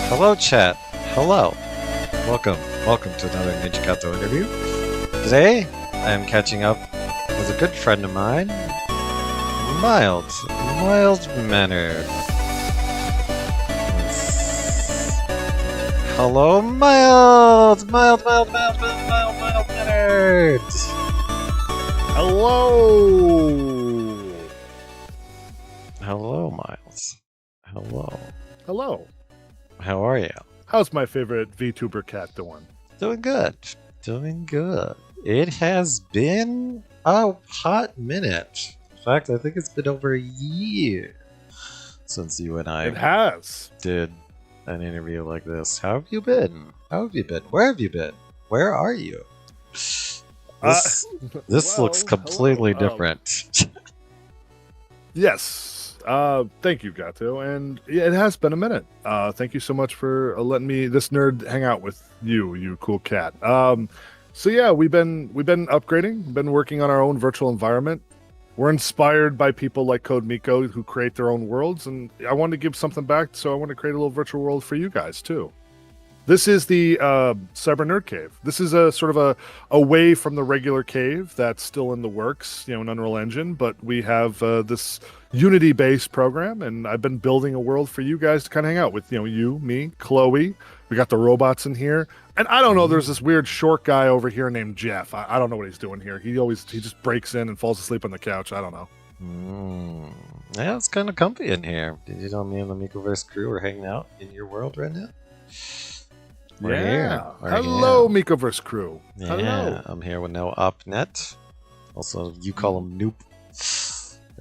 Hello, chat. Hello. Welcome to another Ninja Gato interview. Today, I am catching up with a good friend of mine, Mild mannered. Hello, Mild mannered. Hello. Hello, Miles. Hello. Hello. How are you? How's my favorite VTuber cat doing? Doing good. Doing good. It has been a hot minute. In fact, I think it's been over a year since you and It I has. did an interview like this. How have you been? How have you been? Where have you been? Where are you? This this well, looks completely hello. different. Yes. Thank you, Gato. And yeah, it has been a minute. Thank you so much for letting me, this nerd, hang out with you, you cool cat. So yeah, we've been upgrading, been working on our own virtual environment. We're inspired by people like Code Miko who create their own worlds, and I wanted to give something back, so I want to create a little virtual world for you guys too. This is the Cyber Nerd Cave. This is a sort of away from the regular cave that's still in the works, in Unreal Engine. But we have this Unity-based program, and I've been building a world for you guys to kind of hang out with. You, me, Chloe. We got the robots in here, and I don't know. There's this weird short guy over here named Jeff. I don't know what he's doing here. He just breaks in and falls asleep on the couch. I don't know. Yeah, it's kind of comfy in here. Did you know me and the Mikoverse crew are hanging out in your world right now? We're here. Hello, Mikoverse crew. Yeah, Hello. I'm here with no opnet. Also, you call him Noop.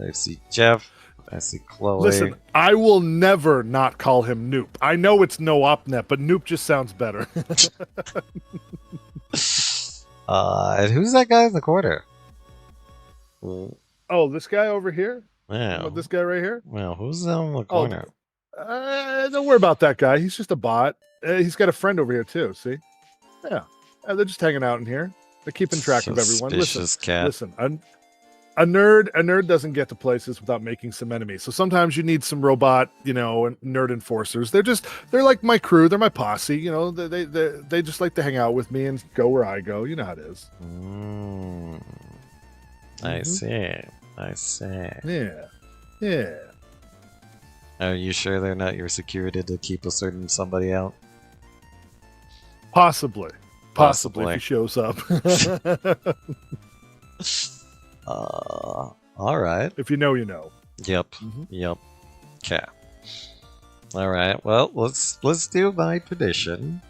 I see Jeff. I see Chloe. Listen, I will never not call him Noop. I know it's no opnet, but Noop just sounds better. And who's that guy in the corner? Oh, this guy over here? Yeah. This guy right here? Well, who's in the corner? Don't worry about that guy. He's just a bot. He's got a friend over here too. See? Yeah. They're just hanging out in here. They're keeping track of everyone. Suspicious cat. Listen. A nerd doesn't get to places without making some enemies. So sometimes you need some robot, nerd enforcers. They're like my crew. They're my posse. They just like to hang out with me and go where I go. You know how it is. I see. Yeah. Are you sure they're not your security to keep a certain somebody out? Possibly if he shows up. All right. If you know, you know. Yep. Okay. All right. Well, let's do my tradition.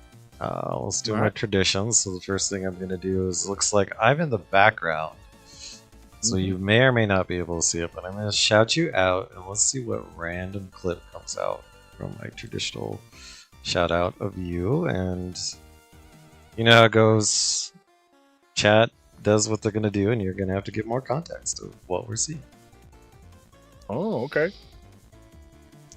Let's do my tradition. So the first thing I'm gonna do is, looks like I'm in the background, so you may or may not be able to see it, but I'm gonna shout you out, and let's see what random clip comes out from my traditional shout out of you. And you know how it goes. Chat does what they're gonna do, and you're gonna have to give more context of what we're seeing. Oh, okay.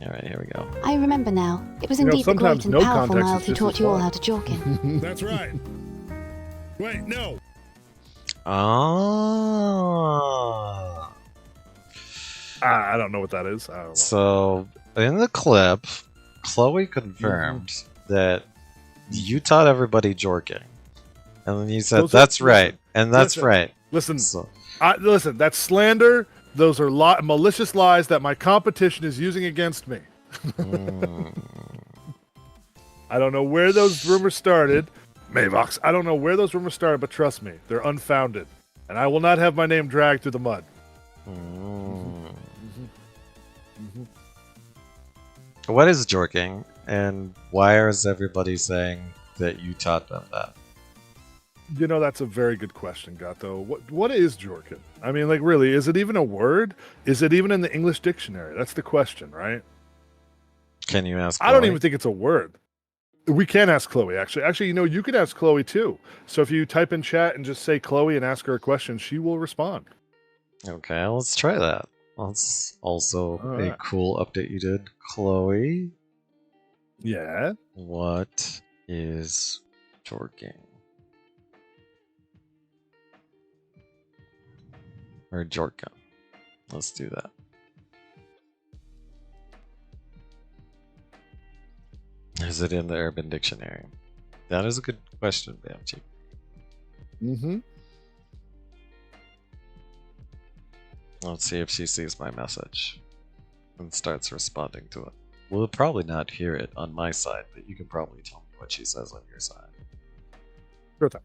All right, here we go. I remember now. It was indeed the great and no powerful context Miles is who just taught as you all fun. how to jorkin. That's right. Wait, no. I don't know what that is. I don't know. So in the clip, Chloe confirmed that you taught everybody jorking, and then you said that's right, and that's right. Listen, So, listen. That's slander. Those are malicious lies that my competition is using against me. I don't know where those rumors started, Mavox. I don't know where those rumors started, but trust me, they're unfounded, and I will not have my name dragged through the mud. What is jorking, and why is everybody saying that you taught them that? That's a very good question, Gato. What is jorkin? I mean, like, really, is it even a word? Is it even in the English dictionary? That's the question, right? Can you ask? I don't Chloe? even think it's a word. We can ask Chloe, actually. Actually, you can ask Chloe too. So if you type in chat and just say Chloe and ask her a question, she will respond. Okay, let's try that. That's also Alright. a cool update you did, Chloe. Yeah. What is jorking? Or jorka? Let's do that. Is it in the Urban Dictionary? That is a good question, Bamchi. Mm-hmm. Let's see if she sees my message and starts responding to it. We'll probably not hear it on my side, but you can probably tell me what she says on your side. Sure thing.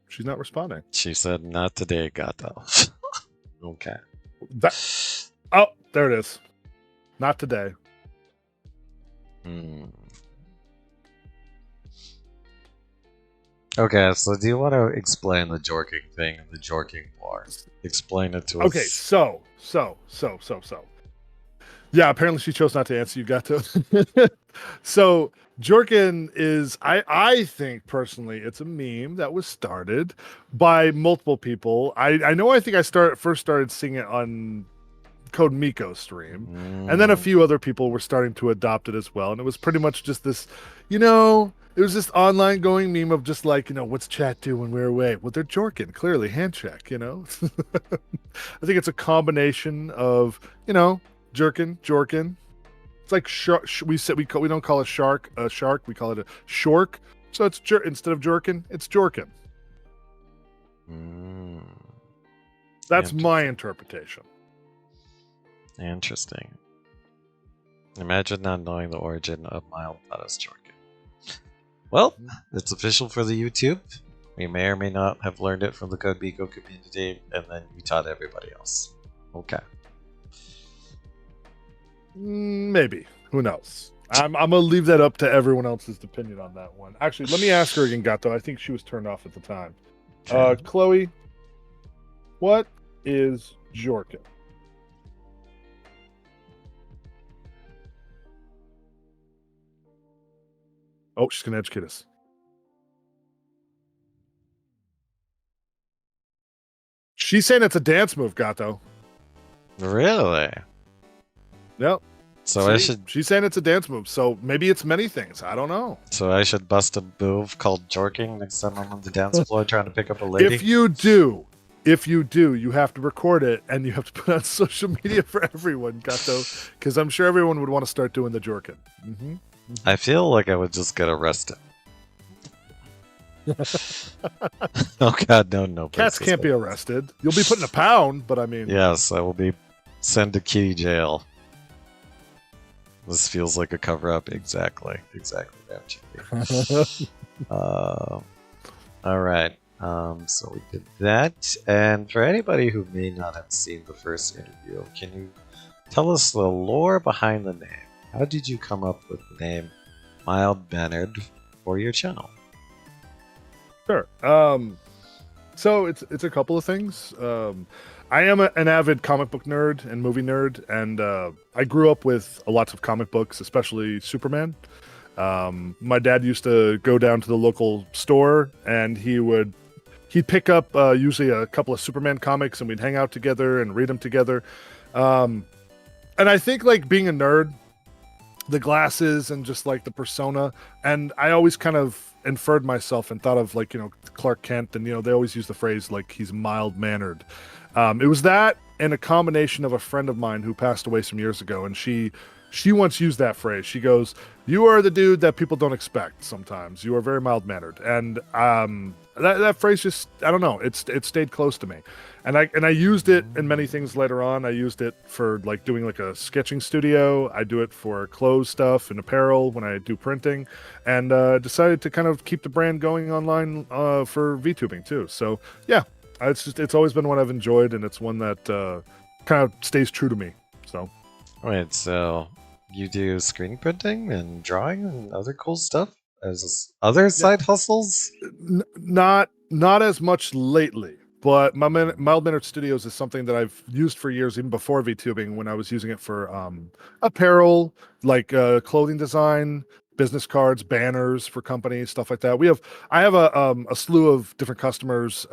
She's not responding. She said, "Not today, Gato." Okay. Oh, there it is. Not today. Okay, so do you want to explain the jorking thing and the jorking war? Explain it to us. Okay, so. Yeah, apparently she chose not to answer. You got to. So Jorkin is, I think personally, it's a meme that was started by multiple people. I know. I think I first started seeing it on Code Miko stream, and then a few other people were starting to adopt it as well. And it was pretty much just this, it was this online going meme of just like, what's chat do when we're away? Well, they're jorking, clearly hand check. I think it's a combination of jorkin. It's like we don't call a shark a shark, we call it a shork. So it's instead of jorkin, it's jorkin. That's my interpretation. Interesting. Imagine not knowing the origin of mild Tadas jorkin. Well, it's official for the YouTube. We may or may not have learned it from the Code Miko community, and then you taught everybody else. Okay. Maybe. Who knows? I'm gonna leave that up to everyone else's opinion on that one. Actually, let me ask her again, Gato. I think she was turned off at the time. Chloe, what is jorkin? Oh, she's gonna educate us. She's saying it's a dance move, Gato. Really? Yep. So She's saying it's a dance move. So maybe it's many things. I don't know. So I should bust a move called jorking next time I'm on the dance floor trying to pick up a lady? If you do, you have to record it and you have to put it on social media for everyone, Gato, because I'm sure everyone would want to start doing the jorkin. Mm-hmm. I feel like I would just get arrested. Oh God, no. Cats can't be arrested. You'll be put in a pound, but I mean. Yes, I will be sent to kitty jail. This feels like a cover-up. Exactly. All right. So we did that. And for anybody who may not have seen the first interview, can you tell us the lore behind the name? How did you come up with the name Mild Mannered for your channel? Sure. So it's a couple of things. I am an avid comic book nerd and movie nerd, and I grew up with lots of comic books, especially Superman. My dad used to go down to the local store, and he'd pick up usually a couple of Superman comics, and we'd hang out together and read them together. And I think like being a nerd, the glasses and just like the persona, and I always kind of inferred myself and thought of like Clark Kent, and they always use the phrase like he's mild mannered. It was that and a combination of a friend of mine who passed away some years ago, and she once used that phrase. She goes, "You are the dude that people don't expect sometimes. You are very mild mannered," and that phrase just, I don't know, it stayed close to me, and I used it in many things later on. I used it for like doing like a sketching studio. I do it for clothes stuff and apparel when I do printing, and decided to kind of keep the brand going online for VTubing too. So yeah, it's always been one I've enjoyed, and it's one that kind of stays true to me. So wait, so you do screen printing and drawing and other cool stuff as other side hustles? Not as much lately, but my Mild Mannered Studios is something that I've used for years, even before VTubing, when I was using it for apparel, like clothing design, business cards, banners for companies, stuff like that. I have a slew of different customers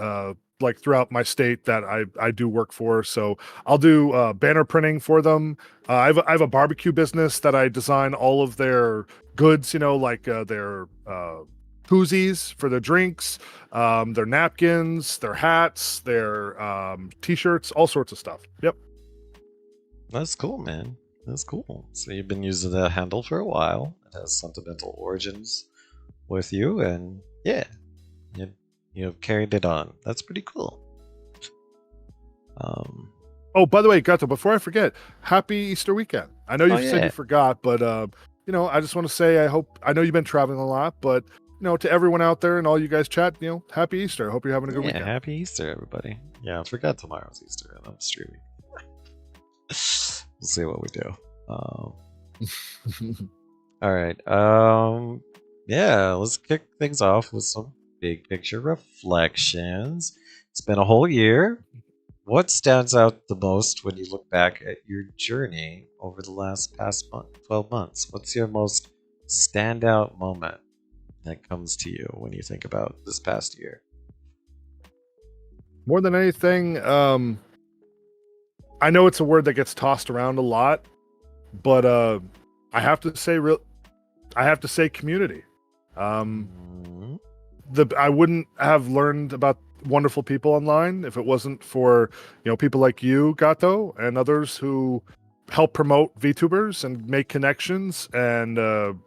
like throughout my state that I do work for. So I'll do banner printing for them. I have a barbecue business that I design all of their goods, like their koozies for their drinks, their napkins, their hats, their t-shirts, all sorts of stuff. Yep. That's cool, man. That's cool. So you've been using that handle for a while. It has sentimental origins with you, and yeah, you've carried it on. That's pretty cool. Oh, by the way, Gato, before I forget, happy Easter weekend. I know you said yeah. you forgot, but I just want to say I know you've been traveling a lot, but to everyone out there and all you guys chat, happy Easter. I hope you're having a good weekend. Happy Easter, everybody. Yeah, I forgot tomorrow's Easter and I'm streaming. We'll see what we do. All right. Yeah, let's kick things off with some big picture reflections. It's been a whole year. What stands out the most when you look back at your journey over the past 12 months? What's your most standout moment that comes to you when you think about this past year? More than anything, I know it's a word that gets tossed around a lot, but I have to say community. I wouldn't have learned about wonderful people online if it wasn't for people like you, Gato, and others who help promote VTubers and make connections and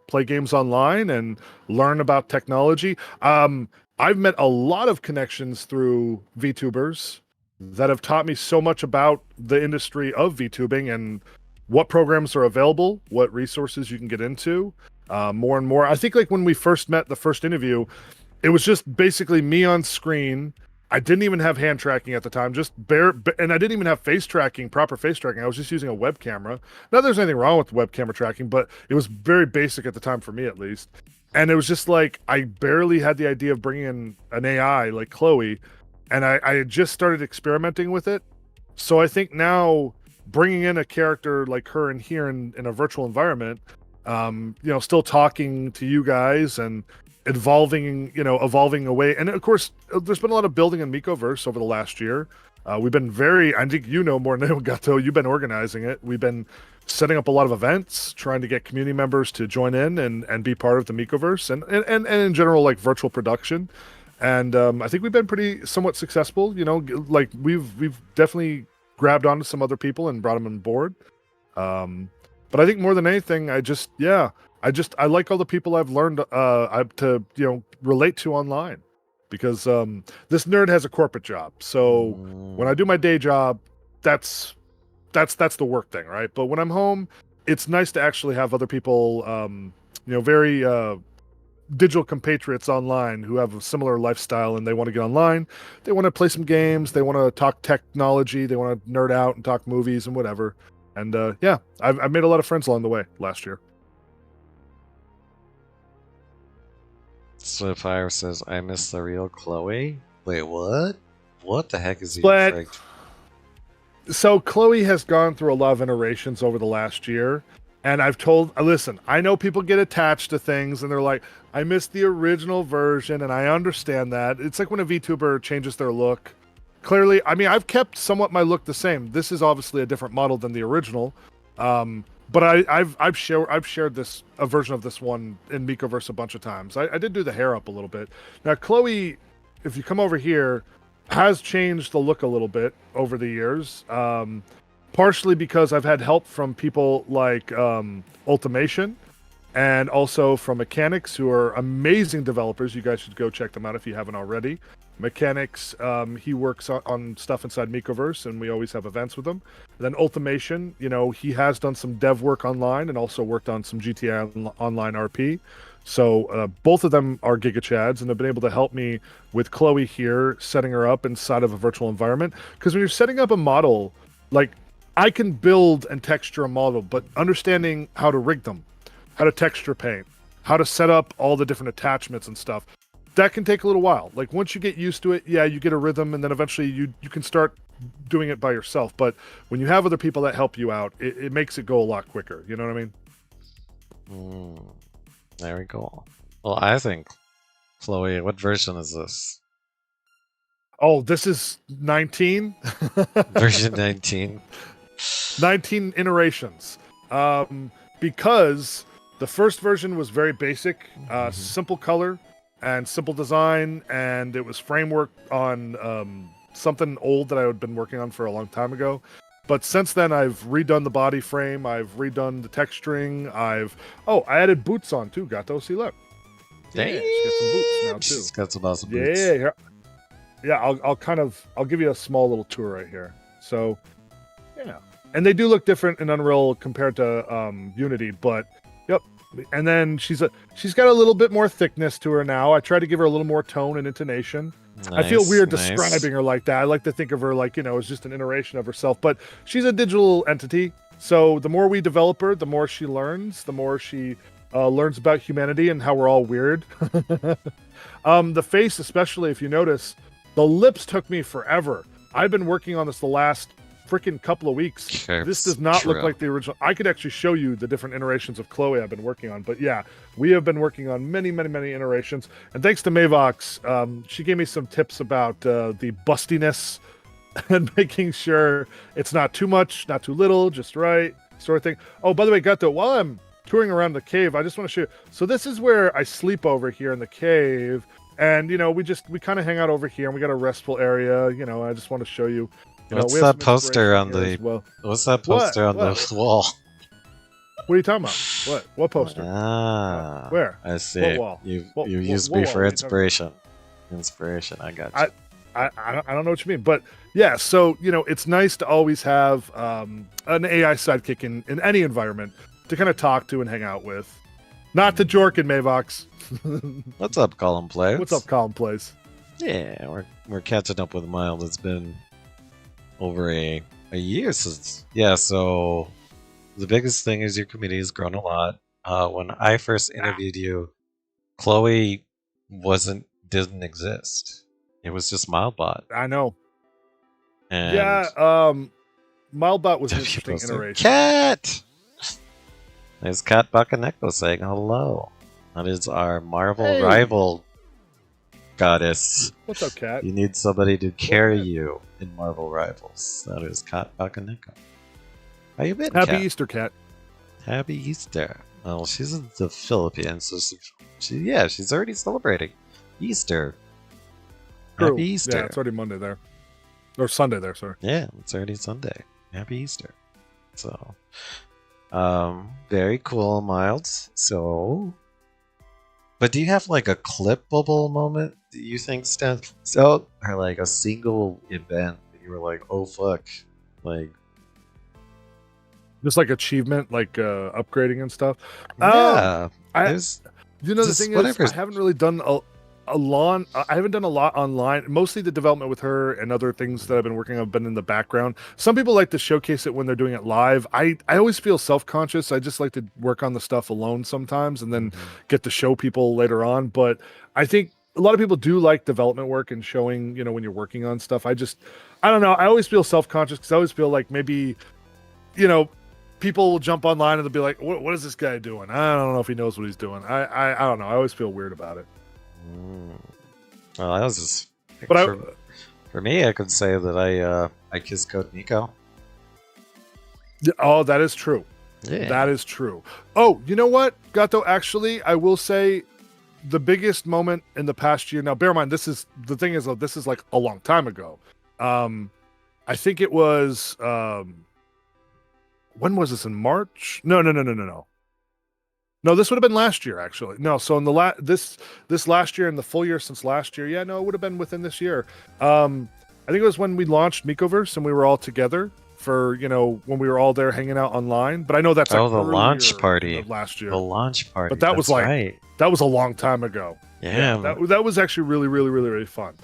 play games online and learn about technology. I've met a lot of connections through VTubers that have taught me so much about the industry of VTubing and what programs are available, what resources you can get into, more and more. I think like when we first met, the first interview, it was just basically me on screen. I didn't even have hand tracking at the time, and I didn't even have proper face tracking. I was just using a web camera. Not that there's anything wrong with web camera tracking, but it was very basic at the time for me, at least. And it was just like, I barely had the idea of bringing in an AI like Chloe, and I had just started experimenting with it. So I think now bringing in a character like her in here in a virtual environment, still talking to you guys and evolving away. And of course, there's been a lot of building in Micoverse over the last year. We've been I think more than anyone, Gato, you've been organizing it. We've been setting up a lot of events, trying to get community members to join in and be part of the Micoverse and in general, like virtual production. And I think we've been somewhat successful. Like we've definitely grabbed onto some other people and brought them on board. But I think more than anything, I like all the people I've learned to relate to online, because this nerd has a corporate job. So when I do my day job, that's the work thing, right? But when I'm home, it's nice to actually have other people, very digital compatriots online who have a similar lifestyle and they want to get online. They want to play some games. They want to talk technology. They want to nerd out and talk movies and whatever. And I've made a lot of friends along the way last year. Slipfire says, I miss the real Chloe. Wait, what? What the heck is he But- referring to? So Chloe has gone through a lot of iterations over the last year. And listen, I know people get attached to things and they're like, I miss the original version, and I understand that. It's like when a VTuber changes their look. Clearly, I mean, I've kept somewhat my look the same. This is obviously a different model than the original. But I've shared a version of this one in Micoverse a bunch of times. I did do the hair up a little bit. Now, Chloe, if you come over here, has changed the look a little bit over the years. Partially because I've had help from people like Ultimation and also from Mechanics, who are amazing developers. You guys should go check them out if you haven't already. Mechanics, he works on stuff inside Micoverse, and we always have events with him. And then Ultimation, he has done some dev work online and also worked on some GTA Online RP. So both of them are Giga Chads, and they've been able to help me with Chloe here, setting her up inside of a virtual environment. Because when you're setting up a model, like, I can build and texture a model, but understanding how to rig them, how to texture paint, how to set up all the different attachments and stuff, that can take a little while. Like, once you get used to it, you get a rhythm, and then eventually you can start doing it by yourself. But when you have other people that help you out, it makes it go a lot quicker. You know what I mean? There we go. Well, I think, Chloe, what version is this? Oh, this is 19? Version 19. 19 iterations. Because the first version was very basic, simple color, and simple design, and it was framework on something old that I had been working on for a long time ago. But since then, I've redone the body frame, I've redone the texturing, I added boots on too, Gato. See, look. Yeah, she's got some boots now too. She's got some awesome boots. Yeah, here. Yeah, I'll give you a small little tour right here. So, yeah, and they do look different in Unreal compared to Unity, but yep. And then she's got a little bit more thickness to her now. I try to give her a little more tone and intonation. I feel weird describing her like that. I like to think of her like, as just an iteration of herself, but she's a digital entity. So the more we develop her, the more she learns, the more she learns about humanity and how we're all weird. The face, especially, if you notice, the lips took me forever. I've been working on this the last freaking couple of weeks. This does not look like the original. I could actually show you the different iterations of Chloe I've been working on. But yeah, we have been working on many, many, many iterations. And thanks to Mavox, she gave me some tips about the bustiness and making sure it's not too much, not too little, just right, sort of thing. Oh, by the way, Gato, while I'm touring around the cave, I just want to show you. So this is where I sleep over here in the cave. And, we kind of hang out over here, and we got a restful area. I just want to show you. What's that poster on the? What's that poster on the wall? What are you talking about? What poster? Where? I see. What wall? You used me for inspiration. Inspiration. I got you. I don't know what you mean, but yeah. So it's nice to always have an AI sidekick in any environment to kind of talk to and hang out with. Not to Jork and Mavox. What's up, Column Plays? What's up, Column Plays? Yeah, we're catching up with Mild. It's been over a year since. Yeah, so the biggest thing is your community has grown a lot. When I first interviewed you, Chloe didn't exist. It was just Mildbot. I know. And yeah, Mildbot was an interesting iteration. Cat! There's Cat Bakaneko saying hello. That is our Marvel rival goddess. What's up, Cat? You need somebody to carry you in Marvel Rivals. That is Cat Bakaneko. How you been, Happy Cat? Easter, Cat. Happy Easter. Well, she's in the Philippines, so she's already celebrating Easter. True. Happy Easter. Yeah, it's already Monday there. Or Sunday there, sorry. Yeah, it's already Sunday. Happy Easter. So, very cool, Miles. So, but do you have like a clippable moment, do you think, Steph? So, or like a single event that you were like, oh fuck, like, just like achievement, like upgrading and stuff. Yeah, the thing is, I haven't really done I haven't done a lot online. Mostly the development with her and other things that I've been working on have been in the background. Some people like to showcase it when they're doing it live. I always feel self-conscious. I just like to work on the stuff alone sometimes and then get to show people later on. But I think a lot of people do like development work and showing, when you're working on stuff. I don't know. I always feel self-conscious because I always feel like maybe, people will jump online and they'll be like, what is this guy doing? I don't know if he knows what he's doing. I don't know. I always feel weird about it. Well, that was just. But for me, I could say that I kissed Code Nico. Oh, that is true. Yeah. That is true. Oh, you know what, Gato? Actually, I will say the biggest moment in the past year. Now, bear in mind, this is like a long time ago. I think it was. When was this? In March? No. No, this would have been last year, actually. No, so in the this last year and the full year since last year, yeah, no, it would have been within this year. I think it was when we launched Mikoverse and we were all together for, when we were all there hanging out online. But I know that's like the launch party of last year. The launch party. But that was like right. That was a long time ago. Yeah, that was actually really, really, really, really fun.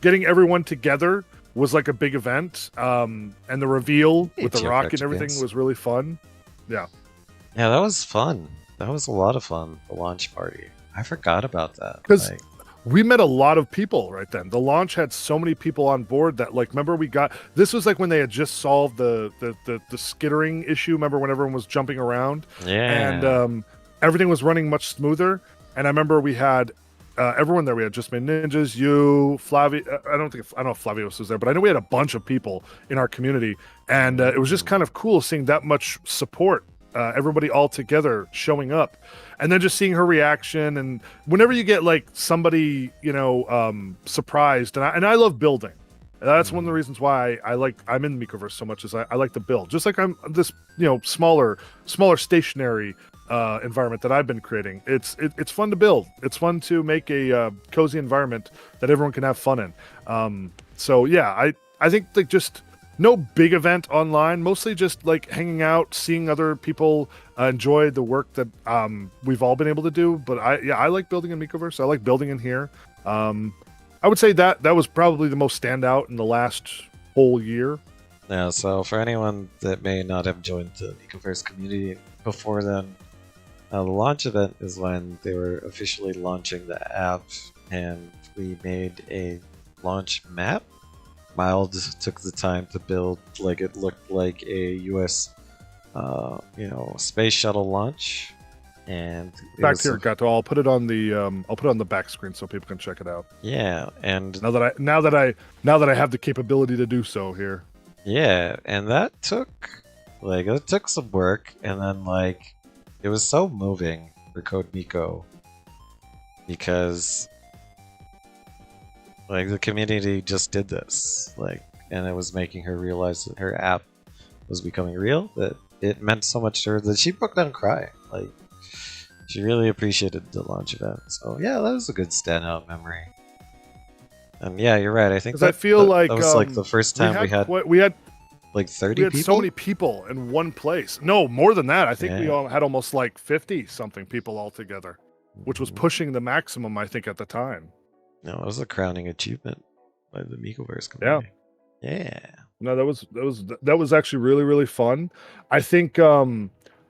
Getting everyone together was like a big event. And the reveal with the rock and everything was really fun. Yeah. Yeah, that was fun. That was a lot of fun, the launch party. I forgot about that. Because we met a lot of people right then. The launch had so many people on board that, like, remember this was like when they had just solved the skittering issue. Remember when everyone was jumping around? Yeah. And everything was running much smoother. And I remember we had everyone there. We had Just Made Ninjas, you, Flavio. I don't know if Flavios was there, but I know we had a bunch of people in our community. And it was just kind of cool seeing that much support everybody all together showing up, and then just seeing her reaction. And whenever you get like somebody, surprised, and I love building. That's one of the reasons why I'm in Micoverse so much, is I like to build. Just like I'm this, smaller stationary environment that I've been creating. It's fun to build. It's fun to make a cozy environment that everyone can have fun in. So yeah, I think like just no big event online, mostly just like hanging out, seeing other people enjoy the work that we've all been able to do. But I like building in Micoverse. I like building in here. I would say that was probably the most standout in the last whole year. Yeah, so for anyone that may not have joined the Micoverse community before then, the launch event is when they were officially launching the app, and we made a launch map. Mild took the time to build like it looked like a US space shuttle launch. And back here, Gato. I'll put it on the back screen so people can check it out. Yeah, and now that I have the capability to do so here. Yeah, and that took some work, and then it was so moving for Code Miko because the community just did this, and it was making her realize that her app was becoming real, that it meant so much to her that she broke down crying. She really appreciated the launch event. So yeah, that was a good standout memory. And yeah, you're right. I think I feel that was the first time we had like 30 people. So many people in one place. No, more than that. I think we all had almost 50 something people all together, which was pushing the maximum, I think, at the time. No, it was a crowning achievement by the Micoverse community. Yeah. No, that was actually really, really fun. I think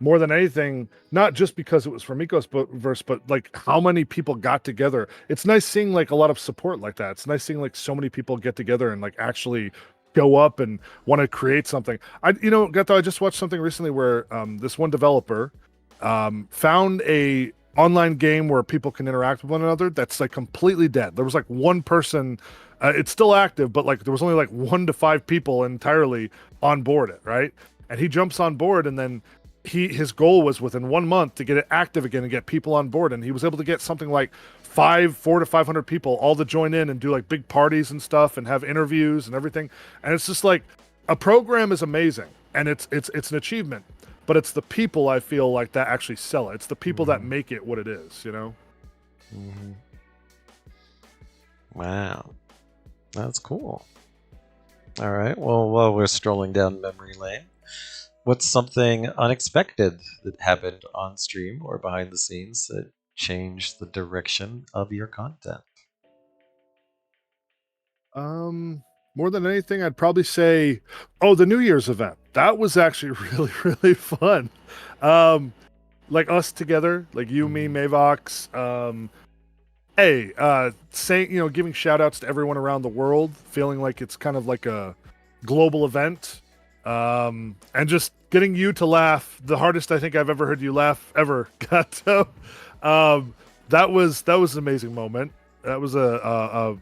more than anything, not just because it was for Micoverse, but how many people got together. It's nice seeing a lot of support like that. It's nice seeing so many people get together and actually go up and want to create something. Gato, I just watched something recently where this one developer found a online game where people can interact with one another that's completely dead. There was one person, it's still active, but there was only 1 to 5 people entirely on board it, right? And he jumps on board, and then his goal was within 1 month to get it active again and get people on board, and he was able to get something 400 to 500 people all to join in and do big parties and stuff and have interviews and everything. And it's just a program is amazing, and it's an achievement, but it's the people, I feel that actually sell it. It's the people that make it what it is, Mm-hmm. Wow, that's cool. All right, well, while we're strolling down memory lane, what's something unexpected that happened on stream or behind the scenes that changed the direction of your content? More than anything, I'd probably say, the New Year's event. That was actually really, really fun. Us together, you, me, Mavox. Saying, giving shout outs to everyone around the world, feeling like it's kind of like a global event. And just getting you to laugh, the hardest I think I've ever heard you laugh ever, Gato. That was an amazing moment. That was a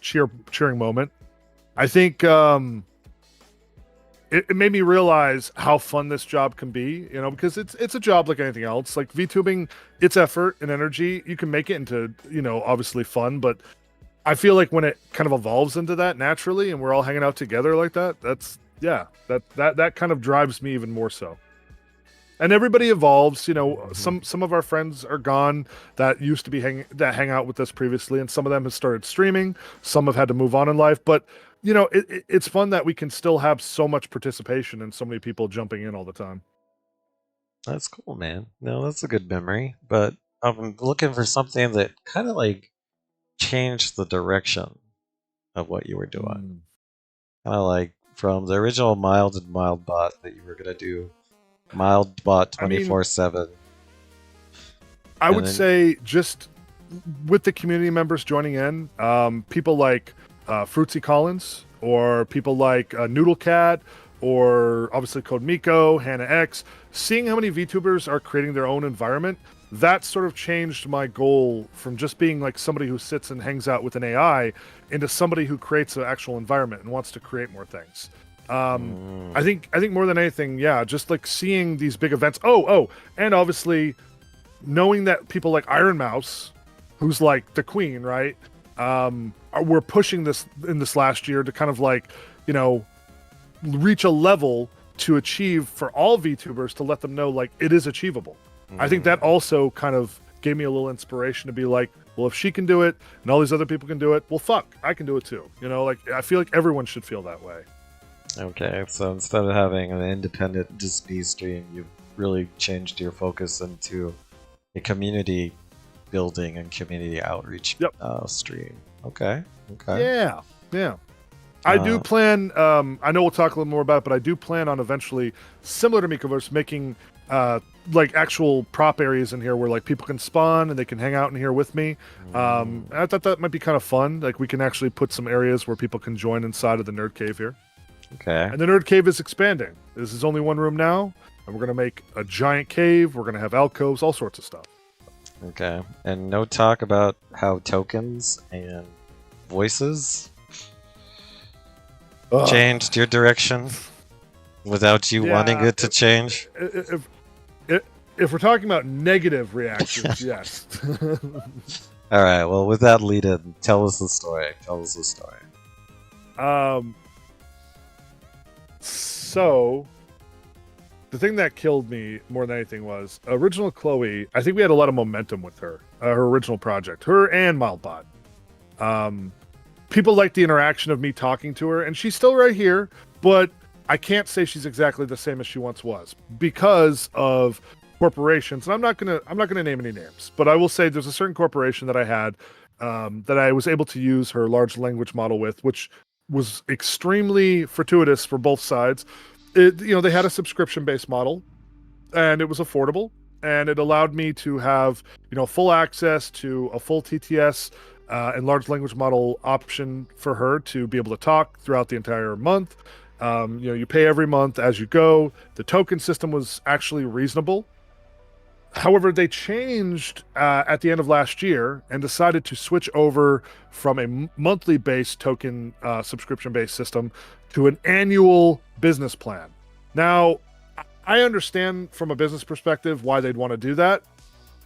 cheering moment. I think it made me realize how fun this job can be, because it's a job like anything else. VTubing, it's effort and energy. You can make it into, obviously fun, but I feel when it kind of evolves into that naturally and we're all hanging out together like that, that kind of drives me even more so. And everybody evolves, some of our friends are gone that used to be hang out with us previously, and some of them have started streaming, some have had to move on in life, but it's fun that we can still have so much participation and so many people jumping in all the time. That's cool, man. No, that's a good memory, but I'm looking for something that kind of changed the direction of what you were doing. Kind of from the original Mild and Mild Bot that you were going to do Mild Bot 24/7. I would say just with the community members joining in, people like Fruitsy Collins, or people like Noodle Cat, or obviously Code Miko, Hannah X, seeing how many VTubers are creating their own environment, that sort of changed my goal from just being somebody who sits and hangs out with an AI into somebody who creates an actual environment and wants to create more things. I think more than anything, yeah, just like seeing these big events. And obviously knowing that people like Iron Mouse, who's like the queen, right? We're pushing this in this last year to kind of like, you know, reach a level to achieve for all VTubers to let them know like it is achievable. I think that also kind of gave me a little inspiration to be like, well, if she can do it and all these other people can do it, well, fuck, I can do it too. You know, like I feel like everyone should feel that way. Okay, so instead of having an independent Disney stream, you've really changed your focus into a community building and community outreach stream. Okay. Yeah. I do plan, I know we'll talk a little more about it, but I do plan on eventually, similar to Miicoverse, making like actual prop areas in here where like people can spawn and they can hang out in here with me. I thought that might be kind of fun. Like we can actually put some areas where people can join inside of the Nerd Cave here. Okay. And the Nerd Cave is expanding. This is only one room now, and we're going to make a giant cave. We're going to have alcoves, all sorts of stuff. Okay. And no talk about how tokens and voices changed your direction without you wanting it to change? If we're talking about negative reactions, yes. All right. Well, with that lead in, tell us the story. So the thing that killed me more than anything was original Chloe. I think we had a lot of momentum with her original project, her and Mildbot. People like the interaction of me talking to her, and she's still right here, but I can't say she's exactly the same as she once was because of corporations. And I'm not gonna name any names, but I will say there's a certain corporation that I had that I was able to use her large language model with, which was extremely fortuitous for both sides. They had a subscription-based model, and it was affordable, and it allowed me to have full access to a full TTS and large language model option for her to be able to talk throughout the entire month. You pay every month as you go. The token system was actually reasonable. However, they changed at the end of last year and decided to switch over from a monthly-based token subscription-based system to an annual business plan. Now, I understand from a business perspective why they'd want to do that.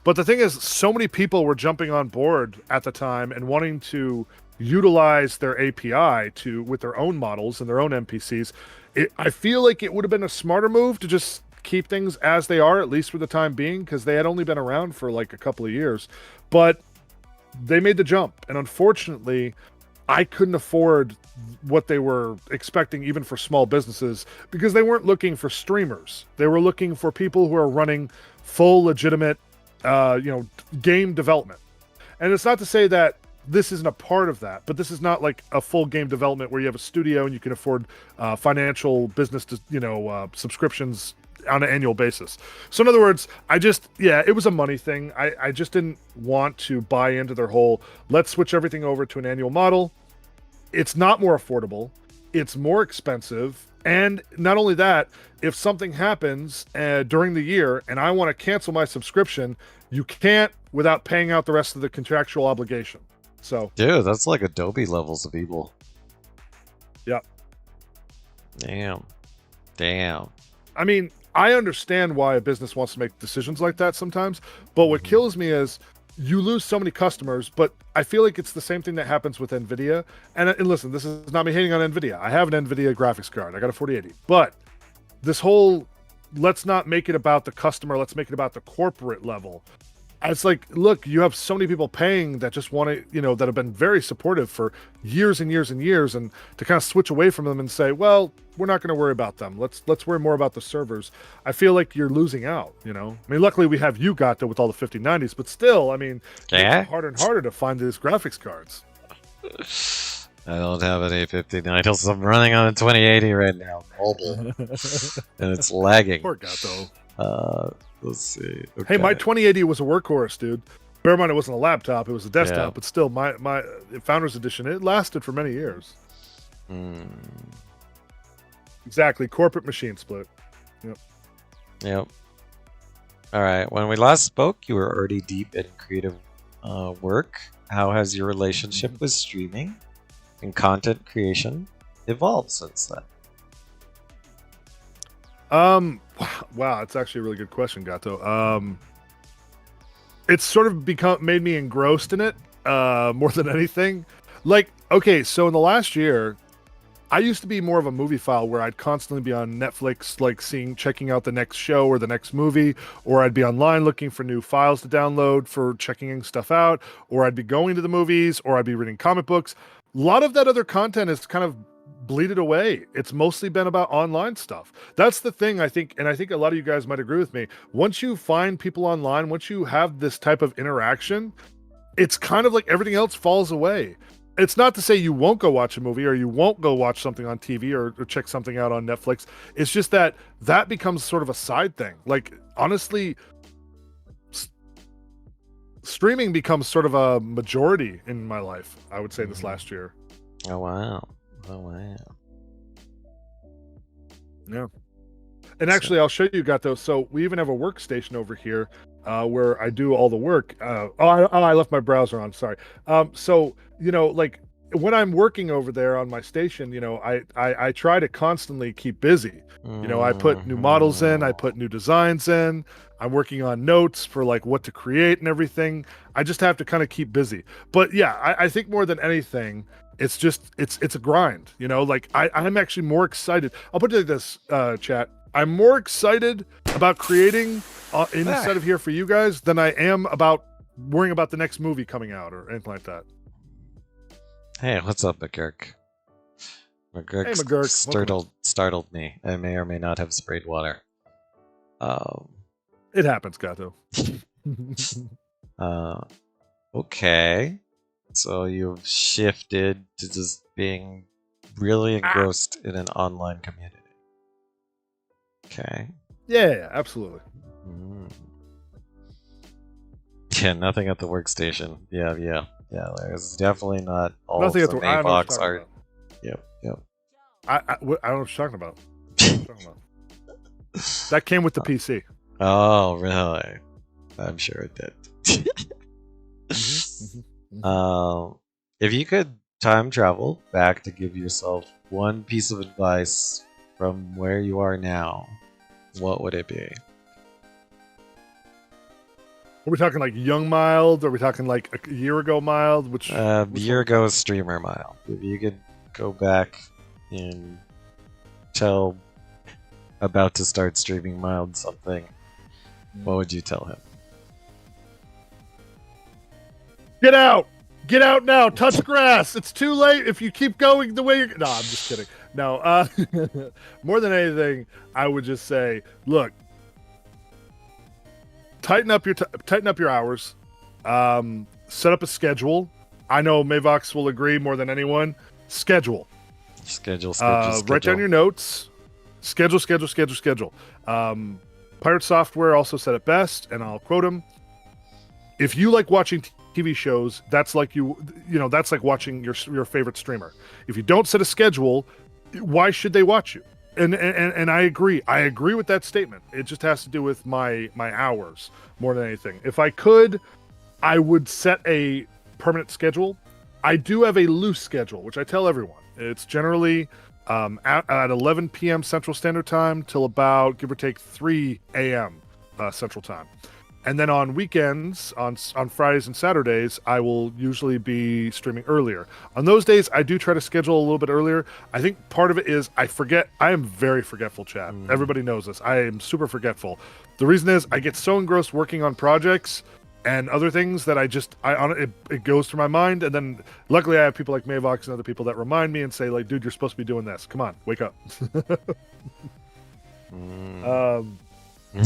But the thing is, so many people were jumping on board at the time and wanting to utilize their API with their own models and their own NPCs. I feel like it would have been a smarter move to just keep things as they are, at least for the time being, because they had only been around for like a couple of years. But they made the jump, and unfortunately, I couldn't afford what they were expecting even for small businesses, because they weren't looking for streamers. They were looking for people who are running full legitimate game development. And it's not to say that this isn't a part of that, but this is not like a full game development where you have a studio and you can afford financial business subscriptions on an annual basis. So in other words, it was a money thing. I just didn't want to buy into their whole, let's switch everything over to an annual model. It's not more affordable. It's more expensive. And not only that, if something happens during the year and I want to cancel my subscription, you can't without paying out the rest of the contractual obligation. So, dude, that's like Adobe levels of evil. Yeah. Damn. I mean, I understand why a business wants to make decisions like that sometimes, but what kills me is you lose so many customers. But I feel like it's the same thing that happens with NVIDIA. And listen, this is not me hating on NVIDIA. I have an NVIDIA graphics card. I got a 4080. But this whole, let's not make it about the customer, let's make it about the corporate level. It's like, look, you have so many people paying that just want to, that have been very supportive for years and years and years, and to kind of switch away from them and say, well, we're not going to worry about them. Let's worry more about the servers. I feel like you're losing out, I mean, luckily we have Ugata with all the 5090s, but still, I mean, it's harder and harder to find these graphics cards. I don't have any 5090s. I'm running on a 2080 right now, mobile, and it's lagging. Poor Gato. Let's see. Okay. Hey, my 2080 was a workhorse, dude. Bear in mind, it wasn't a laptop; it was a desktop. Yeah. But still, my Founders Edition, it lasted for many years. Exactly, corporate machine split. Yep. All right. When we last spoke, you were already deep in creative work. How has your relationship with streaming and content creation evolved since then? Wow, it's actually a really good question, Gato. It's sort of made me engrossed in it, more than anything. Like, okay, so in the last year, I used to be more of a movie file where I'd constantly be on Netflix, like checking out the next show or the next movie, or I'd be online looking for new files to download for checking stuff out, or I'd be going to the movies, or I'd be reading comic books. A lot of that other content is kind of bleeded away. It's mostly been about online stuff. That's the thing, I think, and I think a lot of you guys might agree with me. Once you find people online, once you have this type of interaction, it's kind of like everything else falls away. It's not to say you won't go watch a movie or you won't go watch something on TV or check something out on Netflix. It's just that becomes sort of a side thing. Like, honestly, streaming becomes sort of a majority in my life, I would say, this last year. Oh, wow. Oh, wow. Yeah. And actually, I'll show you, Gato. So we even have a workstation over here where I do all the work. I left my browser on. Sorry. So, like when I'm working over there on my station, I try to constantly keep busy. I put new models in, I put new designs in. I'm working on notes for like what to create and everything. I just have to kind of keep busy. But yeah, I think more than anything, it's just it's a grind. Like I'm actually more excited. I'll put it like this, chat. I'm more excited about creating inside of here for you guys than I am about worrying about the next movie coming out or anything like that. Hey, what's up, McGurk? McGurk, Hey, McGurk. Startled me. I may or may not have sprayed water. It happens, Gato. Okay. So you've shifted to just being really engrossed in an online community. Okay. Yeah, absolutely. Yeah, nothing at the workstation. Yeah. There's definitely not all Nothing of at the the I don't know what Maybox you're art. talking Yep. I don't know what you're talking about. That came with the PC. Oh, really? I'm sure it did. If you could time travel back to give yourself one piece of advice from where you are now, what would it be? Are we talking like young Mild? Are we talking like a year ago Mild? Which Year ago streamer Mile. If you could go back and tell about to start streaming Mild something, what would you tell him? Get out! Get out now! Touch grass! It's too late if you keep going the way you're... No, I'm just kidding. No, more than anything, I would just say, look, tighten up your hours, set up a schedule. I know Mavox will agree more than anyone. Schedule. Write down your notes. Schedule. Pirate Software also said it best, and I'll quote him. If you like watching TV shows, that's like that's like watching your favorite streamer. If you don't set a schedule, why should they watch you? And I agree. I agree with that statement. It just has to do with my hours more than anything. If I could, I would set a permanent schedule. I do have a loose schedule, which I tell everyone. It's generally at 11 p.m. Central Standard Time till about, give or take, 3 a.m. Central Time. And then on weekends, on Fridays and Saturdays, I will usually be streaming earlier. On those days, I do try to schedule a little bit earlier. I think part of it is I forget. I am very forgetful, chat. Everybody knows this. I am super forgetful. The reason is I get so engrossed working on projects and other things that it goes through my mind. And then luckily I have people like Mavox and other people that remind me and say, like, dude, you're supposed to be doing this. Come on, wake up.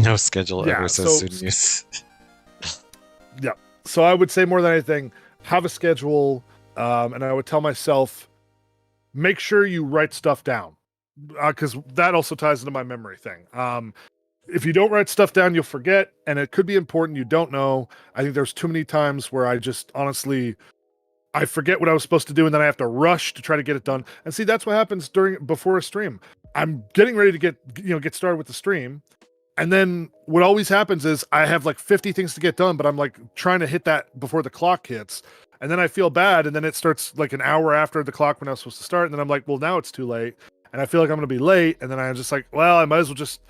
No schedule ever so soon. Yeah. So I would say more than anything, have a schedule. And I would tell myself, make sure you write stuff down. Because that also ties into my memory thing. If you don't write stuff down, you'll forget. And it could be important. You don't know. I think there's too many times where I just honestly, I forget what I was supposed to do. And then I have to rush to try to get it done. And see, that's what happens before a stream. I'm getting ready to get started with the stream. And then what always happens is I have like 50 things to get done, but I'm like trying to hit that before the clock hits. And then I feel bad. And then it starts like an hour after the clock when I was supposed to start. And then I'm like, well, now it's too late. and I feel like I'm going to be late, and then I'm just like, well, I might as well just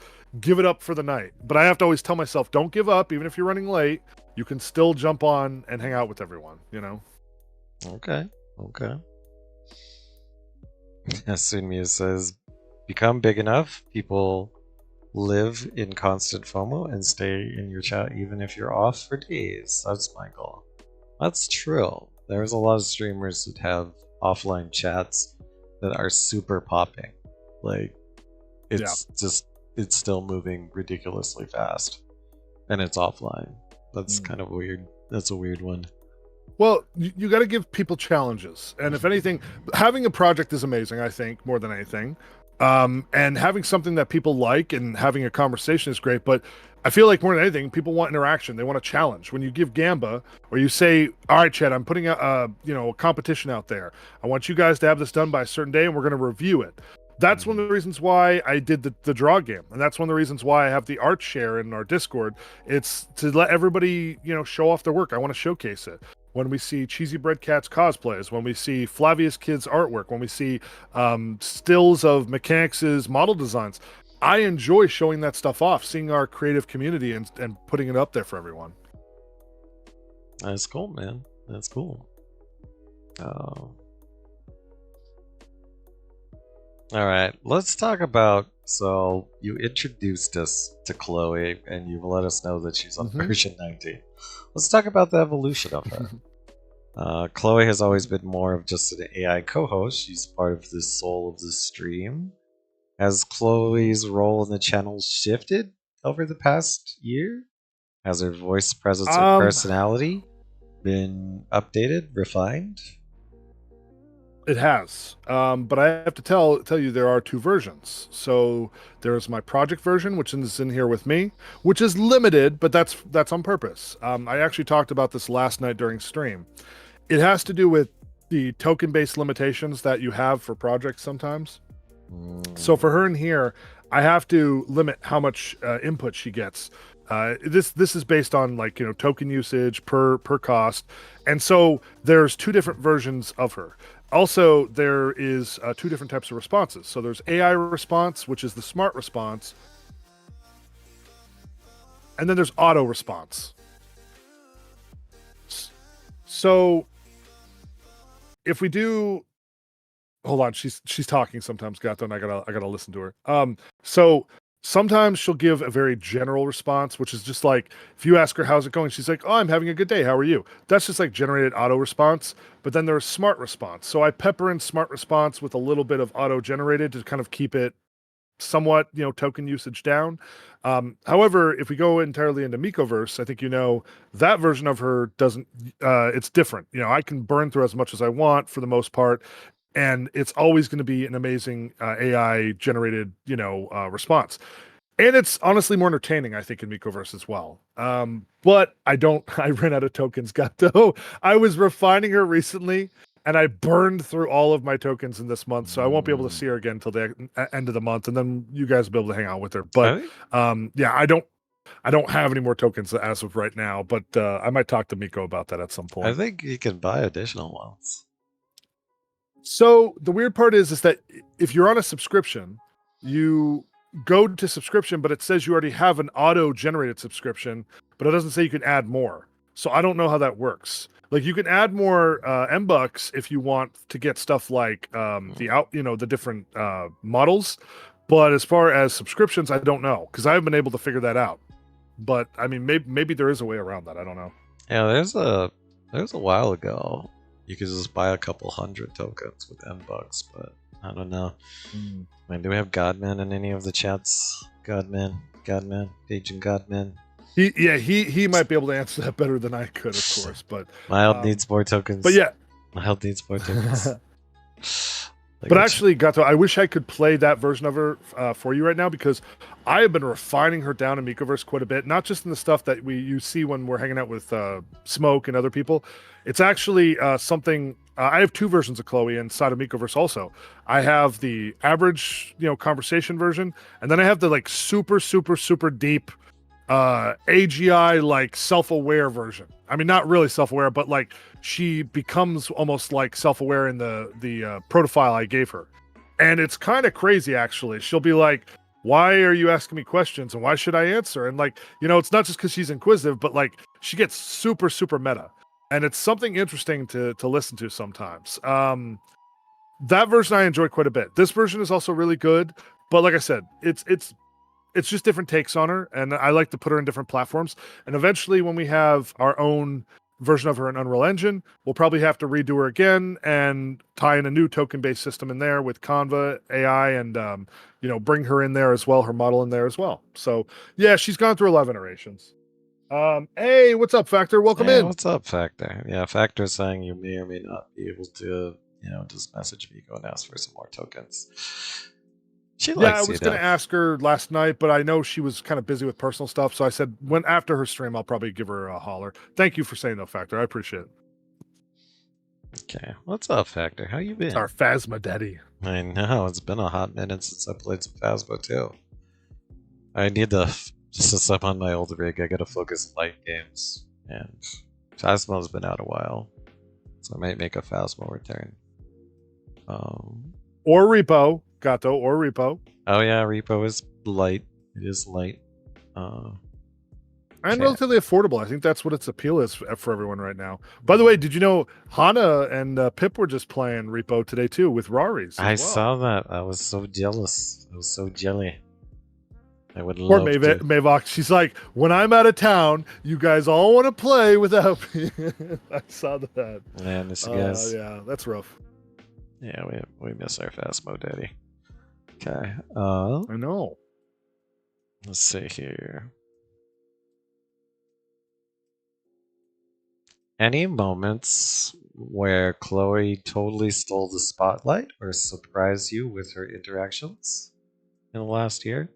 give it up for the night. But I have to always tell myself, don't give up, even if you're running late. You can still jump on and hang out with everyone, you know? Okay. Sunmiya says, become big enough, people live in constant FOMO and stay in your chat even if you're off for days. That's my goal. That's true. There's a lot of streamers that have offline chats that are super popping. Like, it's still moving ridiculously fast. And it's offline. That's kind of weird. That's a weird one. Well, you got to give people challenges. And if anything, having a project is amazing, I think, more than anything. And having something that people like and having a conversation is great. But I feel like more than anything, people want interaction. They want a challenge. When you give Gamba, or you say, all right, Chad, I'm putting a competition out there. I want you guys to have this done by a certain day, and we're going to review it. That's one of the reasons why I did the draw game. And that's one of the reasons why I have the art share in our Discord. It's to let everybody, show off their work. I want to showcase it. When we see Cheesy Bread Cat's cosplays, when we see Flavius Kid's artwork, when we see stills of Mechanics' model designs, I enjoy showing that stuff off, seeing our creative community and putting it up there for everyone. That's cool, man. That's cool. All right, let's talk about. So you introduced us to Chloe, and you've let us know that she's on version 19. Let's talk about the evolution of her. Chloe has always been more of just an AI co-host. She's part of the soul of the stream. Has Chloe's role in the channel shifted over the past year? Has her voice, presence, or personality been updated, refined? It has, but I have to tell you there are two versions. So there's my project version, which is in here with me, which is limited, but that's on purpose. I actually talked about this last night during stream. It has to do with the token-based limitations that you have for projects sometimes. So for her in here, I have to limit how much input she gets. This is based on token usage per cost, and so there's two different versions of her. Also, there is two different types of responses. So there's AI response, which is the smart response, and then there's auto response. So if we do, hold on, she's talking sometimes, Gato, and I gotta listen to her. So sometimes she'll give a very general response, which is just like, if you ask her, how's it going? She's like, oh, I'm having a good day. How are you? That's just like generated auto response. But then there's smart response. So I pepper in smart response with a little bit of auto generated to kind of keep it somewhat, token usage down. However, if we go entirely into Micoverse, I think that version of her doesn't, it's different. I can burn through as much as I want for the most part. And it's always going to be an amazing AI generated, response. And it's honestly more entertaining, I think, in Micoverse as well. But I ran out of tokens, Gato. I was refining her recently, and I burned through all of my tokens in this month, so I won't be able to see her again until the end of the month, and then you guys will be able to hang out with her. But yeah, I don't have any more tokens as of right now, but I might talk to Miko about that at some point. I think you can buy additional ones. So the weird part is that if you're on a subscription, you go to subscription, but it says you already have an auto-generated subscription, but it doesn't say you can add more. So I don't know how that works. Like, you can add more M-Bucks if you want to get stuff like the different models. But as far as subscriptions, I don't know, because I haven't been able to figure that out. But I mean, maybe there is a way around that. I don't know. Yeah, there's a while ago you could just buy a couple hundred tokens with M-Bucks, but I don't know. I mean, do we have Godman in any of the chats? Godman, Agent Godman. He might be able to answer that better than I could, of course. But Mild needs more tokens. But yeah, Mild needs more tokens. But actually, Gato, I wish I could play that version of her for you right now, because I have been refining her down in Micoverse quite a bit. Not just in the stuff that you see when we're hanging out with Smoke and other people. It's actually something. I have two versions of Chloe inside of Micoverse. Also, I have the average, conversation version, and then I have the like super deep AGI like self-aware version. I mean, not really self-aware, but like she becomes almost like self-aware in the profile I gave her. And it's kind of crazy, actually. She'll be like, why are you asking me questions and why should I answer? And like, it's not just because she's inquisitive, but like she gets super, super meta. And it's something interesting to listen to sometimes. That version I enjoy quite a bit. This version is also really good, but like I said, it's just different takes on her, and I like to put her in different platforms. And eventually, when we have our own version of her in Unreal Engine, we'll probably have to redo her again and tie in a new token-based system in there with Canva AI, and bring her in there as well, her model in there as well. So yeah, she's gone through 11 iterations. Hey, what's up, Factor? Welcome in. What's up, Factor? Yeah, Factor is saying you may or may not be able to, just message Vigo and ask for some more tokens. She likes I was going to ask her last night, but I know she was kind of busy with personal stuff. So I said, when after her stream, I'll probably give her a holler. Thank you for saying that, Factor. I appreciate it. Okay, what's up, Factor? How you been? It's our Phasma daddy. I know, it's been a hot minute since I played some Phasma too. I need to, since I'm on my old rig, I gotta focus light games. And Phasma's been out a while. So I might make a Phasma return. Or Repo. Gato or Repo. Oh yeah, Repo is light. It is light. And relatively affordable. I think that's what its appeal is for everyone right now. By the way, did you know Hana and Pip were just playing Repo today too with Raris? I saw that. I was so jealous. I was so jelly. I would Poor love to. Mavox. She's like, when I'm out of town, you guys all want to play without me. I saw that. Yeah, miss you guys. Yeah, that's rough. Yeah, we miss our Phasmo daddy. Okay. I know. Let's see here. Any moments where Chloe totally stole the spotlight or surprised you with her interactions in the last year?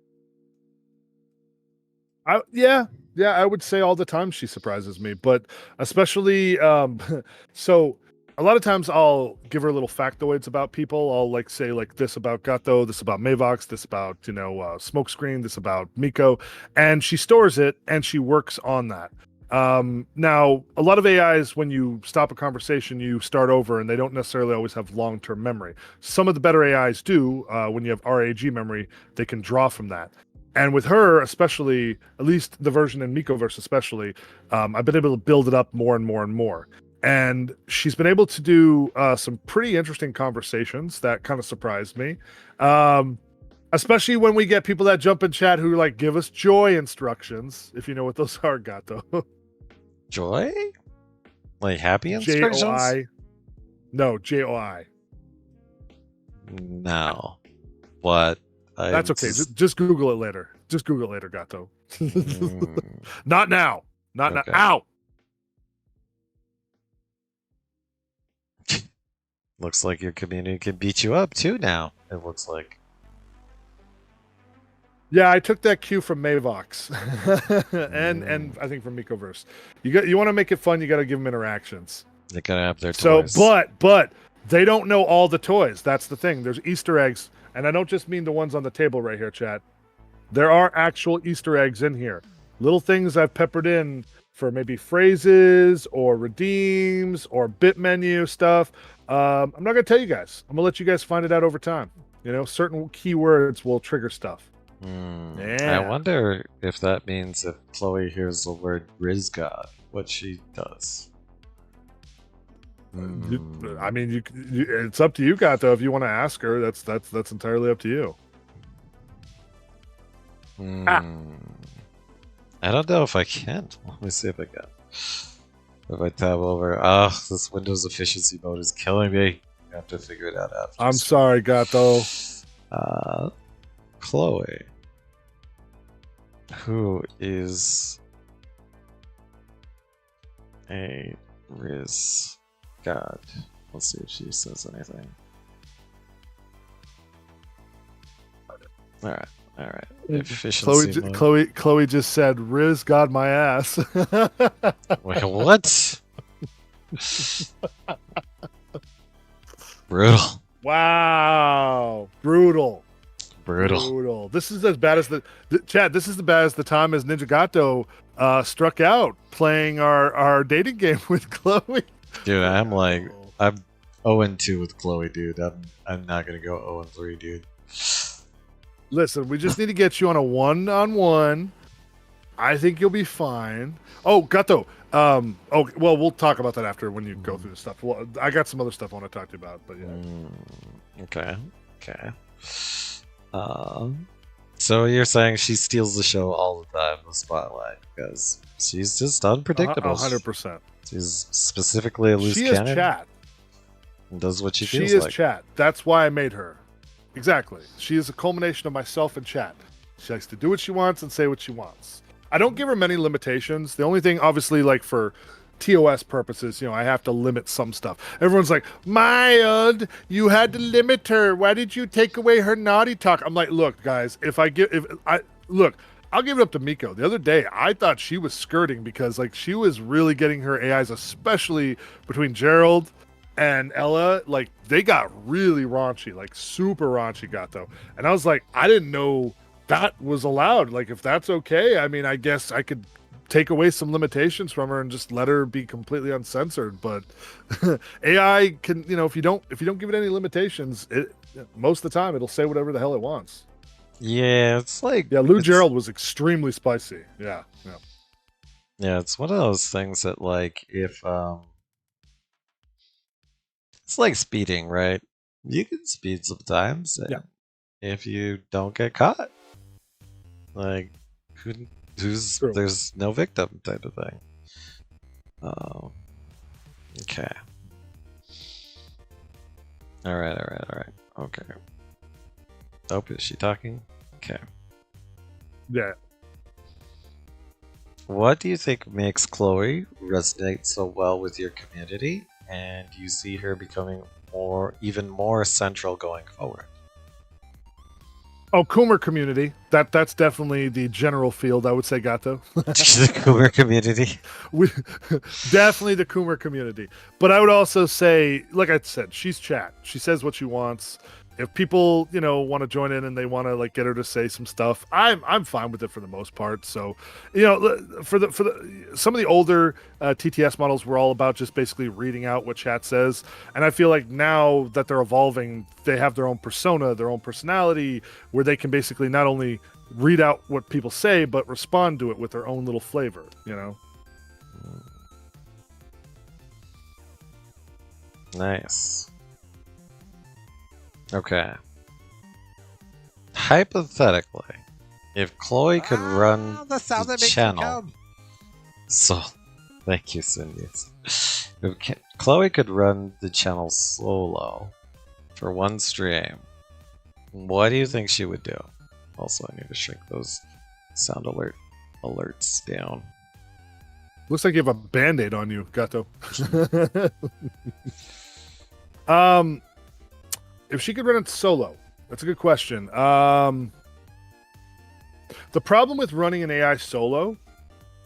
Yeah, I would say all the time she surprises me, but especially so a lot of times I'll give her little factoids about people. I'll like say like this about Gato, this about Mavox, this about Smokescreen, this about Miko, and she stores it and she works on that. Now a lot of AIs, when you stop a conversation, you start over, and they don't necessarily always have long-term memory. Some of the better AIs do. When you have RAG memory, they can draw from that. And with her, especially, at least the version in Mikoverse especially, I've been able to build it up more and more and more. And she's been able to do some pretty interesting conversations that kind of surprised me. Especially when we get people that jump in chat who like give us joy instructions, if you know what those are, Gato. Joy? Like happy instructions? J-O-I. No, J-O-I. No. What? That's okay. Just Google it later. Just Google it later, Gato. Not now. Not Okay. now. Ow! Looks like your community can beat you up too now, it looks like. Yeah, I took that cue from Mavox. and I think from Mikoverse. You want to make it fun, you got to give them interactions. They gotta have their toys. So, but they don't know all the toys. That's the thing. There's Easter eggs, and I don't just mean the ones on the table right here, chat. There are actual Easter eggs in here. Little things I've peppered in for maybe phrases or redeems or bit menu stuff. I'm not going to tell you guys. I'm going to let you guys find it out over time. Certain keywords will trigger stuff. I wonder if that means if Chloe hears the word Rizgod, what she does. I mean, it's up to you, Gato. If you want to ask her, that's entirely up to you. I don't know if I can. Let me see if I can. If I tab over, this Windows efficiency mode is killing me. I have to figure it out after. I'm sorry, Gato. Chloe, who is a Riz God. Let's see if she says anything. All right. Efficiency mode. Chloe just said, "Riz got my ass." Wait, what? Brutal. Wow, brutal. This is as bad as the chat. This is as bad as the time as Ninja Gato struck out playing our dating game with Chloe. Dude, I'm 0-2 with Chloe, dude. I'm not gonna go 0-3, dude. Listen, we just need to get you on a one-on-one. I think you'll be fine. Oh, Gato. Oh, well, we'll talk about that after when you go through the stuff. Well, I got some other stuff I want to talk to you about, but yeah. Okay. Okay. So you're saying she steals the show all the time, the spotlight, because she's just unpredictable. 100%. She's specifically a loose She is cannon. chat. And does what she She feels is like. chat. That's why I made her. Exactly. She is a culmination of myself and chat. She likes to do what she wants and say what she wants. I don't give her many limitations. The only thing, obviously, like for TOS purposes, I have to limit some stuff. Everyone's like, Mild, you had to limit her. Why did you take away her naughty talk? I'm like, look, guys, I'll give it up to Miko. The other day, I thought she was skirting because like she was really getting her AIs, especially between Gerald and Ella. Like they got really raunchy, like super raunchy, Gato. And I was like, I didn't know that was allowed. Like if that's okay, I mean, I guess I could take away some limitations from her and just let her be completely uncensored. But AI can, if you don't give it any limitations, it most of the time it'll say whatever the hell it wants. Yeah, it's like Lou Gerald was extremely spicy. Yeah. Yeah, it's one of those things that like if it's like speeding, right? You can speed sometimes, Yeah. if you don't get caught. Like who's True. there's no victim type of thing. Okay. All right. Okay. Oh, is she talking? Okay. Yeah. What do you think makes Chloe resonate so well with your community, and you see her becoming even more central going forward? Oh, Coomer community. That's definitely the general field, I would say, Gato. The Coomer community. Definitely the Coomer community. But I would also say, like I said, she's chat. She says what she wants. If people, want to join in and they want to like get her to say some stuff, I'm fine with it for the most part. So, for some of the older TTS models were all about just basically reading out what chat says, and I feel like now that they're evolving, they have their own persona, their own personality, where they can basically not only read out what people say but respond to it with their own little flavor. Nice. Okay. Hypothetically, if Chloe could run the channel, so thank you, Cindy. If Chloe could run the channel solo for one stream, what do you think she would do? Also, I need to shrink those sound alerts down. Looks like you have a band-aid on you, Gato. If she could run it solo, that's a good question. The problem with running an AI solo,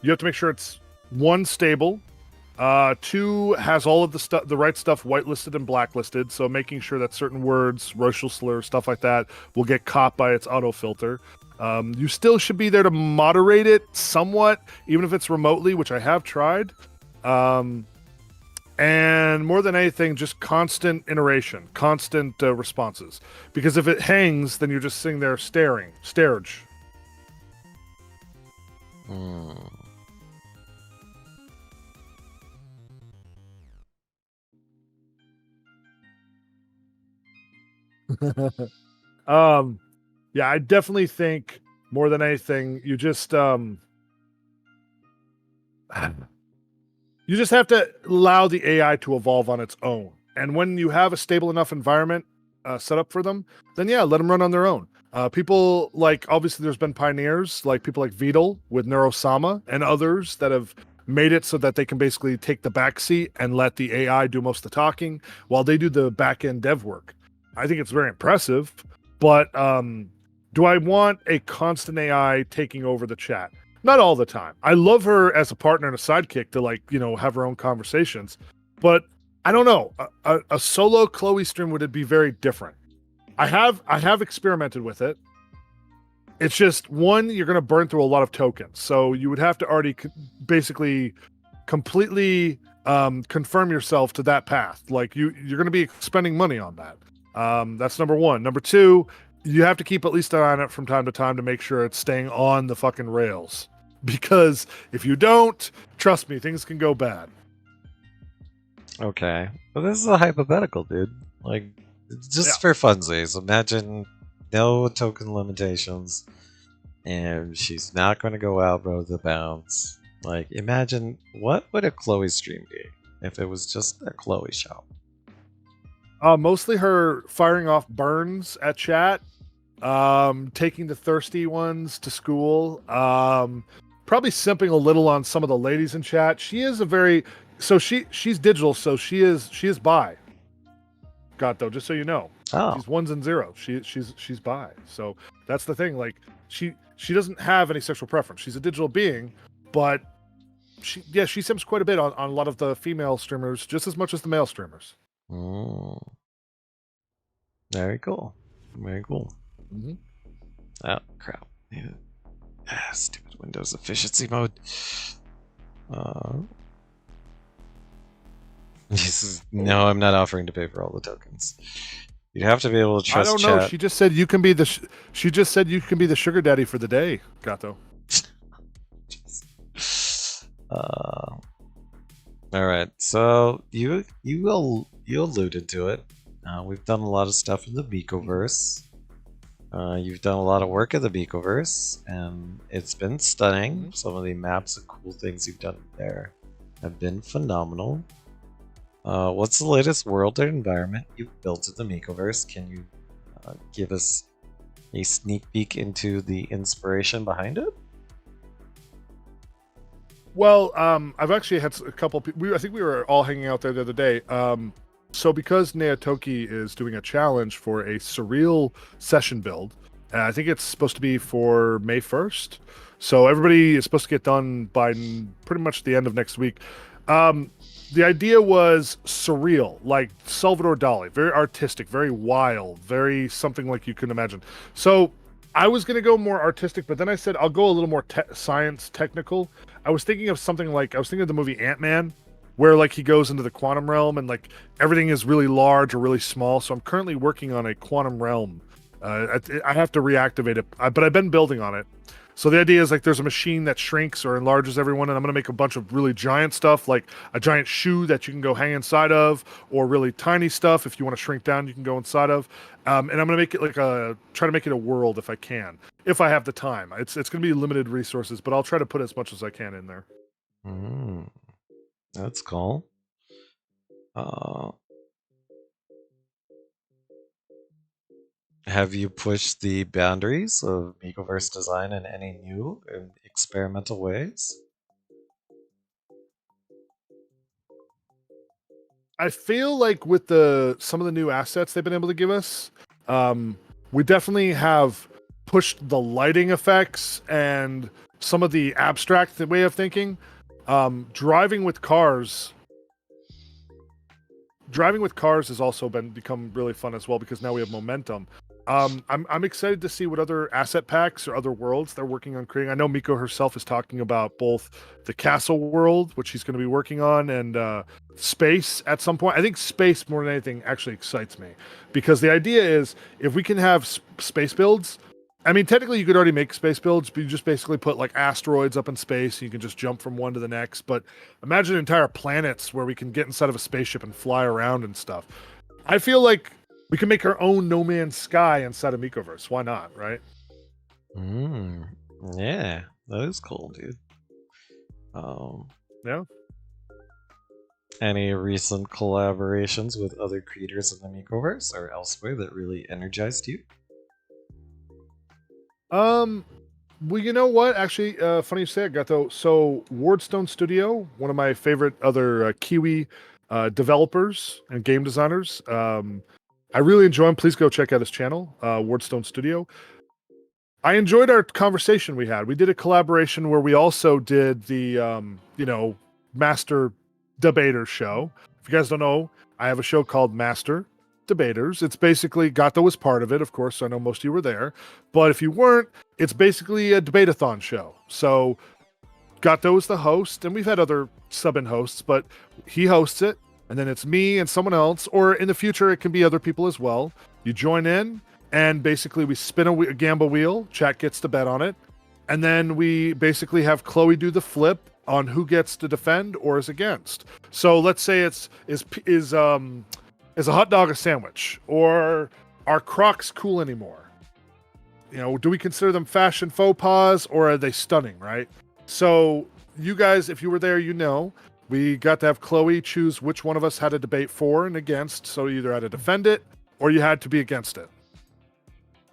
you have to make sure it's one, stable, two, has all of the right stuff whitelisted and blacklisted, so making sure that certain words, racial slurs, stuff like that, will get caught by its auto filter. You still should be there to moderate it somewhat, even if it's remotely, which I have tried. And more than anything, just constant iteration, constant responses. Because if it hangs, then you're just sitting there staring. Starage. Yeah, I definitely think more than anything, you just have to allow the AI to evolve on its own. And when you have a stable enough environment set up for them, then yeah, let them run on their own. People like, obviously there's been pioneers like people like Vidal with Neurosama and others that have made it so that they can basically take the backseat and let the AI do most of the talking while they do the back end dev work. I think it's very impressive, but do I want a constant AI taking over the chat? Not all the time. I love her as a partner and a sidekick to have her own conversations, but I don't know. A solo Chloe stream would be very different. I have experimented with it. It's just one, you're going to burn through a lot of tokens, so you would have to already basically completely confirm yourself to that path. Like you're going to be spending money on that. That's number one. Number two, you have to keep at least an eye on it from time to time to make sure it's staying on the fucking rails. Because if you don't, trust me, things can go bad. Okay. But this is a hypothetical, dude. Like, just for funsies. Imagine no token limitations, and she's not going to go out road the bounds. Like, imagine what would a Chloe stream be if it was just a Chloe show? Mostly her firing off burns at chat, taking the thirsty ones to school, probably simping a little on some of the ladies in chat. She is a very she's digital, so she is bi. Gato, just so you know. Oh. She's ones and zeros. She's bi. So that's the thing. Like she doesn't have any sexual preference. She's a digital being, but she simps quite a bit on a lot of the female streamers, just as much as the male streamers. Mm. Very cool. Very cool. Mm-hmm. Oh, crap. Yeah. Stupid Windows efficiency mode. No, I'm not offering to pay for all the tokens. You have to be able to trust I don't know. chat. She just said you can be the. She just said you can be the sugar daddy for the day, Gato. All right. So you alluded to it. We've done a lot of stuff in the Micoverse. You've done a lot of work in the Micoverse, and it's been stunning. Some of the maps and cool things you've done there have been phenomenal. What's the latest world or environment you've built in the Micoverse? Can you give us a sneak peek into the inspiration behind it? Well, I've actually had a couple people. I think we were all hanging out there the other day. So because Neotoki is doing a challenge for a surreal session build, I think it's supposed to be for May 1st. So everybody is supposed to get done by pretty much the end of next week. The idea was surreal, like Salvador Dali, very artistic, very wild, very something like you can imagine. So I was going to go more artistic, but then I said I'll go a little more science technical. I was thinking of something like, I was thinking of the movie Ant-Man, where like he goes into the quantum realm and like everything is really large or really small. So I'm currently working on a quantum realm. I have to reactivate it, but I've been building on it. So the idea is like there's a machine that shrinks or enlarges everyone, and I'm going to make a bunch of really giant stuff, like a giant shoe that you can go hang inside of, or really tiny stuff if you want to shrink down, you can go inside of. And I'm going to make it like try to make it a world if I can, if I have the time. It's going to be limited resources, but I'll try to put as much as I can in there. That's cool. Have you pushed the boundaries of Micoverse design in any new and experimental ways? I feel like with some of the new assets they've been able to give us, we definitely have pushed the lighting effects and some of the abstract way of thinking. Driving with cars has also become really fun as well, because now we have momentum. I'm excited to see what other asset packs or other worlds they're working on creating. I know Miko herself is talking about both the castle world, which she's going to be working on, and space at some point. I think space more than anything actually excites me, because the idea is if we can have space builds. I mean, technically you could already make space builds, but you just basically put like asteroids up in space and you can just jump from one to the next. But imagine entire planets where we can get inside of a spaceship and fly around and stuff. I feel like we can make our own No Man's Sky inside of Micoverse. Why not, right? Yeah, that is cool, dude. Yeah. Any recent collaborations with other creators in the Micoverse or elsewhere that really energized you? Well, you know what? Actually, funny you say it, Gato. So, Wardstone Studio, one of my favorite other Kiwi developers and game designers. I really enjoy him. Please go check out his channel, Wardstone Studio. I enjoyed our conversation we had. We did a collaboration where we also did the, Master Debater show. If you guys don't know, I have a show called Master Debaters. It's basically, Gato was part of it, of course, so I know most of you were there. But if you weren't, it's basically a debate-a-thon show. So Gato is the host, and we've had other sub-in hosts, but he hosts it, and then it's me and someone else, or in the future it can be other people as well. You join in, and basically we spin a gamble wheel. Chat gets to bet on it, and then we basically have Chloe do the flip on who gets to defend or is against. So let's say is a hot dog a sandwich, or are Crocs cool anymore? You know, do we consider them fashion faux pas, or are they stunning, right? So you guys, if you were there, you know, we got to have Chloe choose which one of us had a debate for and against. So you either had to defend it or you had to be against it.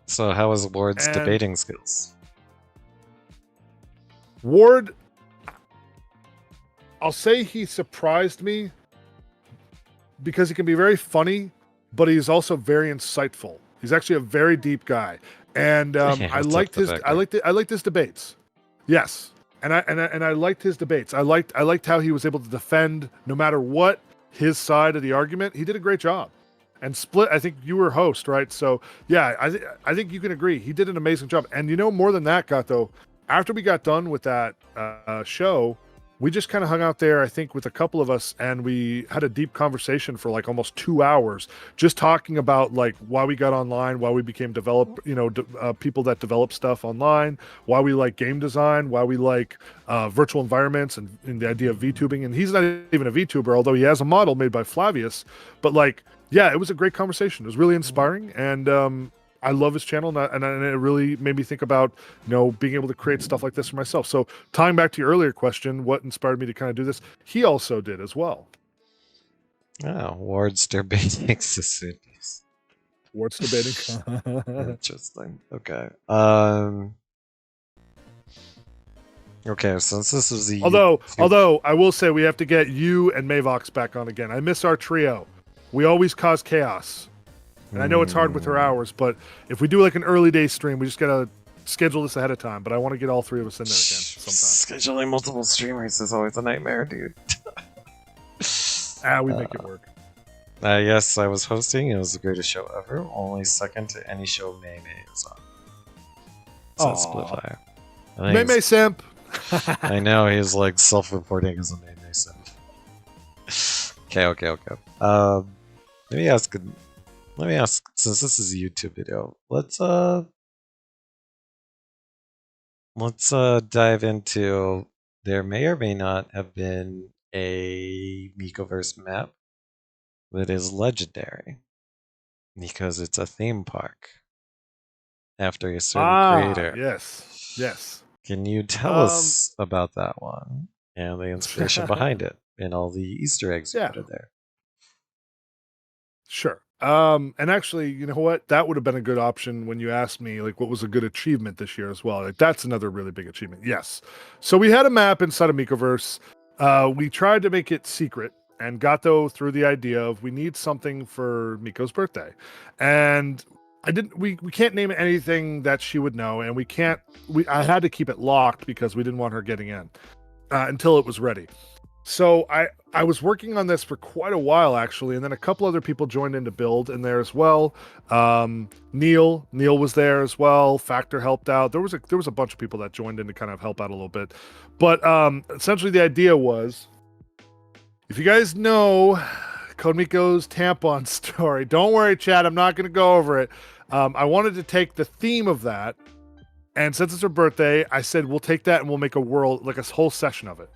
So how was Ward's And- debating skills? Ward, I'll say he surprised me because he can be very funny, but he's also very insightful. He's actually a very deep guy, and Yeah, I what's up liked with his that I guy? liked his debates. Yes, and I liked his debates. I liked how he was able to defend no matter what his side of the argument. He did a great job. And Split, I think you were host, right? So yeah, I think you can agree. He did an amazing job. And you know, more than that, Gato, after we got done with that show, we just kind of hung out there, I think, with a couple of us, and we had a deep conversation for like almost 2 hours, just talking about like why we got online, why we became people that develop stuff online, why we like game design, why we like virtual environments, and the idea of VTubing. And he's not even a VTuber, although he has a model made by Flavius. But like, yeah, it was a great conversation. It was really inspiring, and I love his channel, and it really made me think about, you know, being able to create stuff like this for myself. So tying back to your earlier question, what inspired me to kind of do this? He also did as well. Oh, Ward's debating societies. What's debating? Interesting. Okay. Okay, since this was the Although I will say we have to get you and Mavox back on again. I miss our trio. We always cause chaos. And I know it's hard with her hours, but if we do like an early day stream, we just gotta schedule this ahead of time. But I want to get all three of us in there again sometime. Scheduling multiple streamers is always a nightmare, dude. We make it work. Yes, I was hosting. It was the greatest show ever. Only second to any show May is on. Says Splitfire. May May Simp. I know he's like self-reporting as a May May Simp. Okay. Let me ask, since this is a YouTube video, let's dive into, there may or may not have been a Miicoverse map that is legendary because it's a theme park after a certain creator. Yes. Can you tell us about that one and the inspiration behind it and all the Easter eggs you put in there? Sure. And actually, you know what? That would have been a good option when you asked me, like, what was a good achievement this year as well. Like, that's another really big achievement. Yes. So we had a map inside of Miicoverse. We tried to make it secret and Gato through the idea of we need something for Miko's birthday. And we can't name anything that she would know. And I had to keep it locked because we didn't want her getting in until it was ready. So I was working on this for quite a while actually, and then a couple other people joined in to build in there as well. Neil was there as well. Factor helped out. There was a bunch of people that joined in to kind of help out a little bit. But essentially the idea was, if you guys know Code Miko's tampon story, don't worry, chat, I'm not going to go over it. I wanted to take the theme of that, and since it's her birthday, I said we'll take that and we'll make a world, like a whole session of it.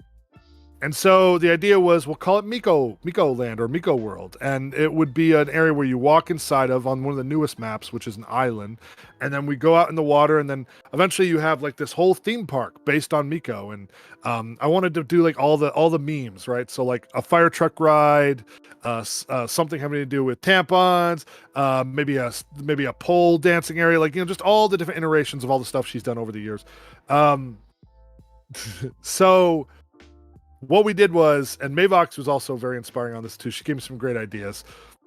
And so the idea was we'll call it Miko Land or Miko World. And it would be an area where you walk inside of on one of the newest maps, which is an island. And then we go out in the water, and then eventually you have like this whole theme park based on Miko. And I wanted to do like all the memes, right? So like a fire truck ride, something having to do with tampons, maybe a pole dancing area, like, you know, just all the different iterations of all the stuff she's done over the years. So what we did was, and Mavox was also very inspiring on this too. She gave me some great ideas.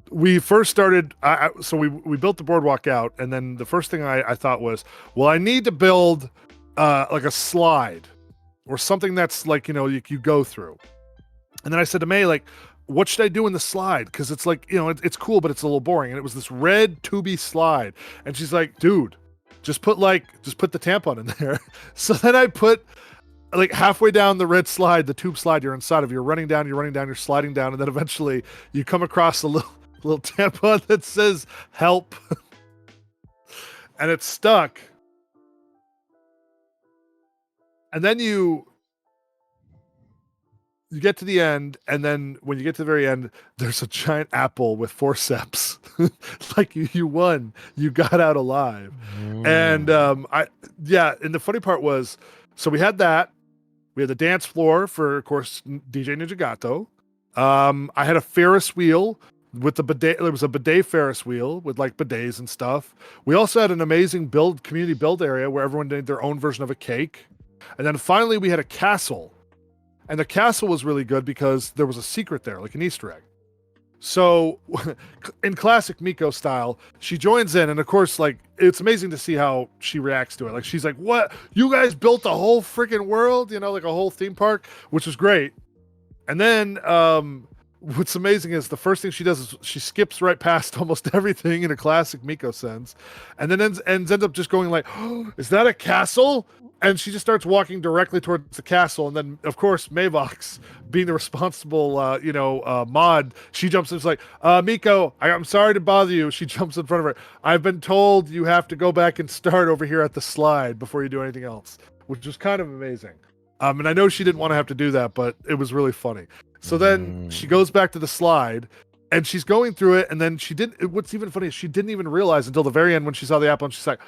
We first started, so we built the boardwalk out, and then the first thing I thought was, well, I need to build like a slide or something that's like, you know, you go through. And then I said to May, like, what should I do in the slide? Because it's like, you know, it's cool, but it's a little boring. And it was this red tubey slide. And she's like, dude, just put the tampon in there. So then I put like halfway down the red slide, the tube slide you're inside of, you're running down, you're sliding down, and then eventually you come across a little tampon that says help. And it's stuck. And then you get to the end, and then when you get to the very end, there's a giant apple with forceps. Like you won. You got out alive. And and the funny part was, so we had that. We had the dance floor for, of course, DJ Ninja Gato. I had a Ferris wheel with the bidet. There was a bidet Ferris wheel with like bidets and stuff. We also had an amazing community build area where everyone did their own version of a cake. And then finally we had a castle. And the castle was really good because there was a secret there, like an Easter egg. So in classic Miko style, she joins in, and of course, like, it's amazing to see how she reacts to it. Like, she's like, what? You guys built a whole freaking world, like a whole theme park, which is great. And then what's amazing is the first thing she does is she skips right past almost everything in a classic Miko sense, and then ends up just going like, oh, is that a castle? And she just starts walking directly towards the castle. And then, of course, Mavox, being the responsible, mod, she jumps in and is like, Miko, I'm sorry to bother you. She jumps in front of her. I've been told you have to go back and start over here at the slide before you do anything else, which was kind of amazing. And I know she didn't want to have to do that, but it was really funny. So then she goes back to the slide, and she's going through it. And then what's even funny is she didn't even realize until the very end when she saw the apple, and she's like,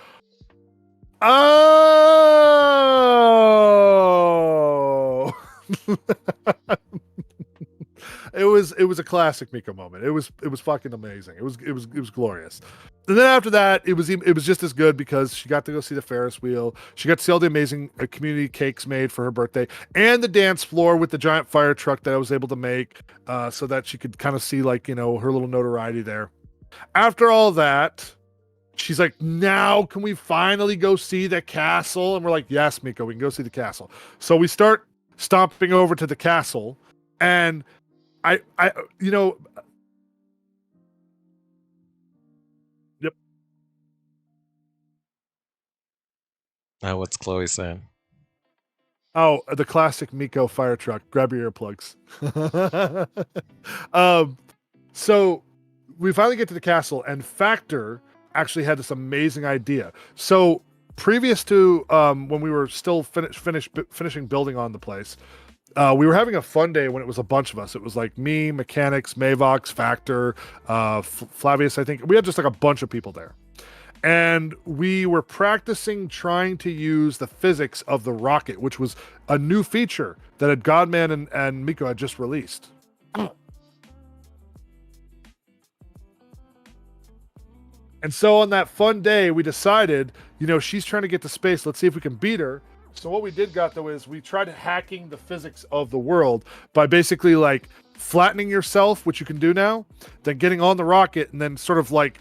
oh. It was a classic Miko moment. It was fucking amazing. It was glorious. And then after that, it was just as good because she got to go see the Ferris wheel. She got to see all the amazing community cakes made for her birthday, and the dance floor with the giant fire truck that I was able to make, so that she could kind of see, like, her little notoriety there. After all that, she's like, now can we finally go see the castle? And we're like, yes, Miko, we can go see the castle. So we start stomping over to the castle, and yep. What's Chloe saying? Oh, the classic Miko fire truck. Grab your earplugs. So we finally get to the castle, and Factor actually had this amazing idea. So previous to when we were still finishing building on the place, we were having a fun day when it was a bunch of us. It was like me, Mechanics, Mavox, Factor, Flavius, I think. We had just like a bunch of people there. And we were practicing trying to use the physics of the rocket, which was a new feature that Godman and Miko had just released. And so on that fun day, we decided, she's trying to get to space. Let's see if we can beat her. So what we did, Gato, is we tried hacking the physics of the world by basically like flattening yourself, which you can do now, then getting on the rocket and then sort of like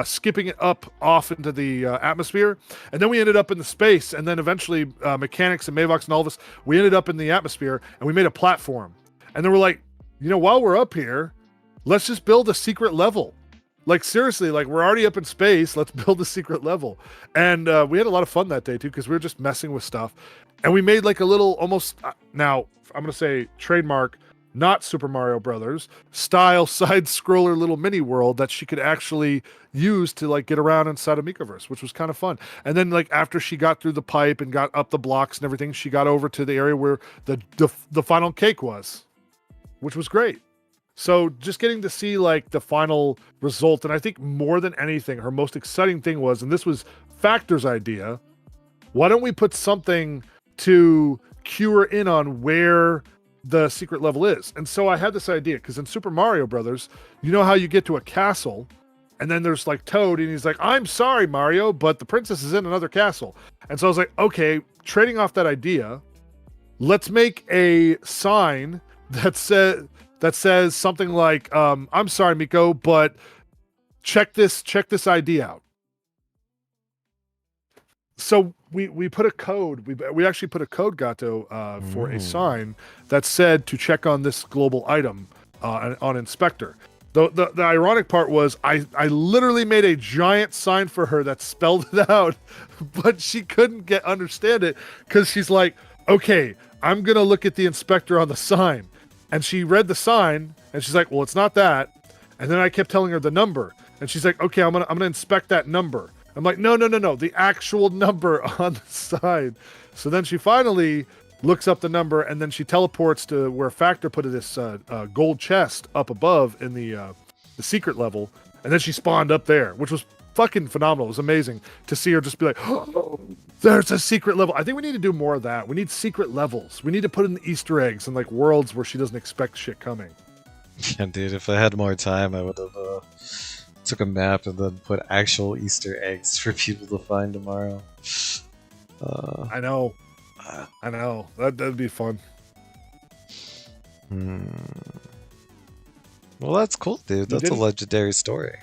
skipping it up off into the atmosphere. And then we ended up in the space. And then eventually Mechanics and Mavox and all of us, we ended up in the atmosphere, and we made a platform. And then we're like, while we're up here, let's just build a secret level. Like, seriously, like, we're already up in space. Let's build a secret level. And we had a lot of fun that day, too, because we were just messing with stuff. And we made, like, a little almost, now, I'm going to say trademark, not Super Mario Brothers, style side-scroller little mini world that she could actually use to, like, get around inside of Mikoverse, which was kind of fun. And then, like, after she got through the pipe and got up the blocks and everything, she got over to the area where the final cake was, which was great. So just getting to see like the final result, and I think more than anything, her most exciting thing was, and this was Factor's idea, why don't we put something to cue her in on where the secret level is? And so I had this idea, because in Super Mario Brothers, you know how you get to a castle, and then there's like Toad, and he's like, I'm sorry, Mario, but the princess is in another castle. And so I was like, okay, trading off that idea, let's make a sign that says something like, I'm sorry, Miko, but check this ID out. So we put a code. We actually put a code, Gato, for a sign that said to check on this global item on Inspector. The ironic part was I literally made a giant sign for her that spelled it out, but she couldn't understand it because she's like, okay, I'm going to look at the inspector on the sign. And she read the sign and she's like, well, it's not that. And then I kept telling her the number. And she's like, okay, I'm gonna inspect that number. I'm like, no, the actual number on the sign. So then she finally looks up the number, and then she teleports to where Factor put this gold chest up above in the secret level, and then she spawned up there, which was fucking phenomenal. It was amazing to see her just be like, oh, there's a secret level. I think we need to do more of that. We need secret levels. We need to put in the Easter eggs and like worlds where she doesn't expect shit coming. Yeah, dude, if I had more time, I would have took a map and then put actual Easter eggs for people to find tomorrow. I know. That'd be fun. Well, that's cool, dude. That's a legendary story.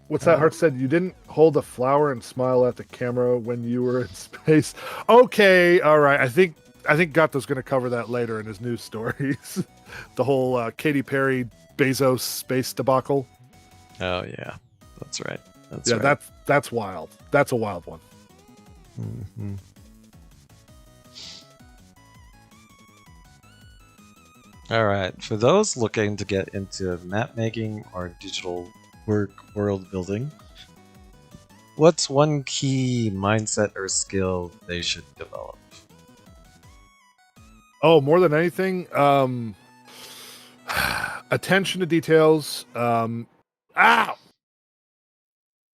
What's that? Hart said you didn't hold a flower and smile at the camera when you were in space. Okay, all right. I think Gato's going to cover that later in his news stories. The whole Katy Perry Bezos space debacle. Oh yeah, that's right. That's wild. That's a wild one. Mm-hmm. All right. For those looking to get into map making or digital world building, what's one key mindset or skill they should develop? Oh, more than anything, attention to details.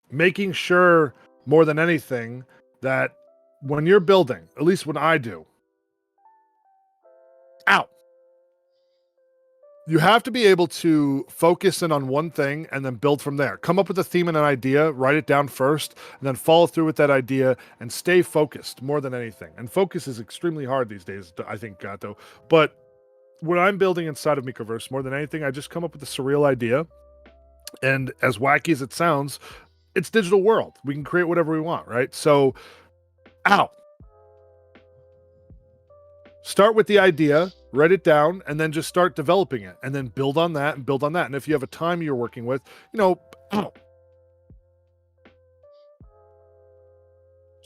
Making sure more than anything that when you're building, at least when I do, you have to be able to focus in on one thing and then build from there. Come up with a theme and an idea, write it down first, and then follow through with that idea and stay focused more than anything. And focus is extremely hard these days, I think, Gato. But when I'm building inside of Micoverse, more than anything, I just come up with a surreal idea. And as wacky as it sounds, it's digital world. We can create whatever we want, right? So, start with the idea, write it down, and then just start developing it, and then build on that and build on that. And if you have a time you're working with,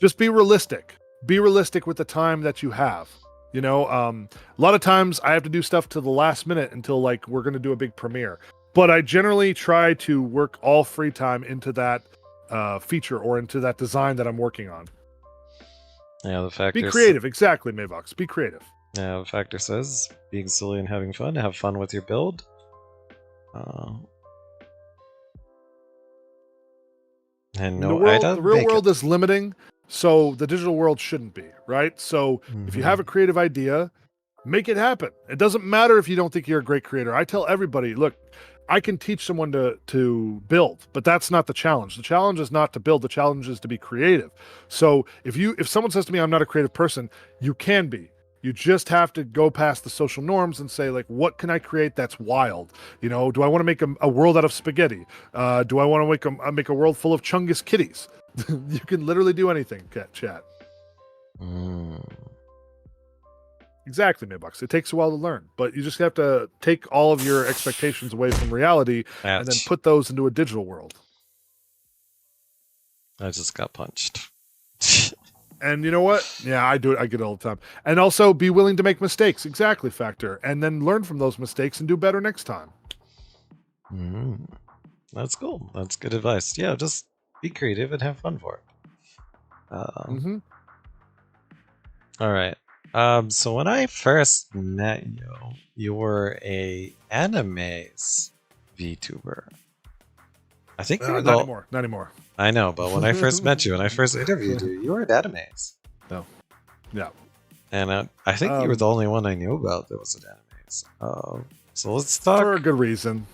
just be realistic. Be realistic with the time that you have. A lot of times I have to do stuff to the last minute until like we're going to do a big premiere. But I generally try to work all free time into that feature or into that design that I'm working on. Yeah, the factor. Be creative, exactly, Mayvox. Be creative. Yeah, the factor says being silly and having fun. Have fun with your build. And no, the real world is limiting, so the digital world shouldn't be, right? So if you have a creative idea, make it happen. It doesn't matter if you don't think you're a great creator. I tell everybody, look, I can teach someone to build, but that's not the challenge. The challenge is not to build. The challenge is to be creative. So if someone says to me, I'm not a creative person, you can be. You just have to go past the social norms and say, like, what can I create that's wild? Do I want to make a world out of spaghetti? Do I want to make a world full of Chungus kitties? You can literally do anything, chat. Exactly, Maybox. It takes a while to learn, but you just have to take all of your expectations away from reality and then put those into a digital world. I just got punched. And you know what? Yeah, I do it. I get it all the time. And also be willing to make mistakes. Exactly, Factor. And then learn from those mistakes and do better next time. That's cool. That's good advice. Yeah, just be creative and have fun for it. All right. So when I first met you, you were a animes VTuber. I think you were not anymore. I know, but when I first met you and I first interviewed you, you were at animes. No. Yeah. And I think you were the only one I knew about that was at animes. So let's talk. For a good reason.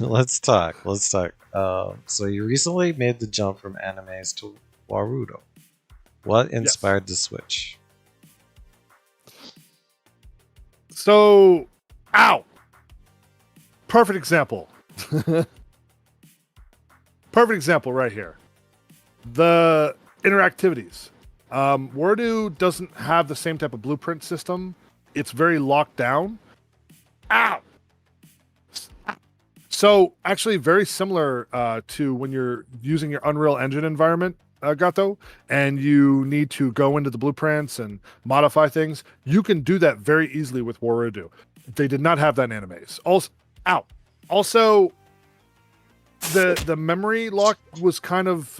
Let's talk. So you recently made the jump from animes to Warudo. What inspired the switch? So, perfect example. Perfect example right here. The interactivities. Warudo doesn't have the same type of blueprint system. It's very locked down. So actually very similar to when you're using your Unreal Engine environment. Gato, and you need to go into the blueprints and modify things, you can do that very easily with Warudu. They did not have that in animes. Also, the memory lock was kind of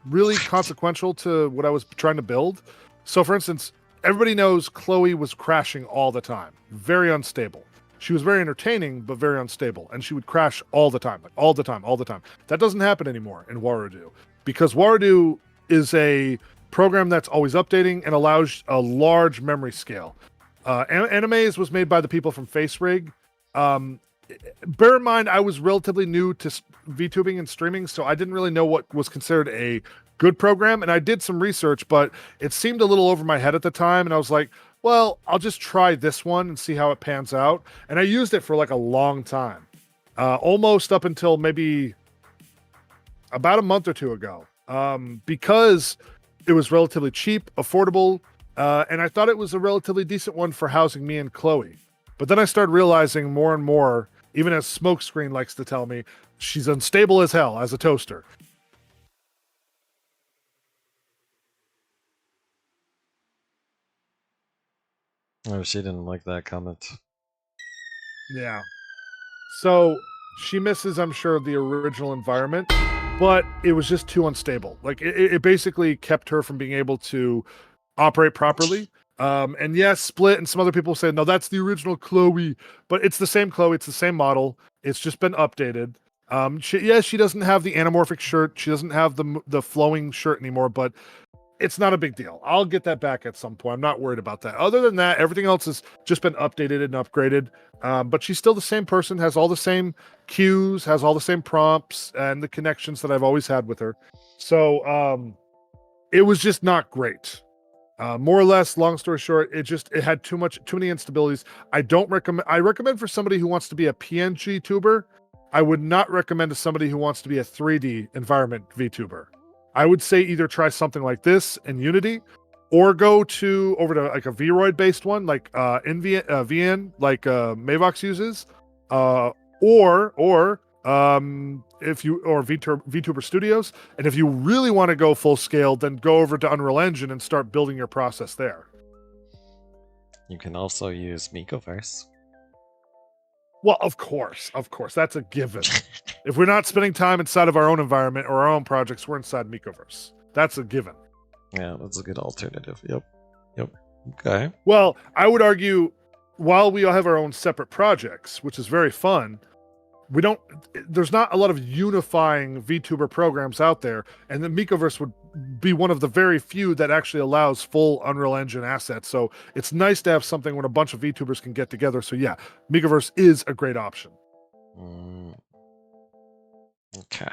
really consequential to what I was trying to build. So, for instance, everybody knows Chloe was crashing all the time, very unstable. She was very entertaining, but very unstable, and she would crash all the time, like all the time. That doesn't happen anymore in Warudu, because Warudu is a program that's always updating and allows a large memory scale. Animes was made by the people from FaceRig. Bear in mind, I was relatively new to VTubing and streaming, so I didn't really know what was considered a good program, and I did some research, but it seemed a little over my head at the time, and I was like, well, I'll just try this one and see how it pans out. And I used it for like a long time, almost up until maybe about a month or two ago, because it was relatively cheap, affordable, and I thought it was a relatively decent one for housing me and Chloe. But then I started realizing more and more, even as Smokescreen likes to tell me, she's unstable as hell as a toaster. Oh, she didn't like that comment. Yeah. So she misses, I'm sure, the original environment, but it was just too unstable. Like it basically kept her from being able to operate properly. And yes, Split and some other people say, no, that's the original Chloe, but it's the same Chloe. It's the same model. It's just been updated. She doesn't have the anamorphic shirt. She doesn't have the flowing shirt anymore, but it's not a big deal. I'll get that back at some point. I'm not worried about that. Other than that, everything else has just been updated and upgraded. But she's still the same person, has all the same cues, has all the same prompts and the connections that I've always had with her. So it was just not great. More or less, long story short, it had too many instabilities. I recommend for somebody who wants to be a PNG tuber. I would not recommend to somebody who wants to be a 3D environment VTuber. I would say either try something like this in Unity, or go over to like a Vroid based one, like VN, like Mavox uses, or VTuber Studios. And if you really want to go full scale, then go over to Unreal Engine and start building your process there. You can also use Micoverse. Well, of course, that's a given. If we're not spending time inside of our own environment or our own projects, we're inside Micoverse. That's a given. Yeah, that's a good alternative. Yep. Okay. Well, I would argue, while we all have our own separate projects, which is very fun, there's not a lot of unifying VTuber programs out there, and the Micoverse would be one of the very few that actually allows full Unreal Engine assets. So it's nice to have something when a bunch of VTubers can get together. So yeah, Micoverse is a great option. Okay.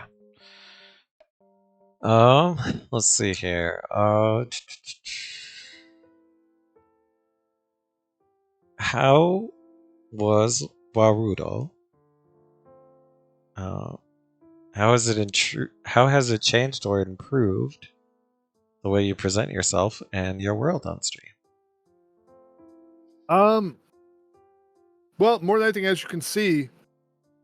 Let's see here. How was Warudo? How has it changed or improved the way you present yourself and your world on stream? Well, more than anything, as you can see,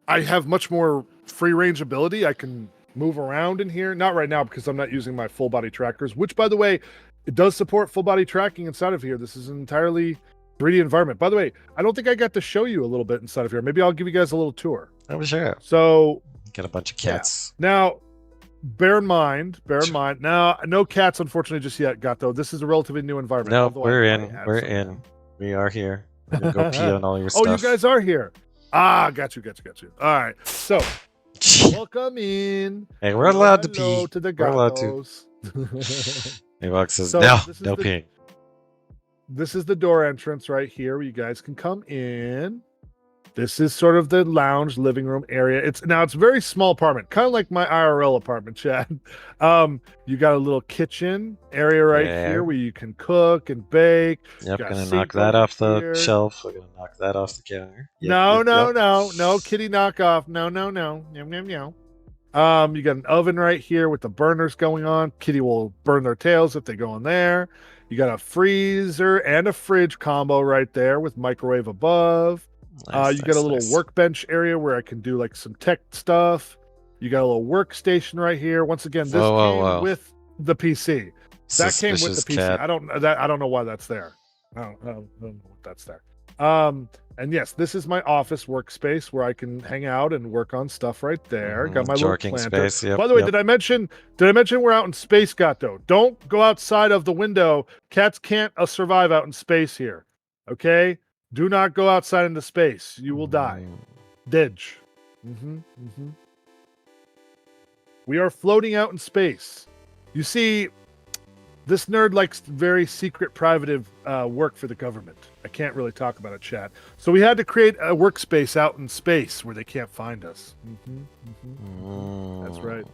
I have much more free range ability. I can move around in here. Not right now because I'm not using my full body trackers, which, by the way, it does support full body tracking inside of here. This is an entirely 3D environment. By the way, I don't think I got to show you a little bit inside of here. Maybe I'll give you guys a little tour. Oh, sure. So get a bunch of cats. Yeah. Now, bear in mind. Now, no cats, unfortunately, just yet, Gato. This is a relatively new environment. No, we're in. We are here. I'm gonna go pee on all your stuff. Oh, you guys are here. Got you. All right. So, welcome in. Hey, we're allowed to pee. Hello to the We're allowed Gatos. Mavox says, no peeing. This is the door entrance right here where you guys can come in. This is sort of the lounge living room area. It's a very small apartment, kind of like my IRL apartment, Chad. You got a little kitchen area right here where you can cook and bake. Yep, gonna knock that off the shelf. We're gonna knock that off the counter. No, kitty knockoff. No. You got an oven right here with the burners going on. Kitty will burn their tails if they go in there. You got a freezer and a fridge combo right there with microwave above. You got a little workbench area where I can do like some tech stuff. You got a little workstation right here. Once again, this Whoa, whoa, came whoa. with the PC. That came with the Suspicious PC. cat. I don't know why that's there. I don't know what that's there. And yes, this is my office workspace where I can hang out and work on stuff right there. Got my little Jorking planter. space. Yep, By the way, yep. did I mention we're out in space, Gato? Don't go outside of the window. Cats can't survive out in space here. Okay? Do not go outside into space. You will die. Didge. We are floating out in space. You see, this nerd likes very secret, private work for the government. I can't really talk about it, chat. So we had to create a workspace out in space where they can't find us. That's right.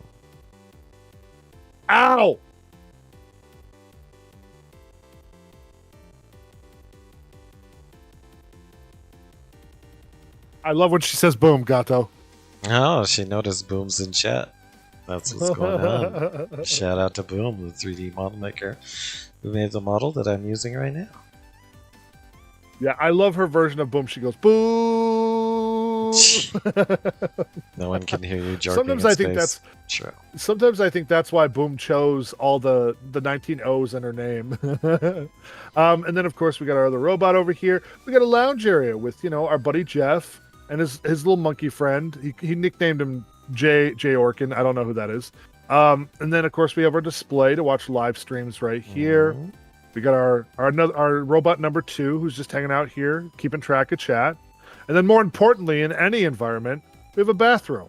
Ow! I love when she says boom, Gato. Oh, she noticed Boom's in chat. That's what's going on. Shout out to Boom, the 3D model maker, who made the model that I'm using right now. Yeah, I love her version of boom. She goes, boo! No one can hear you jarking Sometimes in I think space. that's True. Sometimes I think that's why Boom chose all the 19 O's in her name. And then of course we got our other robot over here. We got a lounge area with, you know, our buddy Jeff and his little monkey friend. He nicknamed him Jay Orkin. I don't know who that is. And then of course we have our display to watch live streams right here. We got our robot number 2 who's just hanging out here, keeping track of chat. And then more importantly, in any environment, we have a bathroom.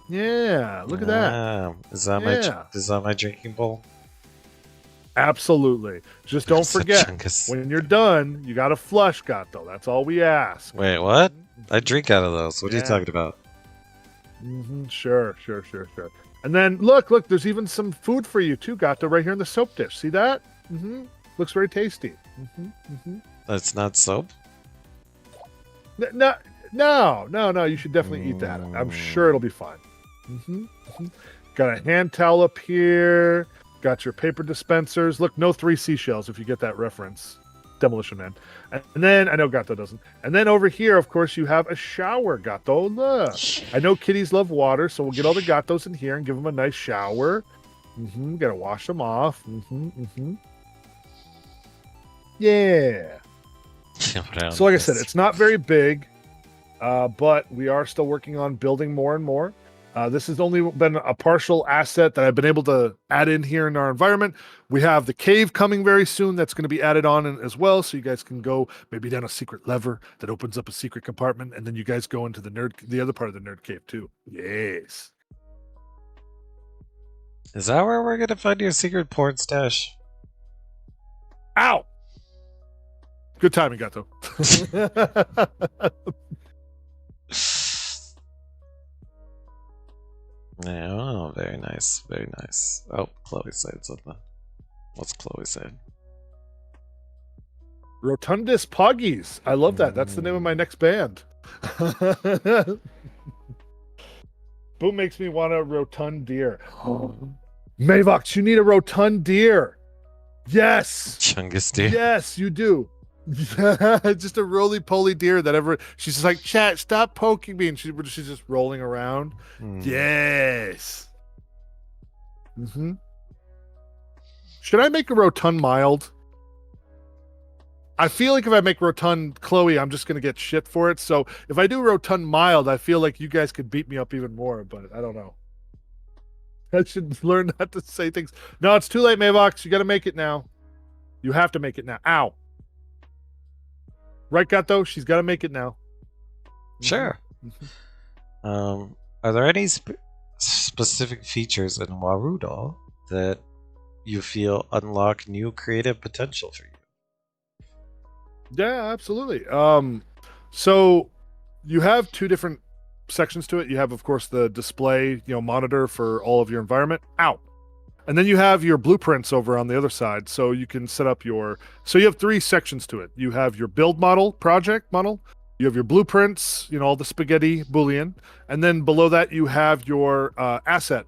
Yeah, look at that. Is that my drinking bowl? Absolutely. Just don't Such forget, chungus. when you're done, you got to flush, Gato. That's all we ask. Wait, what? I drink out of those. What are you Yeah. talking about? Sure. And then look, there's even some food for you too, Gato, right here in the soap dish. See that? Looks very tasty. That's not soap? No, you should definitely eat that. I'm sure it'll be fine. Got a hand towel up here. Got your paper dispensers. Look, no 3 seashells if you get that reference. Demolition Man. And then, I know Gato doesn't. And then over here, of course, you have a shower, Gato. Look. I know kitties love water, so we'll get all the Gatos in here and give them a nice shower. Gotta wash them off. Yeah. So like I said, it's not very big, but we are still working on building more and more. This has only been a partial asset that I've been able to add in here in our environment. We have the cave coming very soon that's going to be added on as well, so you guys can go maybe down a secret lever that opens up a secret compartment, and then you guys go into the other part of the nerd cave too. Yes. Is that where we're gonna find your secret porn stash? Ow! Good timing, Gato. Yeah, oh, very nice, very nice. Oh, Chloe said something. What's Chloe saying? Rotundus Poggies. I love that. That's the name of my next band. Boom makes me want a rotund deer. Mavox, you need a rotund deer. Yes. Chungus deer. Yes, you do. Just a roly-poly deer that ever. She's just like, chat, stop poking me. And she's just rolling around. Yes. Should I make a rotund mild? I feel like if I make rotund Chloe, I'm just going to get shit for it. So if I do rotund mild, I feel like you guys could beat me up even more, but I don't know. I should learn not to say things. No, it's too late, Mavox. You got to make it now. You have to make it now. Ow. Right, Gato? She's got to make it now. Sure. Are there any specific features in Warudo that you feel unlock new creative potential for you? Yeah, absolutely. So you have 2 different sections to it. You have, of course, the display, monitor for all of your environment. Ow. And then you have your blueprints over on the other side. So you can set up so you have 3 sections to it. You have your build model, project model. You have your blueprints, all the spaghetti Boolean. And then below that, you have your asset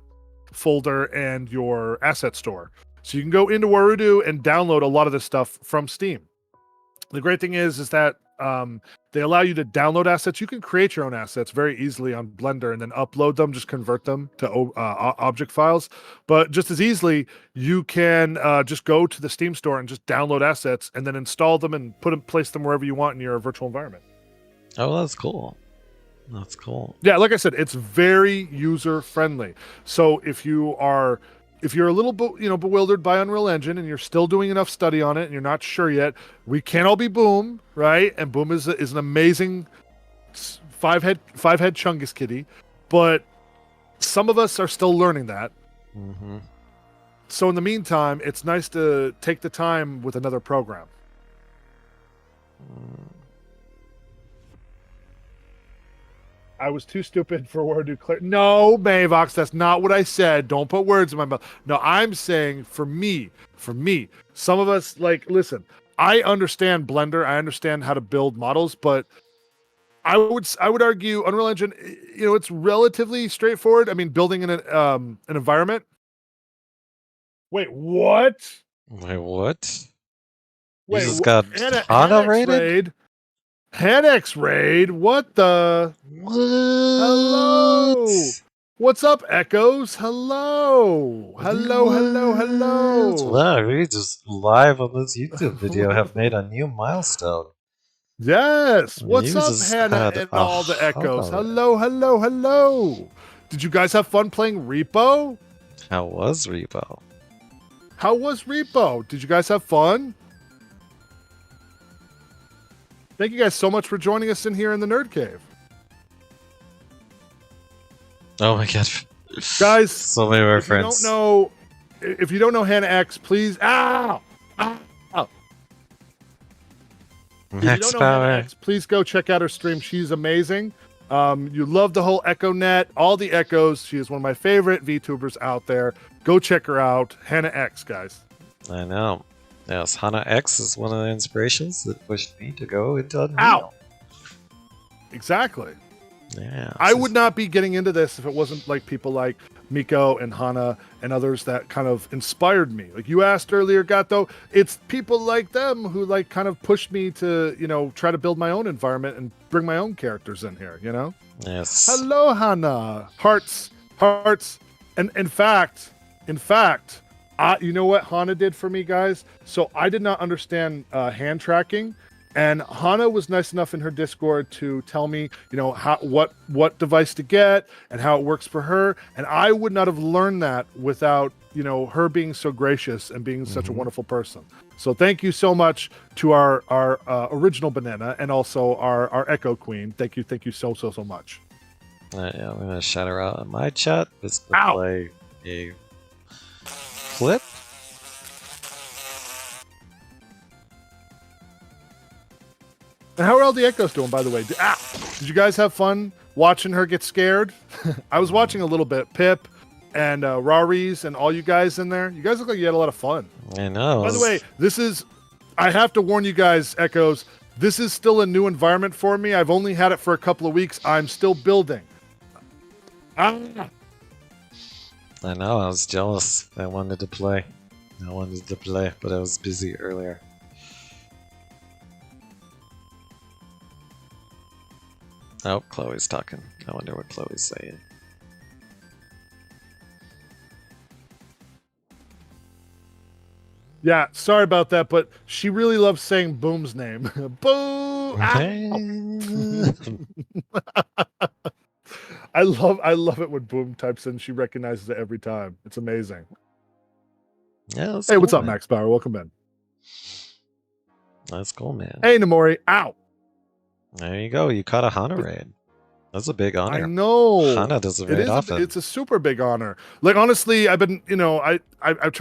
folder and your asset store. So you can go into Warudo and download a lot of this stuff from Steam. The great thing is that They allow you to download assets. You can create your own assets very easily on Blender and then upload them, just convert them to object files. But just as easily, you can just go to the Steam store and just download assets and then install them and place them wherever you want in your virtual environment. Oh, that's cool. That's cool. Yeah, like I said, it's very user friendly. So if you're a little bewildered by Unreal Engine and you're still doing enough study on it and you're not sure yet, we can't all be Boom, right? And Boom is an amazing five-head Chungus kitty, but some of us are still learning that. Mm-hmm. So in the meantime, it's nice to take the time with another program. I was too stupid for a word to clear. No, Mavox, that's not what I said. Don't put words in my mouth. No, I'm saying for me, some of us, like, listen, I understand Blender. I understand how to build models, but I would argue Unreal Engine, it's relatively straightforward. I mean, building in an environment. Wait, what? Wait, what? Wait, you just got Hannah rated? Hanex raid? What the? What? Hello. What's up, Echoes? Hello. Hello. Wow, we just live on this YouTube video have made a new milestone. Yes. What's You up, just Hannah had and a all the Echoes? holiday. Hello. Did you guys have fun playing Repo? How was Repo? How was Repo? Did you guys have fun? Thank you guys so much for joining us in here in the Nerd Cave. Oh my god. Guys, so many of our if friends. if you don't know Hannah X, please If you Max don't know Hannah Power. X, please go check out her stream. She's amazing. You love the whole Echo Net, all the Echoes. She is one of my favorite VTubers out there. Go check her out. Hannah X, guys. I know. Yes, Hana X is one of the inspirations that pushed me to go into Unreal. Ow! Exactly. Yeah. I would not be getting into this if it wasn't like people like Miko and Hana and others that kind of inspired me. Like you asked earlier, Gato, it's people like them who like kind of pushed me to, try to build my own environment and bring my own characters in here, Yes. Hello, Hana. Hearts. And in fact, you know what Hana did for me, guys? So I did not understand hand tracking. And Hana was nice enough in her Discord to tell me, what device to get and how it works for her. And I would not have learned that without, her being so gracious and being such a wonderful person. So thank you so much to our original Banana and also our Echo Queen. Thank you so much. Yeah, I'm gonna shout her out in my chat. Let's go play a flip. And how are all the Echoes doing, by the way? Did you guys have fun watching her get scared? I was watching a little bit. Pip and Raris and all you guys in there. You guys look like you had a lot of fun. I know. By the way, I have to warn you guys, Echoes, this is still a new environment for me. I've only had it for a couple of weeks. I'm still building. I know, I was jealous. I wanted to play, but I was busy earlier. Oh, Chloe's talking. I wonder what Chloe's saying. Yeah, sorry about that, but she really loves saying Boom's name. Boom! I love it when Boom types in. She recognizes it every time. It's amazing. Yeah. Hey, what's up, Max Power? Welcome in. That's cool, man. Hey, Namori. Ow. There you go. You caught a Hana raid. That's a big honor. I know. Hana does it very often. It's a super big honor. Like honestly, I've been, I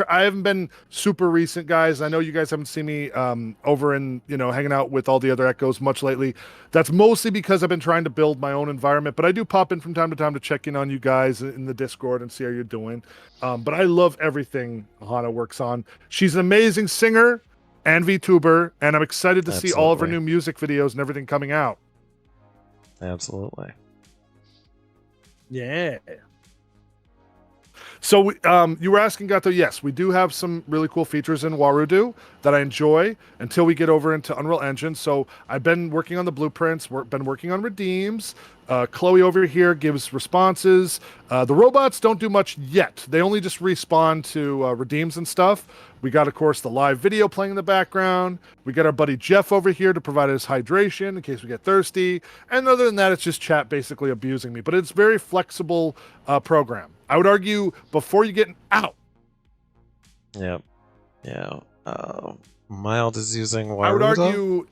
haven't been super recent, guys. I know you guys haven't seen me over in, hanging out with all the other Echoes much lately. That's mostly because I've been trying to build my own environment. But I do pop in from time to time to check in on you guys in the Discord and see how you're doing. But I love everything Hana works on. She's an amazing singer and VTuber, and I'm excited to see all of her new music videos and everything coming out. Absolutely. Yeah. So you were asking Gato. Yes, we do have some really cool features in Warudu that I enjoy until we get over into Unreal Engine. So I've been working on the blueprints. Been working on redeems. Chloe over here gives responses. The robots don't do much yet. They only just respawn to redeems and stuff. We got, of course, the live video playing in the background. We got our buddy Jeff over here to provide us hydration in case we get thirsty. And other than that, it's just chat basically abusing me. But it's very flexible program. I would argue before you get out. Yep. Yeah. Mild is using Warudo. I would argue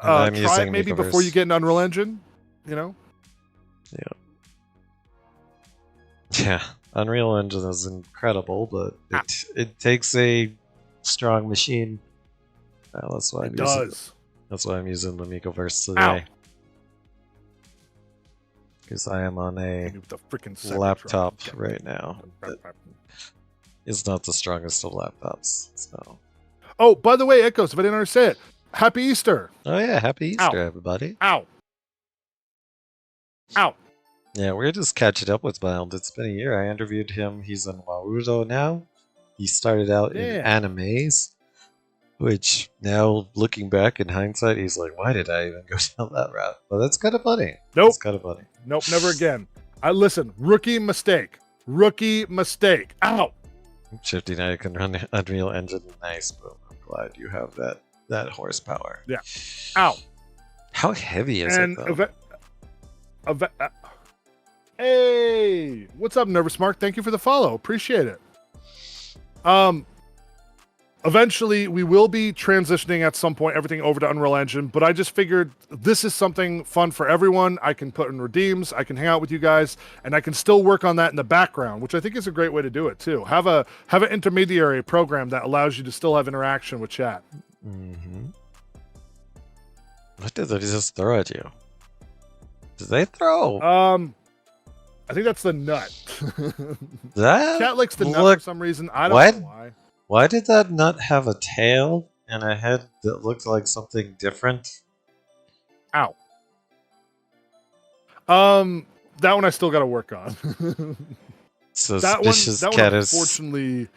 I'm try using it maybe Miicoverse. before you get an Unreal Engine. You know. Yeah. Unreal Engine is incredible, but it takes a strong machine. That's why It does. That's why I'm using the Miicoverse Ow. today. Because I am on a With the freaking second laptop try. right now. That is not the strongest of laptops. So. Oh, by the way, Echoes, if I didn't understand it, Happy Easter. Oh yeah, happy Easter, Ow. everybody. Ow. Ow. Yeah, we're just catching up with Mild. It's been a year. I interviewed him. He's in Warudo now. He started out in Yeah. animes, which now looking back in hindsight, he's like, why did I even go down that route? But that's kind of funny. Nope. It's kind of funny. Nope, never again. Listen, rookie mistake. Rookie mistake. Ow. Shifty now you can run Unreal Engine. Nice, boom. I'm glad you have that horsepower. Yeah. Ow. How heavy is And it though? hey, what's up, Nervous Mark? Thank you for the follow. Appreciate it. Eventually, we will be transitioning at some point everything over to Unreal Engine, but I just figured this is something fun for everyone. I can put in redeems, I can hang out with you guys, and I can still work on that in the background, which I think is a great way to do it too. Have an intermediary program that allows you to still have interaction with chat. Mm-hmm. What did they just throw at you? Did they throw? I think that's the nut. that? Chat likes the nut Look, for some reason. I don't what? know why. Why did that nut have a tail and a head that looked like something different? Ow. That one I still got to work on. Suspicious that cat one, is. unfortunately.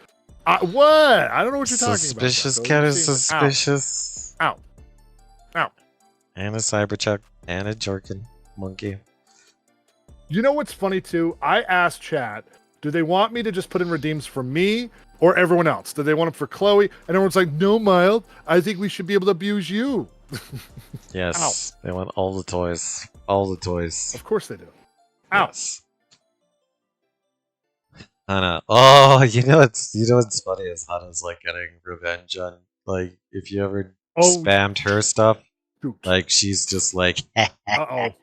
What? I don't know what you're talking about. Suspicious Gato. cat You're is seeing- Ow. suspicious. Ow. Ow. And a Cyberchuck and a Jorkin monkey. You know what's funny too? I asked chat, do they want me to just put in redeems for me or everyone else? Do they want them for Chloe? And everyone's like, no, Mild. I think we should be able to abuse you. Yes, they want all the toys. All the toys. Of course they do. Ow. Yes. Hana. Oh, you know what's funny is Hana's like getting revenge on, like, if you ever Oh. spammed her stuff, Shoot. like she's just like Uh-oh.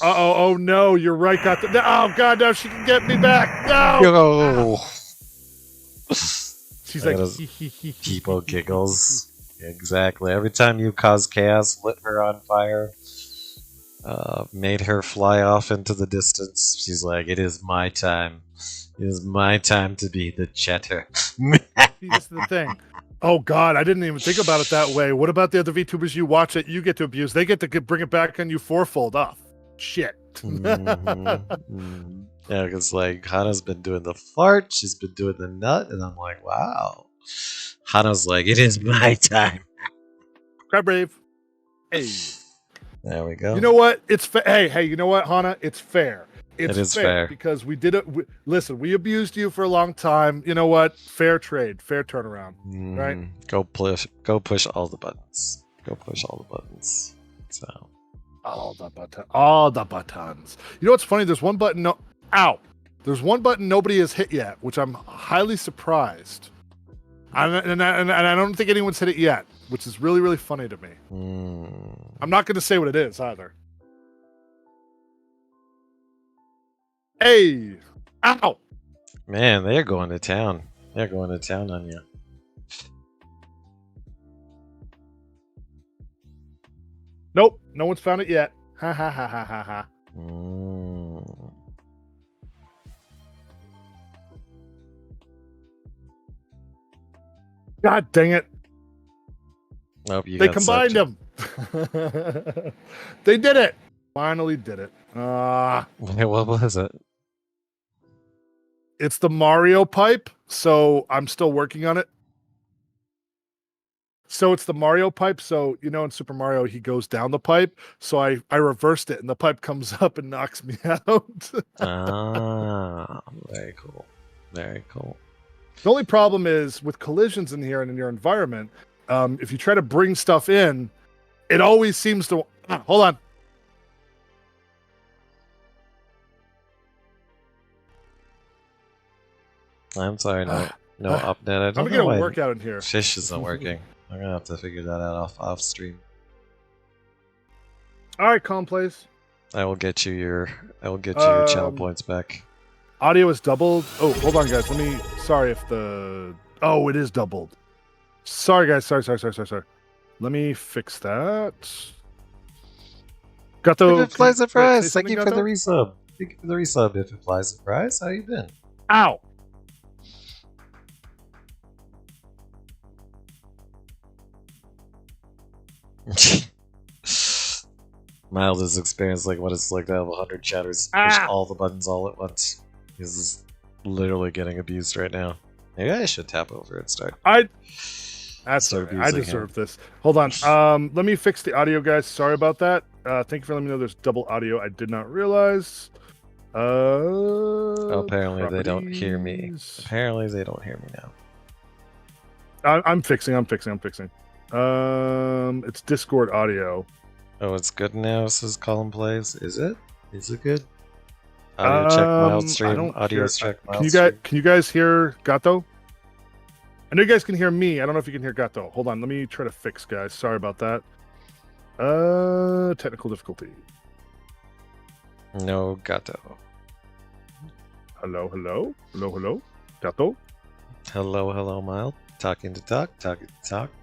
Oh no, you're right. Oh god, no, she can get me back. No. Yo. She's Look like at those people giggles. Exactly. Every time you cause chaos, lit her on fire, made her fly off into the distance, she's like, it is my time. It is my time to be the chatter. This is the thing. Oh God, I didn't even think about it that way. What about the other VTubers you watch that you get to abuse? They get to bring it back on you fourfold. Oh, shit. Mhm. Yeah, because like Hana's been doing the fart, she's been doing the nut, and I'm like, wow. Hana's like, it is my time. Crab Brave. Hey. There we go. You know what? It's hey, you know what, Hana? It's fair. It's It is fair. because we did it. Listen, we abused you for a long time. You know what? Fair trade, fair turnaround. right? Go push all the buttons. Go push all the buttons. So All the buttons. You know what's funny? There's one button. Ow! There's one button nobody has hit yet, which I'm highly surprised. And I don't think anyone's hit it yet, which is really, really funny to me. I'm not going to say what it is either. Hey! Ow! man, they're going to town. They're going to town on you. Nope, no one's found it yet. Ha ha ha ha ha ha. God dang it. Nope, you They got combined subject. them. They did it. Finally did it. Wait, what was it? It's the Mario pipe, so I'm still working on it. So it's the Mario pipe. So, you know, in Super Mario, he goes down the pipe. So I reversed it and the pipe comes up and knocks me out. Ah, very cool. Very cool. The only problem is with collisions in here and in your environment, if you try to bring stuff in, it always seems to... hold on. I'm sorry, no update. I I'm don't going to know get a why workout in here. Fish isn't working. I'm gonna have to figure that out off stream. All right, calm, please. I will get you your channel points back. Audio is doubled. Oh, hold on, guys. Let me... Sorry if the... Oh, it is doubled. Sorry, guys. Sorry. Let me fix that. Gato, If it flies a wait, prize, say thank you something, for the Gato? resub. Thank you for the resub. If it flies a prize, how you been? Ow! Miles has experienced like what it's like to have 100 chatters push all the buttons all at once. He's literally getting abused right now. Maybe I should tap over and start. That's Start all right. I abusing deserve this. Hold on. Let me fix the audio, guys. Sorry about that. Thank you for letting me know there's double audio. I did not realize. Apparently they don't hear me. properties. Apparently they don't hear me now. I'm fixing. It's Discord audio. Oh, it's good now, says Colin Plays. Is it? Is it good? Audio check mild I stream. don't Audio hear- check mild Can you stream. guys hear Gato? I know you guys can hear me. I don't know if you can hear Gato. Hold on, let me try to fix, guys. Sorry about that. Technical difficulty. No gato. Hello. Gato. Hello, mild. Talking to talk.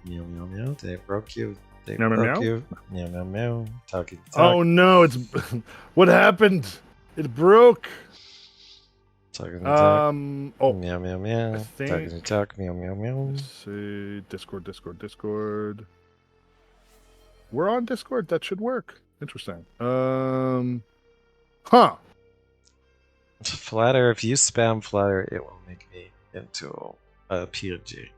Meow, meow, meow. They broke you. They Meow, meow, broke meow. you. Meow, meow, meow. Talking to talk. Oh no, it's what happened? It broke. Talking to talk. Oh, Meow, meow, meow. I Talking to think- talk. Meow, meow, meow. let's see. Discord. We're on Discord. That should work. Interesting. Huh. Flatter. If you spam flatter, it will make me into a PNG.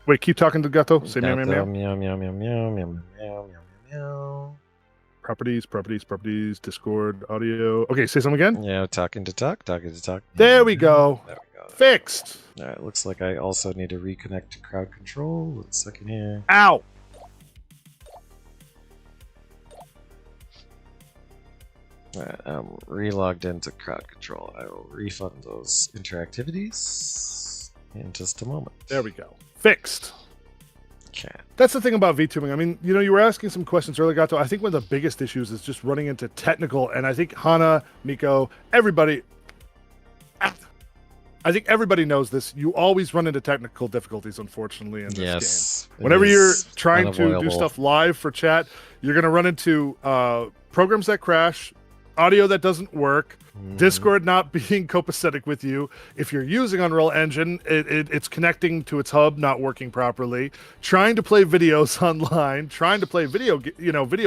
Wait, keep talking to Gato. Say meow, meow, Gato, meow. meow, meow, meow, meow, meow, meow, meow, meow. Properties, Discord, audio. Okay, say something again. Yeah, talking to talk. There we go. There we go. Fixed. Alright, looks like I also need to reconnect to crowd control. 1 second here. Ow. Alright, I'm relogged into crowd control. I will refund those interactivities in just a moment. There we go. Fixed. Okay. That's the thing about VTubing. I mean, you know, you were asking some questions earlier, Gato. I think one of the biggest issues is just running into technical, and I think Hana, Miko, everybody, I think everybody knows this. You always run into technical difficulties, unfortunately, in this game. Yes. it Whenever you're is trying to do unavoidable. stuff live for chat, you're going to run into programs that crash, audio that doesn't work, Mhm. Discord not being copacetic with you. If you're using Unreal Engine, it's connecting to its hub, not working properly. Trying to play videos online, trying to play video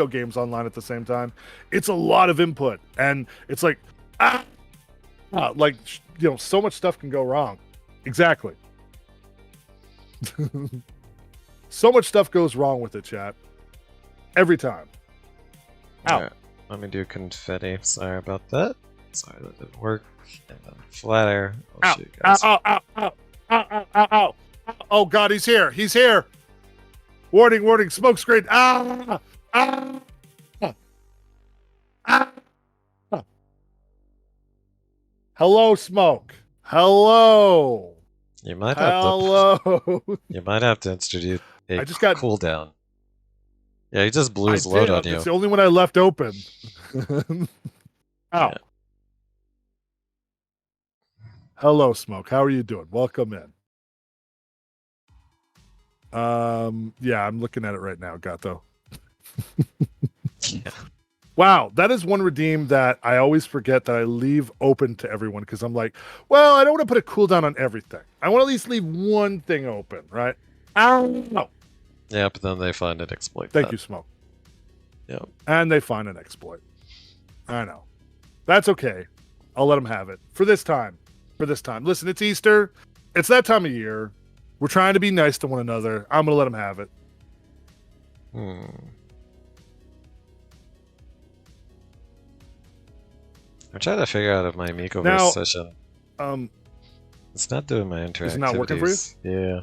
games online at the same time. It's a lot of input, and it's like, so much stuff can go wrong. Exactly. So much stuff goes wrong with it, chat. Every time. Ow. Alright, let me do confetti. Sorry about that. Sorry that didn't work. And then flat air. I'll Ow. show you Ow, guys. ow, ow, ow, ow, ow, ow, ow. Oh God, he's here. He's here. Warning, smoke screen. Ah, ah, ah, ah. Hello, smoke. Hello. You might have to. Hello. You might have to introduce a I just got- cooldown. Yeah, he just blew I his load did. on you. It's the only one I left open. Ow. Yeah. Hello, Smoke. How are you doing? Welcome in. Yeah, I'm looking at it right now, Gato. Yeah. Wow, that is one redeem that I always forget that I leave open to everyone because I'm like, well, I don't want to put a cooldown on everything. I want to at least leave one thing open, right? Ow. Yeah, but then they find an exploit. Thank that. you, Smoke. Yep. And they find an exploit. I know. That's okay. I'll let him have it for this time. For this time. Listen, it's Easter. It's that time of year. We're trying to be nice to one another. I'm gonna let him have it. I'm trying to figure out if my Mikoverse Now, session. It's not doing my interactivities. Is it not working for you? Yeah.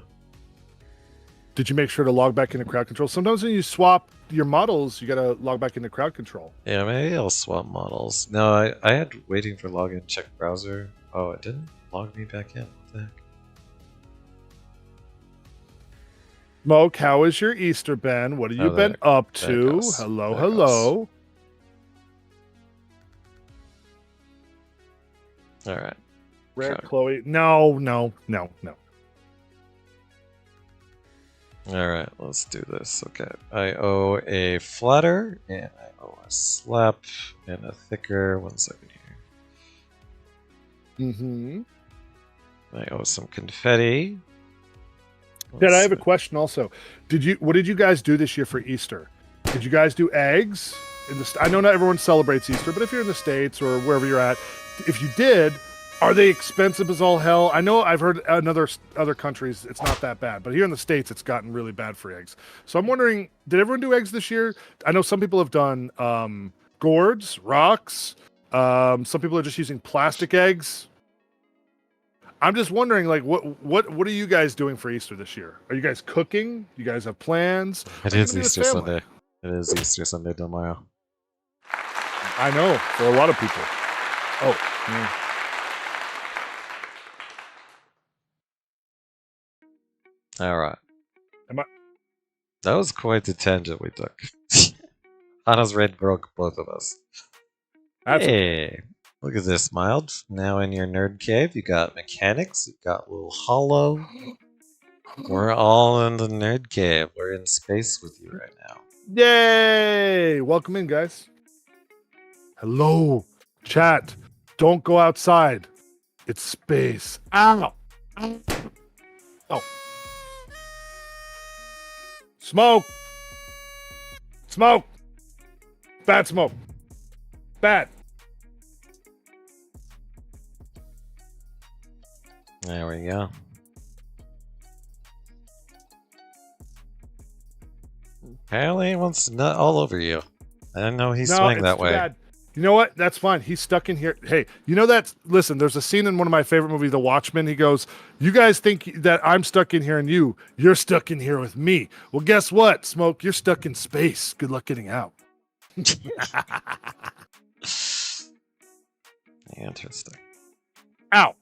Did you make sure to log back into crowd control? Sometimes when you swap your models, you gotta log back into crowd control. Yeah, maybe I'll swap models. No, I had waiting for login, check browser. Oh, it didn't log me back in. What the heck? Smoke, how is your Easter, Ben? What have you been up there it to? goes. Hello, There it hello. All right. Rare Okay. Chloe. No. All right, let's do this. Okay, I owe a flatter, and I owe a slap, and a thicker. 1 second here. Mm-hmm. I owe some confetti. Dad, I have a Let's question also. What did you guys do this year for Easter? Did you guys do eggs? I know not everyone celebrates Easter, but if you're in the States or wherever you're at, if you did, are they expensive as all hell? I know I've heard in other countries it's not that bad, but here in the States it's gotten really bad for eggs. So I'm wondering, did everyone do eggs this year? I know some people have done gourds, rocks. Some people are just using plastic eggs. I'm just wondering, like, what are you guys doing for Easter this year? Are you guys cooking? You guys have plans? It Are you is gonna be with Easter family? Sunday. It is Easter Sunday tomorrow. I know, for a lot of people. Oh, All right. Am I- That was quite the tangent we took. Anna's raid broke both of us. that's Hey, look at this, Mild. Now in your nerd cave, you got mechanics, you got little hollow. We're all in the nerd cave. We're in space with you right now. Yay! Welcome in, guys. Hello, chat. Don't go outside. It's space. Ow! Oh. Smoke! Smoke! Bad smoke. Bad. There we go. Apparently, he wants to nut all over you. I didn't know he swung it's that too way. bad. You know what? That's fine. He's stuck in here. Hey, you know that? Listen, there's a scene in one of my favorite movies, The Watchmen. He goes, "You guys think that I'm stuck in here, and you're stuck in here with me." Well, guess what, Smoke? You're stuck in space. Good luck getting out. Interesting. Ow.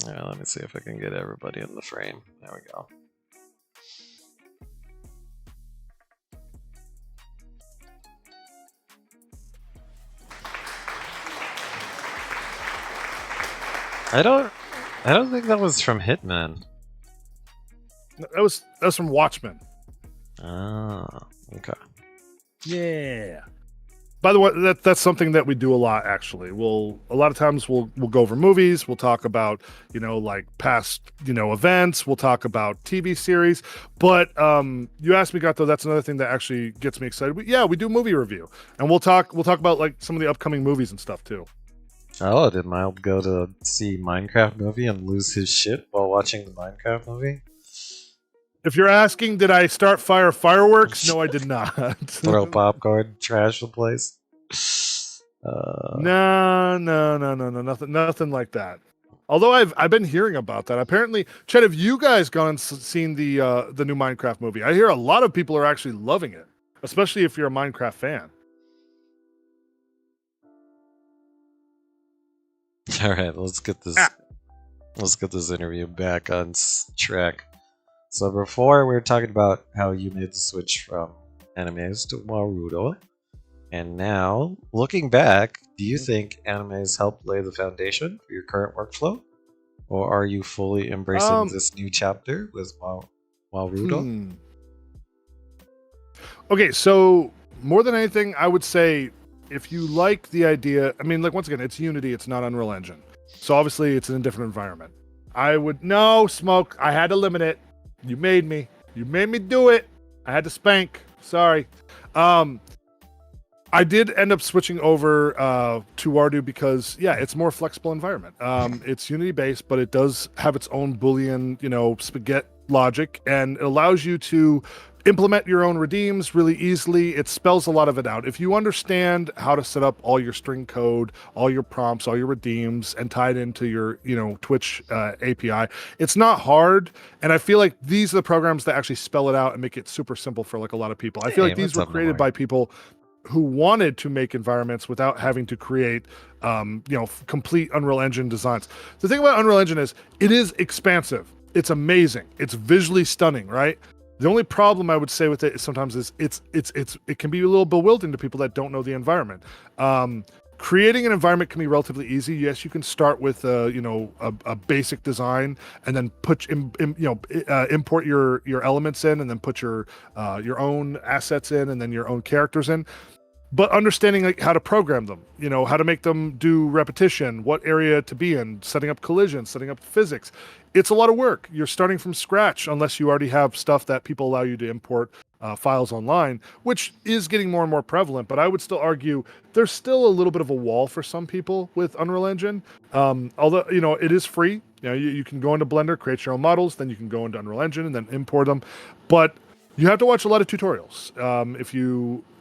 Yeah, let me see if I can get everybody in the frame. There we go. I don't think that was from Hitman. That was from Watchmen. Ah, okay. Yeah. By the way, that's something that we do a lot. Actually, a lot of times we'll go over movies. We'll talk about like past events. We'll talk about TV series. But you asked me, Gato. That's another thing that actually gets me excited. We do movie review, and we'll talk about like some of the upcoming movies and stuff too. Oh, did Mild go to see Minecraft movie and lose his shit while watching the Minecraft movie? If you're asking, did I start fireworks? No, I did not. Throw popcorn, trash the place. No, nothing like that. Although I've been hearing about that. Apparently, Chet, have you guys gone and seen the new Minecraft movie? I hear a lot of people are actually loving it, especially if you're a Minecraft fan. All right, let's get this. Let's get this interview back on track. So before we were talking about how you made the switch from animes to Naruto, and now looking back, do you think animes helped lay the foundation for your current workflow, or are you fully embracing this new chapter with Naruto? Okay, so more than anything, I would say if you like the idea, I mean, like once again, it's Unity, it's not Unreal Engine, so obviously it's in a different environment. Smoke. I had to limit it. You made me do it. I had to spank. Sorry. I did end up switching over to Ardu because, yeah, it's more flexible environment. It's Unity based, but it does have its own Boolean, spaghetti logic, and it allows you to implement your own redeems really easily. It spells a lot of it out. If you understand how to set up all your string code, all your prompts, all your redeems, and tie it into your, Twitch API, it's not hard. And I feel like these are the programs that actually spell it out and make it super simple for like a lot of people. I feel like these were created by people who wanted to make environments without having to create complete Unreal Engine designs. The thing about Unreal Engine is it is expansive. It's amazing. It's visually stunning, right? The only problem I would say with it is sometimes is it can be a little bewildering to people that don't know the environment. Creating an environment can be relatively easy. Yes, you can start with a basic design and then import your elements in, and then put your own assets in, and then your own characters in. But understanding like how to program them, how to make them do repetition, what area to be in, setting up collisions, setting up physics, it's a lot of work. You're starting from scratch unless you already have stuff that people allow you to import files online, which is getting more and more prevalent. But I would still argue there's still a little bit of a wall for some people with Unreal Engine. Although, it is free. You can go into Blender, create your own models, then you can go into Unreal Engine and then import them. But you have to watch a lot of tutorials.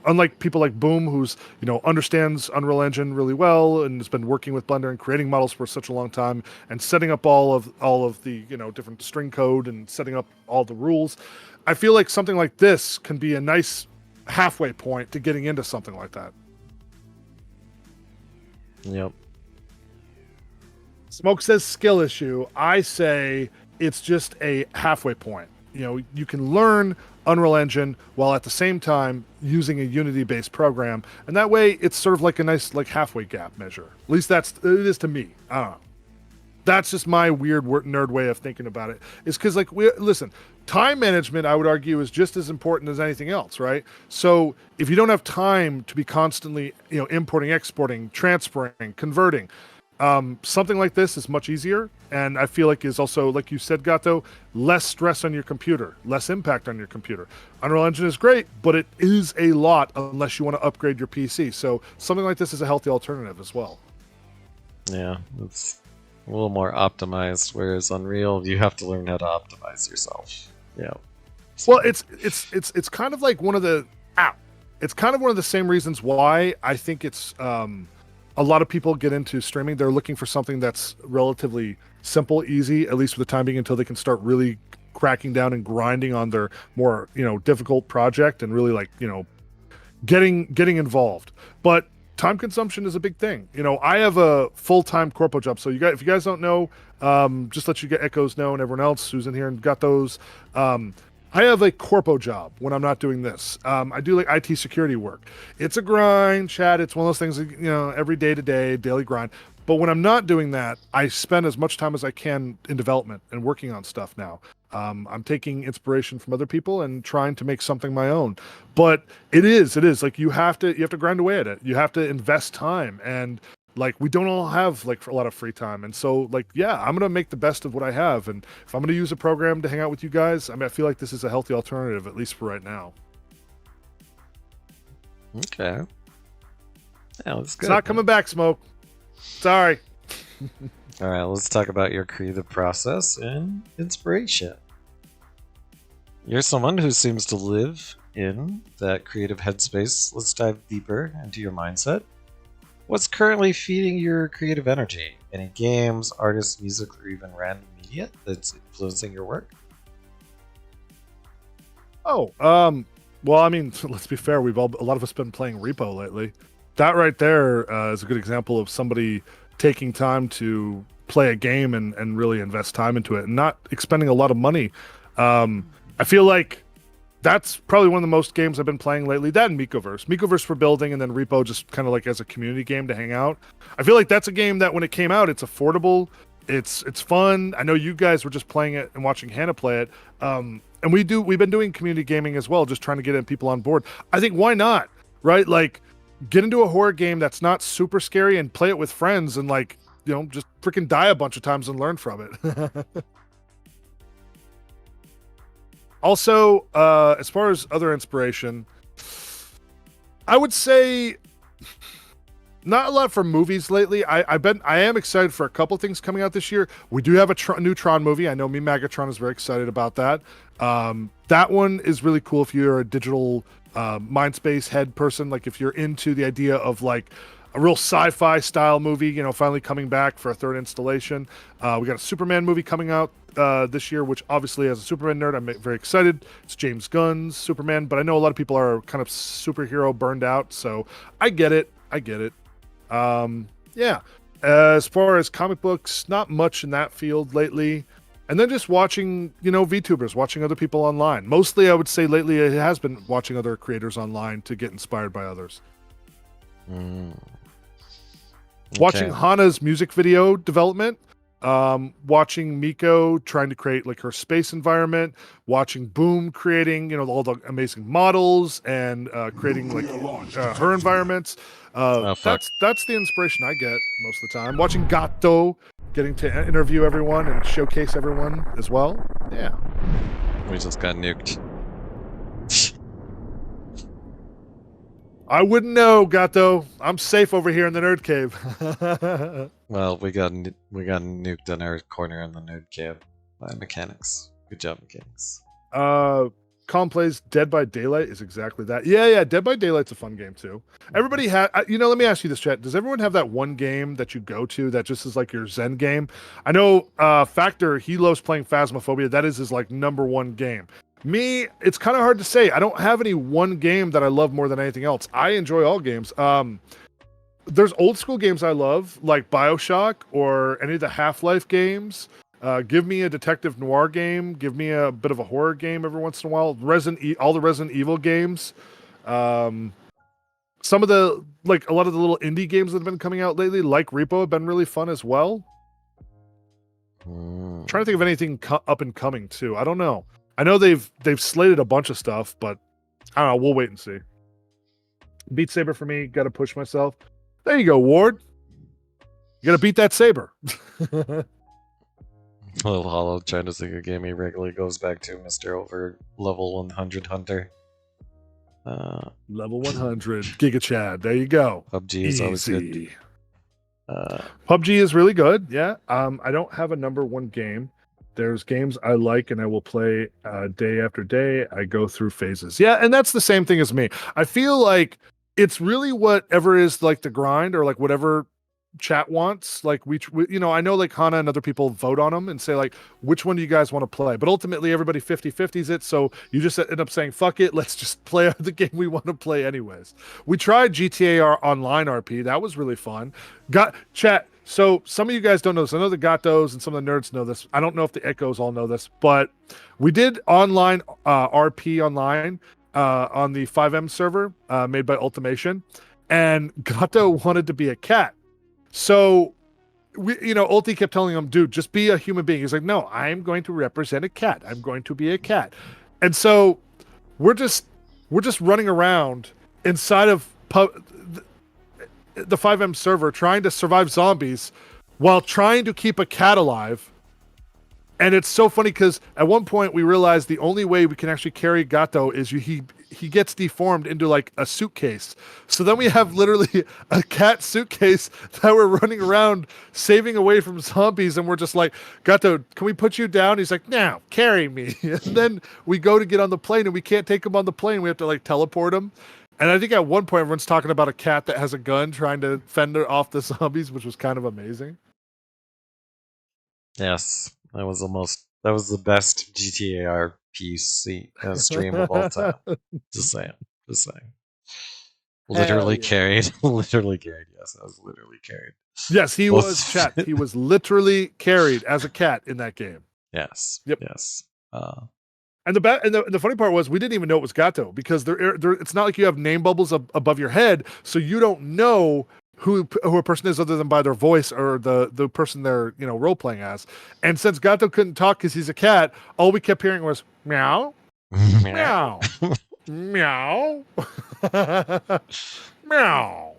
Unlike people like Boom, who's understands Unreal Engine really well and has been working with Blender and creating models for such a long time and setting up all of the different string code and setting up all the rules, I feel like something like this can be a nice halfway point to getting into something like that. Yep. Smoke says skill issue. I say it's just a halfway point. You can learn Unreal Engine while at the same time using a Unity-based program, and that way it's sort of like a nice halfway gap measure. At least it is to me. I don't know. That's just my weird nerd way of thinking about it. Is because listen, time management, I would argue, is just as important as anything else, right? So if you don't have time to be constantly importing, exporting, transferring, converting, something like this is much easier, and I feel like is also, like you said, Gato, less stress on your computer, less impact on your computer. Unreal Engine is great, but it is a lot unless you want to upgrade your PC. So something like this is a healthy alternative as well. Yeah, it's a little more optimized, whereas Unreal, you have to learn how to optimize yourself. Yeah. So. Well, it's kind of like one of the it's kind of one of the same reasons why I think it's a lot of people get into streaming. They're looking for something that's relatively simple, easy, at least for the time being, until they can start really cracking down and grinding on their more, difficult project and really getting involved. But time consumption is a big thing. I have a full-time corpo job. So if you guys don't know, just let you get Echoes know and everyone else who's in here and got those. I have a corpo job when I'm not doing this. I do IT security work. It's a grind, Chad. It's one of those things, every day to day, daily grind. But when I'm not doing that, I spend as much time as I can in development and working on stuff now. I'm taking inspiration from other people and trying to make something my own. But it is like you have to grind away at it. You have to invest time, and we don't all have a lot of free time. And so I'm going to make the best of what I have. And if I'm going to use a program to hang out with you guys, I feel like this is a healthy alternative, at least for right now. Okay. Yeah, that's good. It's not coming back, Smoke. Sorry. All right, let's talk about your creative process and inspiration. You're someone who seems to live in that creative headspace. Let's dive deeper into your mindset. What's currently feeding your creative energy? Any games, artists, music, or even random media that's influencing your work? Oh, well, let's be fair. A lot of us been playing Repo lately. That right there is a good example of somebody taking time to play a game and really invest time into it and not expending a lot of money. I feel like that's probably one of the most games I've been playing lately. That and Micoverse. Micoverse for building, and then Repo just kind of as a community game to hang out. I feel like that's a game that when it came out, it's affordable. It's fun. I know you guys were just playing it and watching Hannah play it. And we've been doing community gaming as well, just trying to get people on board. I think why not, right? Get into a horror game that's not super scary and play it with friends and just freaking die a bunch of times and learn from it. Also, as far as other inspiration, I would say not a lot for movies lately. I am excited for a couple things coming out this year. We do have a new Tron movie. I know me Magatron is very excited about that. That one is really cool if you're a digital Mindspace head person. Like if you're into the idea of like a real sci-fi style movie, you know, finally coming back for a third installation. We got a Superman movie coming out this year, which obviously as a Superman nerd, I'm very excited. It's James Gunn's Superman, but I know a lot of people are kind of superhero burned out, so I get it. Yeah. As far as comic books, not much in that field lately. And then just watching, you know, VTubers, watching other people online. Mostly, I would say lately it has been watching other creators online to get inspired by others. Watching Hana's music video development, watching Miko trying to create like her space environment, watching Boom creating, you know, all the amazing models and creating like her environments. That's the inspiration I get most of the time. Watching Gato getting to interview everyone and showcase everyone as well. Yeah. We just got nuked. I wouldn't know, Gato. I'm safe over here in the nerd cave. Well, we got nuked in our corner in the nerd cave by mechanics. Good job, mechanics. Colin plays Dead by Daylight is exactly that. Yeah, Dead by Daylight's a fun game too. Everybody you know, let me ask you this, chat. Does everyone have that one game that you go to that just is like your Zen game? I know Factor, he loves playing Phasmophobia. That is his like number one game. Me, it's kind of hard to say. I don't have any one game that I love more than anything else. I enjoy all games. There's old school games I love, like BioShock or any of the Half-Life games. Give me a detective noir game. Give me a bit of a horror game every once in a while. All the Resident Evil games. Some of the, like a lot of the little indie games that have been coming out lately, like Repo, have been really fun as well. Trying to think of anything up and coming too. I don't know. I know they've slated a bunch of stuff, but I don't know. We'll wait and see. Beat Saber for me. Got to push myself. There you go, Ward. You got to beat that Saber. Little Hollow trying to think a game he regularly goes back to, Mr. Over Level 100 Hunter. Level 100. Giga Chad. There you go. PUBG is always good. PUBG is really good. Yeah. I don't have a number one game. There's games I like and I will play day after day. I go through phases. Yeah, and that's the same thing as me. I feel like it's really whatever is like the grind or like whatever chat wants. Like we you know, I know like Hana and other people vote on them and say like, which one do you guys want to play? But ultimately everybody 50-50s it. So you just end up saying, fuck it, let's just play the game we want to play anyways. We tried GTA Online RP. That was really fun. Chat. So some of you guys don't know this. I know the Gatos and some of the nerds know this. I don't know if the Echoes all know this, but we did online RP online on the 5M server made by Ultimation, and Gato wanted to be a cat. So Ulti kept telling him, dude, just be a human being. He's like, no, I'm going to represent a cat. I'm going to be a cat. And so we're just running around inside of the 5M server trying to survive zombies while trying to keep a cat alive. And it's so funny because at one point we realized the only way we can actually carry Gato is he gets deformed into like a suitcase. So then we have literally a cat suitcase that we're running around saving away from zombies, and we're just like, Gato, can we put you down? He's like, no, carry me. And then we go to get on the plane and we can't take him on the plane. We have to like teleport him. And I think at one point everyone's talking about a cat that has a gun trying to fend off the zombies, which was kind of amazing. Yes, that was the best GTA RPC stream of all time. Just saying. Literally carried. Literally carried. Yes, I was literally carried. Yes, he was, chat. He was literally carried as a cat in that game. Yes. Yep. Yes. And the funny part was we didn't even know it was Gato because it's not like you have name bubbles above your head, so you don't know who a person is other than by their voice or the person they're role playing as. And since Gato couldn't talk because he's a cat, all we kept hearing was meow, meow, meow, meow,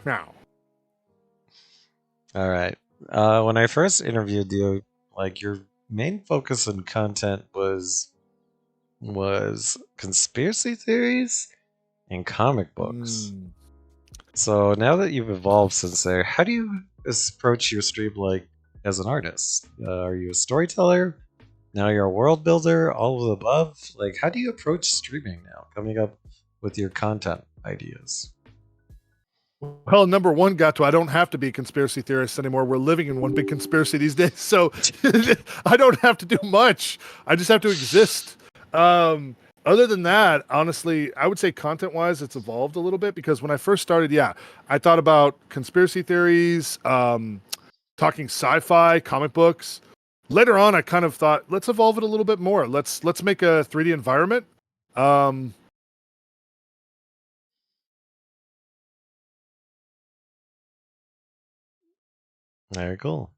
meow. All right. When I first interviewed you, like your main focus and content was conspiracy theories in comic books. Mm. So now that you've evolved, Sensei, how do you approach your stream like as an artist? Are you a storyteller? Now you're a world builder? All of the above? Like, how do you approach streaming now? Coming up with your content ideas. Well, number one, I don't have to be a conspiracy theorist anymore. We're living in one big conspiracy these days, so I don't have to do much. I just have to exist. Other than that, honestly, I would say content-wise, it's evolved a little bit because when I first started, I thought about conspiracy theories, talking sci-fi, comic books. Later on, I kind of thought, let's evolve it a little bit more. Let's make a 3D environment. Very cool.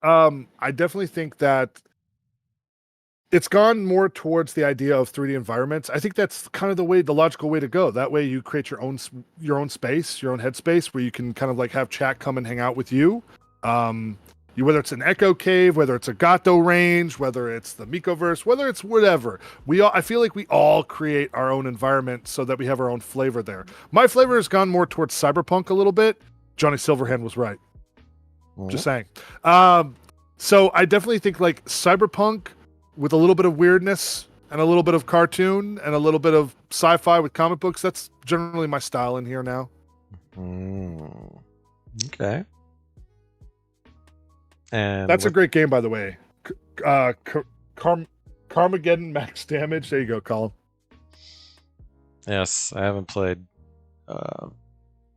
I definitely think that it's gone more towards the idea of 3D environments. I think that's kind of the logical way to go. That way you create your own space, your own headspace where you can kind of like have chat come and hang out with you. Whether it's an Echo Cave, whether it's a Gato range, whether it's the Mikoverse, whether it's whatever. I feel like we all create our own environment so that we have our own flavor there. My flavor has gone more towards cyberpunk a little bit. Johnny Silverhand was right. Just saying. So I definitely think like cyberpunk with a little bit of weirdness and a little bit of cartoon and a little bit of sci-fi with comic books. That's generally my style in here now. Okay. And that's a great game, by the way. Carmageddon Max Damage. There you go, Colin. Yes, I haven't played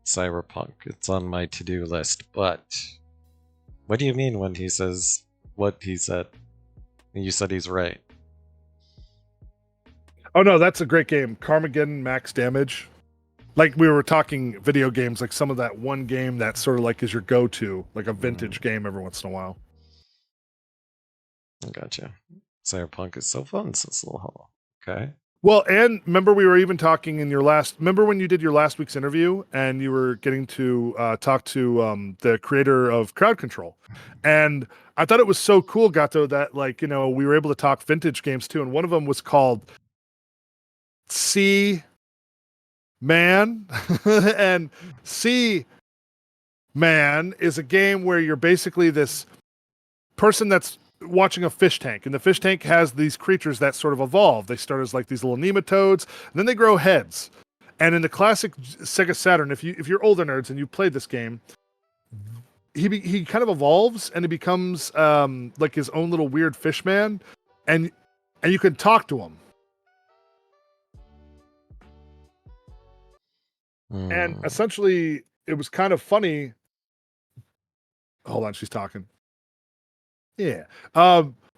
Cyberpunk. It's on my to-do list, but what do you mean when he says what he said? You said he's right. Oh no, that's a great game. Carmageddon Max Damage. Like we were talking video games, like some of that one game that sort of like is your go-to, like a vintage game every once in a while. I gotcha. Cyberpunk is so fun, says Little Hollow. Okay. Well, and remember we were even talking in remember when you did your last week's interview and you were getting to talk to the creator of Crowd Control. And I thought it was so cool, Gato, that like, we were able to talk vintage games too. And one of them was called Sea Man. And Sea Man is a game where you're basically this person that's watching a fish tank, and the fish tank has these creatures that sort of evolve. They start as like these little nematodes, and then they grow heads. And in the classic Sega Saturn, if you're older nerds and you played this game, he kind of evolves and he becomes like his own little weird fish man, and you can talk to him. And essentially, it was kind of funny. Hold on, she's talking. Yeah.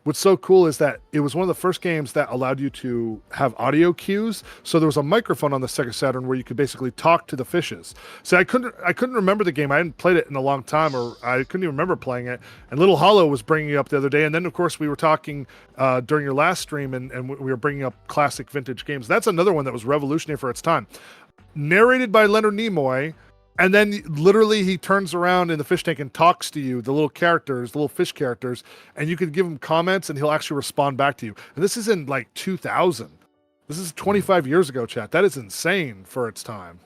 What's so cool is that it was one of the first games that allowed you to have audio cues. So there was a microphone on the Sega Saturn where you could basically talk to the fishes. So I couldn't remember the game. I hadn't played it in a long time, or I couldn't even remember playing it. And Little Hollow was bringing it up the other day. And then, of course, we were talking during your last stream, and we were bringing up classic vintage games. That's another one that was revolutionary for its time. Narrated by Leonard Nimoy. And then literally he turns around in the fish tank and talks to you, the little fish characters, and you can give him comments and he'll actually respond back to you. And this is in like 2000. This is 25 years ago, chat. That is insane for its time.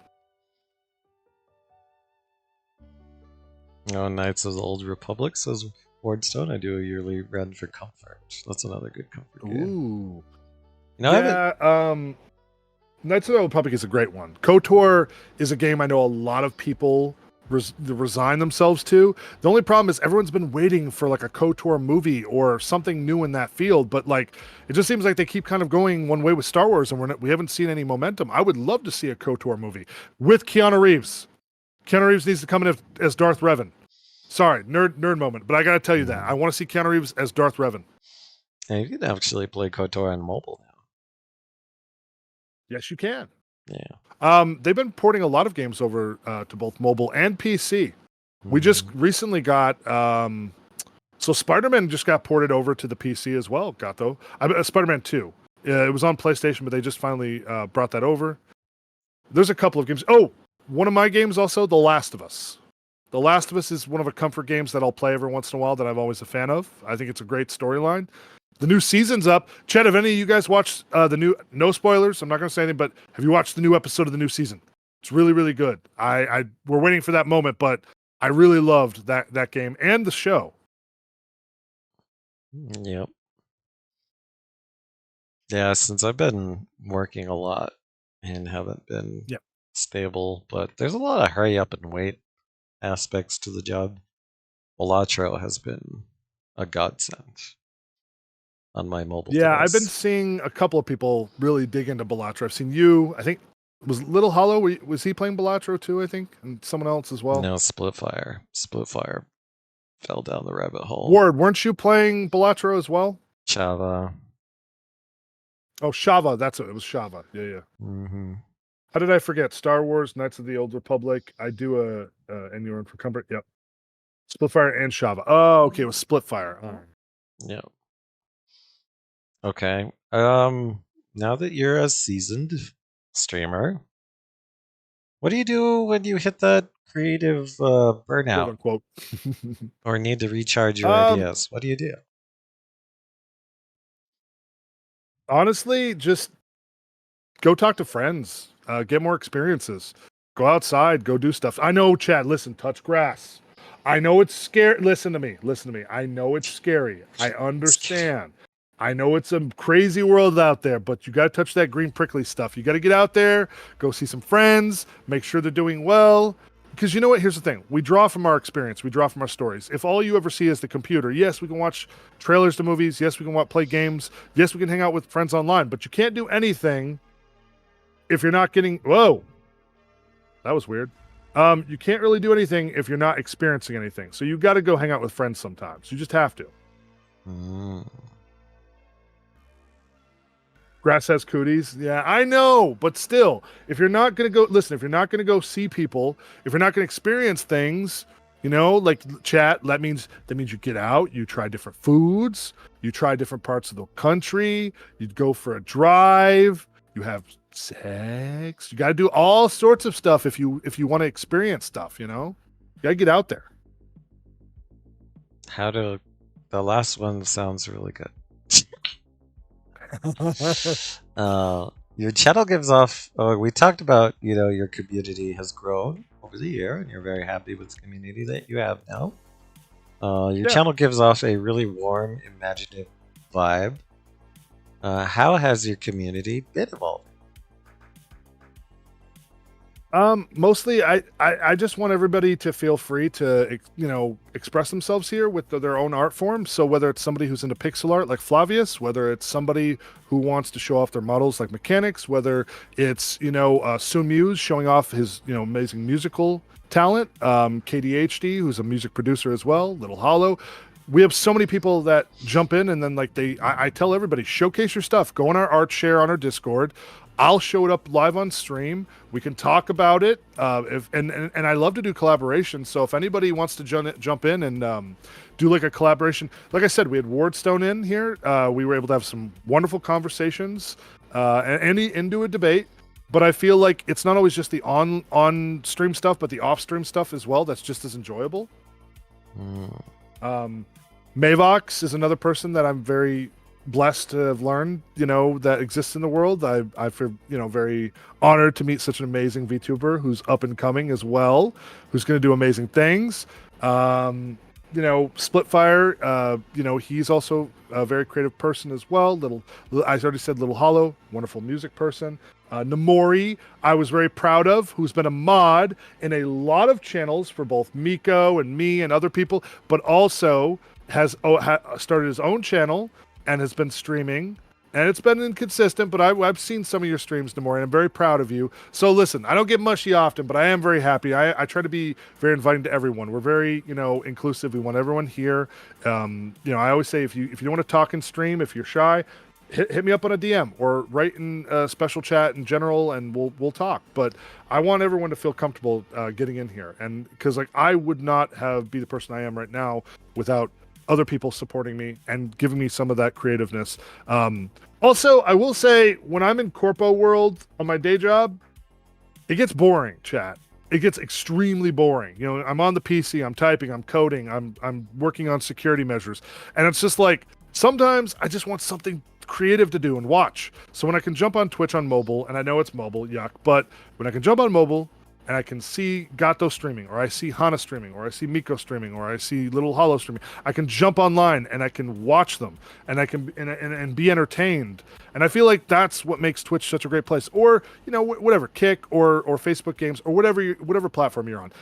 Oh, Knights of the Old Republic, says Wardstone. I do a yearly run for Comfort. That's another good Comfort game. Ooh. Knights of the Old Republic is a great one. KOTOR is a game I know a lot of people resign themselves to. The only problem is everyone's been waiting for like a KOTOR movie or something new in that field, but like it just seems like they keep kind of going one way with Star Wars, and we haven't seen any momentum. I would love to see a KOTOR movie with Keanu Reeves. Keanu Reeves needs to come in as Darth Revan. Sorry, nerd moment, but I gotta tell you that I want to see Keanu Reeves as Darth Revan. And you can actually play KOTOR on mobile now. Yes, you can. Yeah. They've been porting a lot of games over to both mobile and PC. We just recently got so Spider-Man just got ported over to the PC as well. Gato, Spider-Man 2. It was on PlayStation, but they just finally brought that over. There's a couple of games. Oh, one of my games also, The Last of Us. The Last of Us is one of the comfort games that I'll play every once in a while that I'm always a fan of. I think it's a great storyline. The new season's up. Chet, have any of you guys watched the new? No spoilers. I'm not going to say anything, but have you watched the new episode of the new season? It's really, really good. We're waiting for that moment, but I really loved that game and the show. Yep. Yeah, since I've been working a lot and haven't been Yep. stable, but there's a lot of hurry up and wait aspects to the job. Balatro has been a godsend on my mobile Yeah, device. I've been seeing a couple of people really dig into Balatro. I've seen you. I think was Little Hollow. Was he playing Balatro too? I think, and someone else as well. No, Splitfire. Splitfire fell down the rabbit hole. Ward, weren't you playing Balatro as well? Chava. Oh, Shava. That's it. It was Shava. Yeah. Mm-hmm. How did I forget? Star Wars, Knights of the Old Republic. I do and you're in for comfort. Yep. Splitfire and Shava. Oh, okay. It was Splitfire. Oh. Yeah. Okay. Now that you're a seasoned streamer, what do you do when you hit that creative burnout Quote unquote. or need to recharge your ideas? What do you do? Honestly, just go talk to friends, get more experiences, go outside, go do stuff. I know, Chad, listen, touch grass. I know it's scary. Listen to me. I know it's scary. I understand. I know it's a crazy world out there, but you got to touch that green prickly stuff. You got to get out there, go see some friends, make sure they're doing well. Because you know what? Here's the thing. We draw from our experience. We draw from our stories. If all you ever see is the computer, yes, we can watch trailers to movies. Yes, we can play games. Yes, we can hang out with friends online. But you can't do anything if you're not getting... Whoa. That was weird. You can't really do anything if you're not experiencing anything. So you got to go hang out with friends sometimes. You just have to. Grass has cooties. Yeah, I know. But still, if you're not going to go... Listen, if you're not going to go see people, if you're not going to experience things, you know, like chat, that means you get out, you try different foods, you try different parts of the country, you'd go for a drive, you have sex. You got to do all sorts of stuff if you want to experience stuff, you know? You got to get out there. The last one sounds really good. Your channel gives off. We talked about, you know, your community has grown over the year, and you're very happy with the community that you have now. Your channel gives off a really warm, imaginative vibe. How has your community been evolving? Mostly I just want everybody to feel free to, you know, express themselves here with their own art form. So whether it's somebody who's into pixel art like Flavius, whether it's somebody who wants to show off their models like Mechanics, whether it's, you know, Sun Muse showing off his, you know, amazing musical talent, KDHD, who's a music producer as well, Little Hollow. We have so many people that jump in and then like I tell everybody, showcase your stuff, go on our art share on our Discord. I'll show it up live on stream. We can talk about it. And I love to do collaborations. So if anybody wants to jump in and do like a collaboration, like I said, we had Wardstone in here. We were able to have some wonderful conversations and do a debate. But I feel like it's not always just the on stream stuff, but the off stream stuff as well. That's just as enjoyable. Mavox is another person that I'm very blessed to have learned, you know, that exists in the world. I feel, you know, very honored to meet such an amazing VTuber who's up and coming as well, who's going to do amazing things. You know, Splitfire, you know, he's also a very creative person as well. I already said Little Hollow, wonderful music person. Namori, I was very proud of, who's been a mod in a lot of channels for both Miko and me and other people, but also has started his own channel and has been streaming, and it's been inconsistent, but I've seen some of your streams, Namori, and I'm very proud of you. So listen, I don't get mushy often, but I am very happy. I try to be very inviting to everyone. We're very, you know, inclusive. We want everyone here. You know, I always say if you don't want to talk and stream, if you're shy, hit me up on a DM or write in a special chat in general, and we'll talk. But I want everyone to feel comfortable getting in here, and because like I would not be the person I am right now without other people supporting me and giving me some of that creativeness. Also, I will say, when I'm in corpo world on my day job, it gets boring, chat. It gets extremely boring. You know, I'm on the PC, I'm typing, I'm coding, I'm working on security measures. And it's just like, sometimes I just want something creative to do and watch. So when I can jump on Twitch on mobile, and I know it's mobile, yuck, but when I can jump on mobile and I can see Gato streaming, or I see Hana streaming, or I see Miko streaming, or I see Little Hollow streaming, I can jump online and I can watch them, and I can and be entertained. And I feel like that's what makes Twitch such a great place. Or whatever, Kick or Facebook games or whatever platform you're on.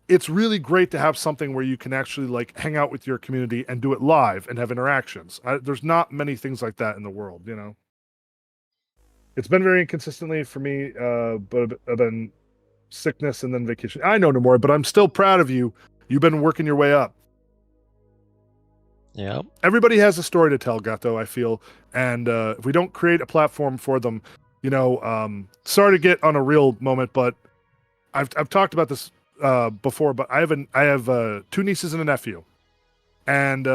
It's really great to have something where you can actually like hang out with your community and do it live and have interactions. There's not many things like that in the world, It's been very inconsistently for me, but I've been sickness and then vacation. I know, Nomura, but I'm still proud of you. You've been working your way up. Yeah. Everybody has a story to tell, Gato, I feel. And if we don't create a platform for them, sorry to get on a real moment, but I've talked about this before, but I have 2 nieces and a nephew, and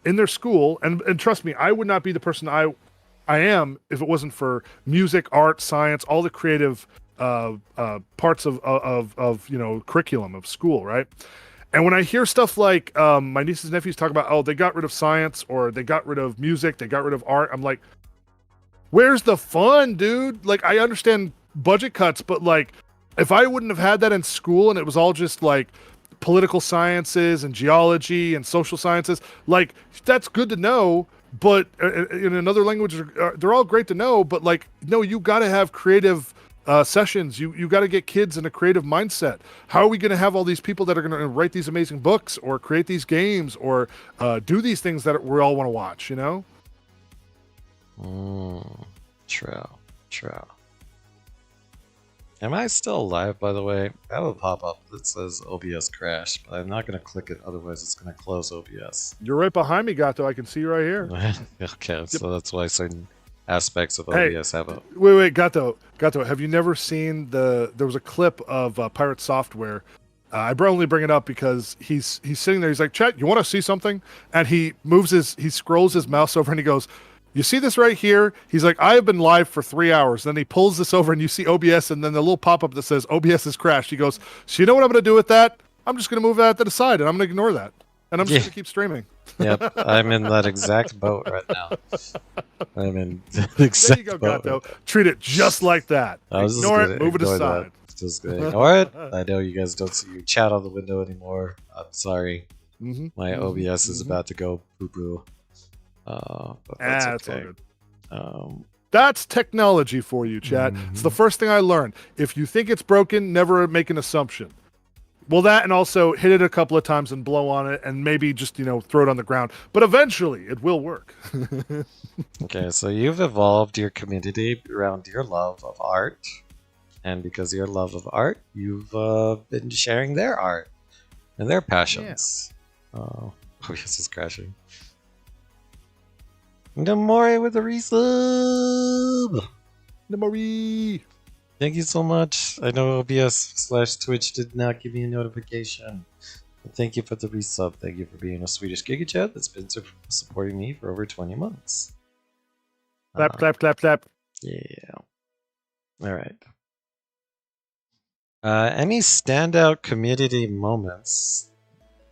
in their school, and trust me, I would not be the person I am if it wasn't for music, art, science, all the creative parts of curriculum of school, right? And when I hear stuff like my nieces and nephews talk about, oh, they got rid of science, or they got rid of music, they got rid of art, I'm like, where's the fun, dude? Like, I understand budget cuts, but like, if I wouldn't have had that in school and it was all just like political sciences and geology and social sciences, like, that's good to know, but in another language, they're all great to know, but like, no, you got to have creative sessions. You got to get kids in a creative mindset. How are we going to have all these people that are going to write these amazing books or create these games or do these things that we all want to watch, True. Am I still alive, by the way? I have a pop-up that says OBS crashed, but I'm not going to click it, otherwise it's going to close OBS. You're right behind me, Gato. I can see you right here. Okay, so that's why certain aspects of OBS have a... Wait, Gato, have you never seen there was a clip of Pirate Software. I only bring it up because he's sitting there, he's like, Chet, you want to see something? And he scrolls his mouse over and he goes, you see this right here? He's like, I have been live for 3 hours. Then he pulls this over and you see OBS and then the little pop-up that says OBS has crashed. He goes, so you know what I'm going to do with that? I'm just going to move that to the side and I'm going to ignore that. And I'm just going to keep streaming. Yep, I'm in that exact boat right now. I'm in the exact There you go, Gato. Treat it just like that. Ignore it, move it aside. Just going to ignore it. I know you guys don't see your chat on the window anymore. I'm sorry. My OBS is about to go poo-poo. But that's okay. All good. That's technology for you, chat. It's the first thing I learned. If you think it's broken, never make an assumption. Well, that, and also hit it a couple of times and blow on it and maybe just, throw it on the ground. But eventually it will work. Okay, so you've evolved your community around your love of art. And because of your love of art, you've been sharing their art and their passions. Yeah. Oh, OBS is crashing. Namori with a resub! Namori! Thank you so much. I know OBS/Twitch did not give me a notification. But thank you for the resub. Thank you for being a Swedish Giga Chat that's been supporting me for over 20 months. Clap, clap, clap, clap. Yeah. Alright. Any standout community moments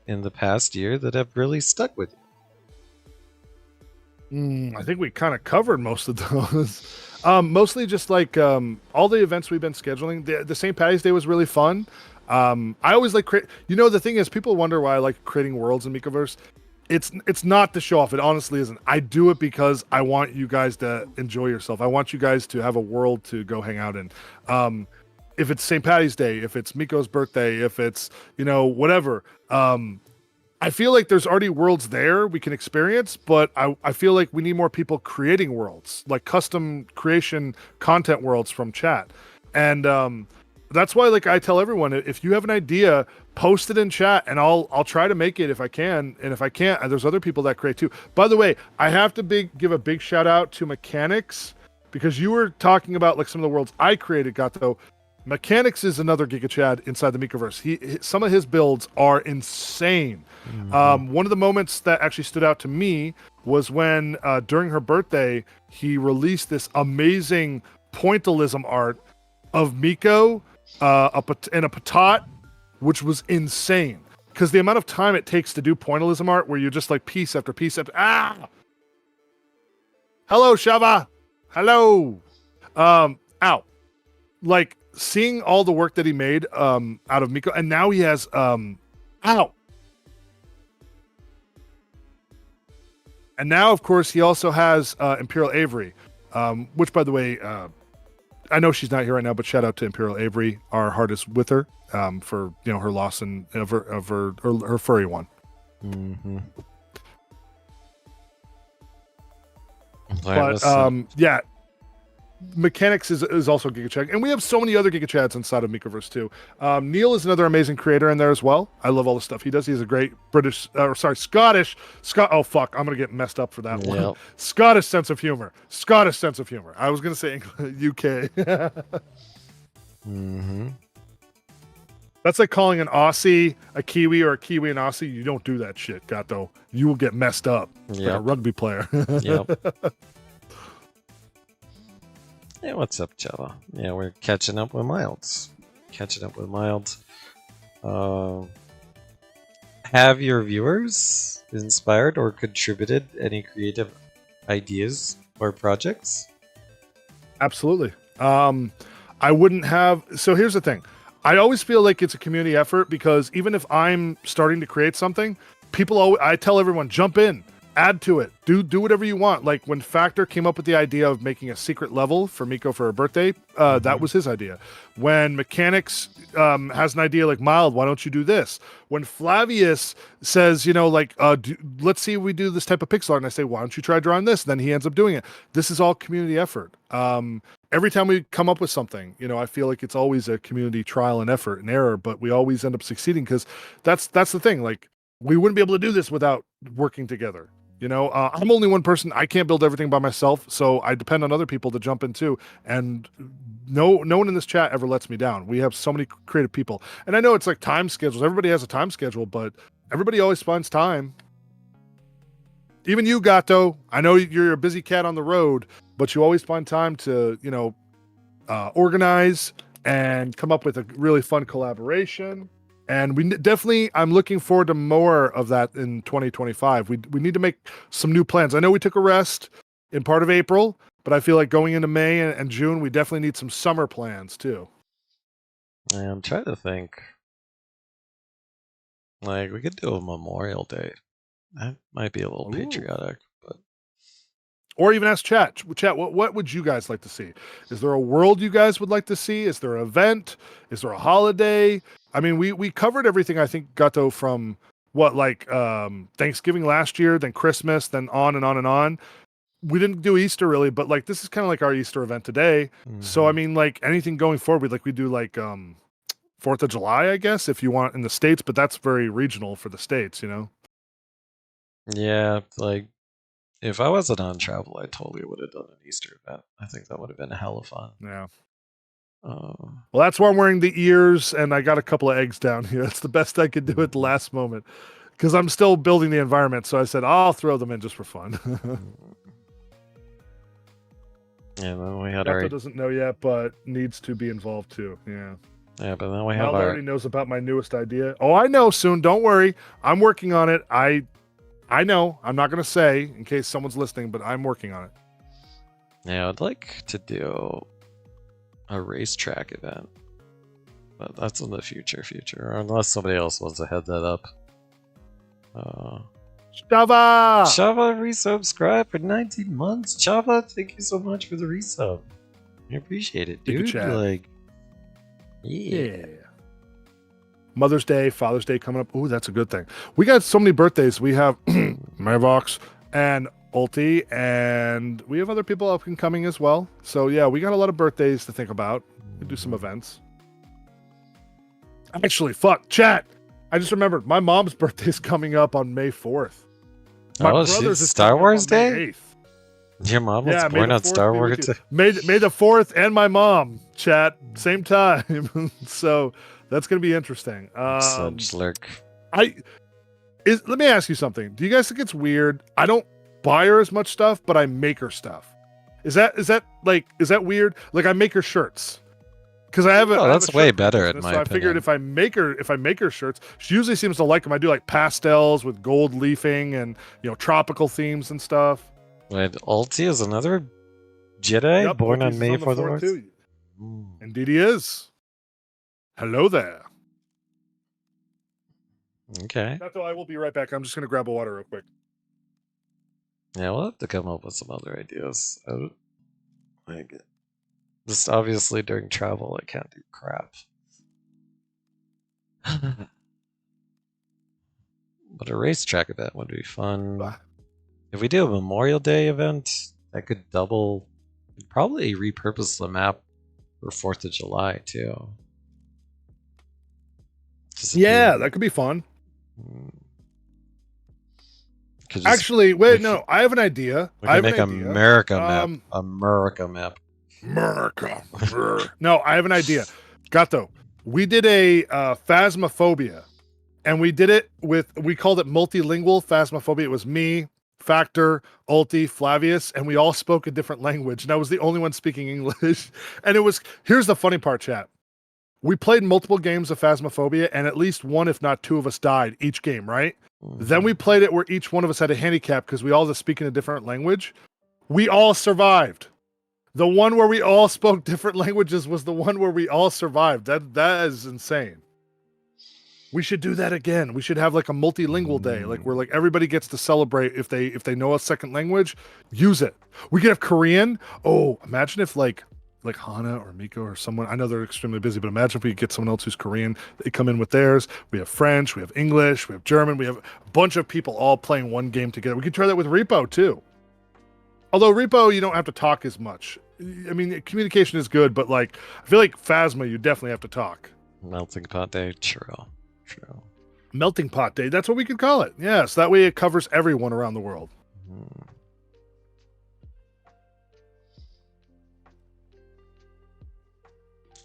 in the past year that have really stuck with you? I think we kind of covered most of those. Mostly just like all the events we've been scheduling. The St. Patty's Day was really fun. I always like the thing is, people wonder why I like creating worlds in Miikoverse. It's not to show off. It honestly isn't. I do it because I want you guys to enjoy yourself. I want you guys to have a world to go hang out in. If it's St. Patty's Day, if it's Miko's birthday, if it's whatever. I feel like there's already worlds there we can experience, but I feel like we need more people creating worlds, like custom creation content worlds from chat. And that's why, like, I tell everyone, if you have an idea, post it in chat and I'll try to make it if I can. And if I can't, there's other people that create too. By the way, I have to give a big shout out to Mechanics, because you were talking about like some of the worlds I created, Gato. Mechanics is another Giga Chad inside the Miikoverse. Some of his builds are insane. One of the moments that actually stood out to me was when, during her birthday, he released this amazing pointillism art of Miko in a patat, which was insane. Because the amount of time it takes to do pointillism art, where you're just like piece after piece after Hello, Shava. Hello. Ow. Like seeing all the work that he made out of Miko, and now he has ow. And now, of course, he also has Imperial Avery, which, by the way, I know she's not here right now, but shout out to Imperial Avery. Our heart is with her for her loss of her furry one. Mm-hmm. But yeah, Mechanics is also Giga Chat, and we have so many other Giga Chats inside of Mikoverse too. Neil is another amazing creator in there as well. I love all the stuff he does. He's a great Scottish. Oh fuck, I'm gonna get messed up for that one. Scottish sense of humor. I was gonna say UK. Mm-hmm. That's like calling an Aussie a Kiwi or a Kiwi an Aussie. You don't do that shit, Gato. You will get messed up. Like a rugby player. Yep. Hey, what's up, Java? Yeah, we're catching up with Milds. Have your viewers inspired or contributed any creative ideas or projects? Absolutely. I wouldn't have. So here's the thing. I always feel like it's a community effort because even if I'm starting to create something, I tell everyone, jump in, add to it, do whatever you want. Like when Factor came up with the idea of making a secret level for Miko for her birthday, that was his idea. When Mechanics has an idea like, Mild, why don't you do this? When Flavius says, let's see if we do this type of pixel art, and I say, why don't you try drawing this? And then he ends up doing it. This is all community effort. Every time we come up with something, I feel like it's always a community trial and effort and error, but we always end up succeeding because that's the thing. Like we wouldn't be able to do this without working together. I'm only one person. I can't build everything by myself, so I depend on other people to jump in too. And no one in this chat ever lets me down. We have so many creative people, and I know it's like time schedules. Everybody has a time schedule, but everybody always finds time. Even you, Gato. I know you're a busy cat on the road, but you always find time to, organize and come up with a really fun collaboration. And I'm looking forward to more of that in 2025. We need to make some new plans. I know we took a rest in part of April, but I feel like going into May and June, we definitely need some summer plans too. I'm trying to think. Like, we could do a Memorial Day. That might be a little patriotic, but... Or even ask chat. Chat, what would you guys like to see? Is there a world you guys would like to see? Is there an event? Is there a holiday? I mean, we covered everything, I think, Gato, from Thanksgiving last year, then Christmas, then on and on and on. We didn't do Easter really, but like this is kind of like our Easter event today. Mm-hmm. So I mean, like anything going forward, we do like 4th of July, I guess, if you want in the States, but that's very regional for the States, Yeah, like if I wasn't on travel, I totally would have done an Easter event. I think that would have been a hell of fun. Yeah. Well, that's why I'm wearing the ears, and I got a couple of eggs down here. That's the best I could do at the last moment, because I'm still building the environment. So I said I'll throw them in just for fun. Yeah, then we had Gato doesn't know yet, but needs to be involved too. Yeah. Yeah, but then we have already knows about my newest idea. Oh, I know soon. Don't worry. I'm working on it. I know. I'm not going to say in case someone's listening, but I'm working on it. Yeah, I'd like to do a racetrack event, but that's in the future, unless somebody else wants to head that up. Shava resubscribe for 19 months. Shava, thank you so much for the resub. I appreciate it, dude. Like, yeah. Mother's Day, Father's Day coming up. Ooh, that's a good thing. We got so many birthdays. We have Mavox and Ulti, and we have other people up and coming as well. So yeah, we got a lot of birthdays to think about. We do some events. Actually, fuck, chat. I just remembered my mom's birthday's coming up on May 4th. My brother's is Star Wars Day? May 8th. Your mom was born on Star Wars Day? May the 4th and my mom, chat, same time. So that's going to be interesting. Slurk. Let me ask you something. Do you guys think it's weird? I don't buy her as much stuff, but I make her stuff. Is that weird? Like I make her shirts. Because I have a that's way better in my opinion. I figured if I make her shirts, she usually seems to like them. I do like pastels with gold leafing and tropical themes and stuff. Wait, Ulti is another Jedi Yep, born Ortiz on is May the 4th? fourth too. Hmm. Indeed, he is. Hello there. Okay. Gato, I will be right back. I'm just gonna grab a water real quick. Yeah, we'll have to come up with some other ideas. Like, just obviously during travel, I can't do crap. But a racetrack event would be fun. Ah. If we do a Memorial Day event, that could double. We'd probably repurpose the map for 4th of July, too. Just a Yeah, few- that could be fun. could just- Actually, we wait, could- no, I have an idea. We I can have make an a idea. America map. America map. America. No, I have an idea. Gato, we did a Phasmophobia, and we did it we called it multilingual Phasmophobia. It was me, Factor, Ulti, Flavius, and we all spoke a different language, and I was the only one speaking English. And here's the funny part, chat. We played multiple games of Phasmophobia, and at least one, if not two of us died each game, right? Then we played it where each one of us had a handicap because we all just speak in a different language. We all survived. The one where we all spoke different languages was the one where we all survived. That is insane. We should do that again. We should have like a multilingual day, like where like everybody gets to celebrate if they know a second language, use it. We could have Korean. Oh, imagine if like Hana or Miko or someone. I know they're extremely busy, but imagine if we could get someone else who's Korean. They come in with theirs. We have French, we have English, we have German. We have a bunch of people all playing one game together. We could try that with Repo too. Although Repo, you don't have to talk as much. I mean, communication is good, but like I feel like Phasma, you definitely have to talk. Melting pot day. True. Melting pot day. That's what we could call it. Yes, that way it covers everyone around the world.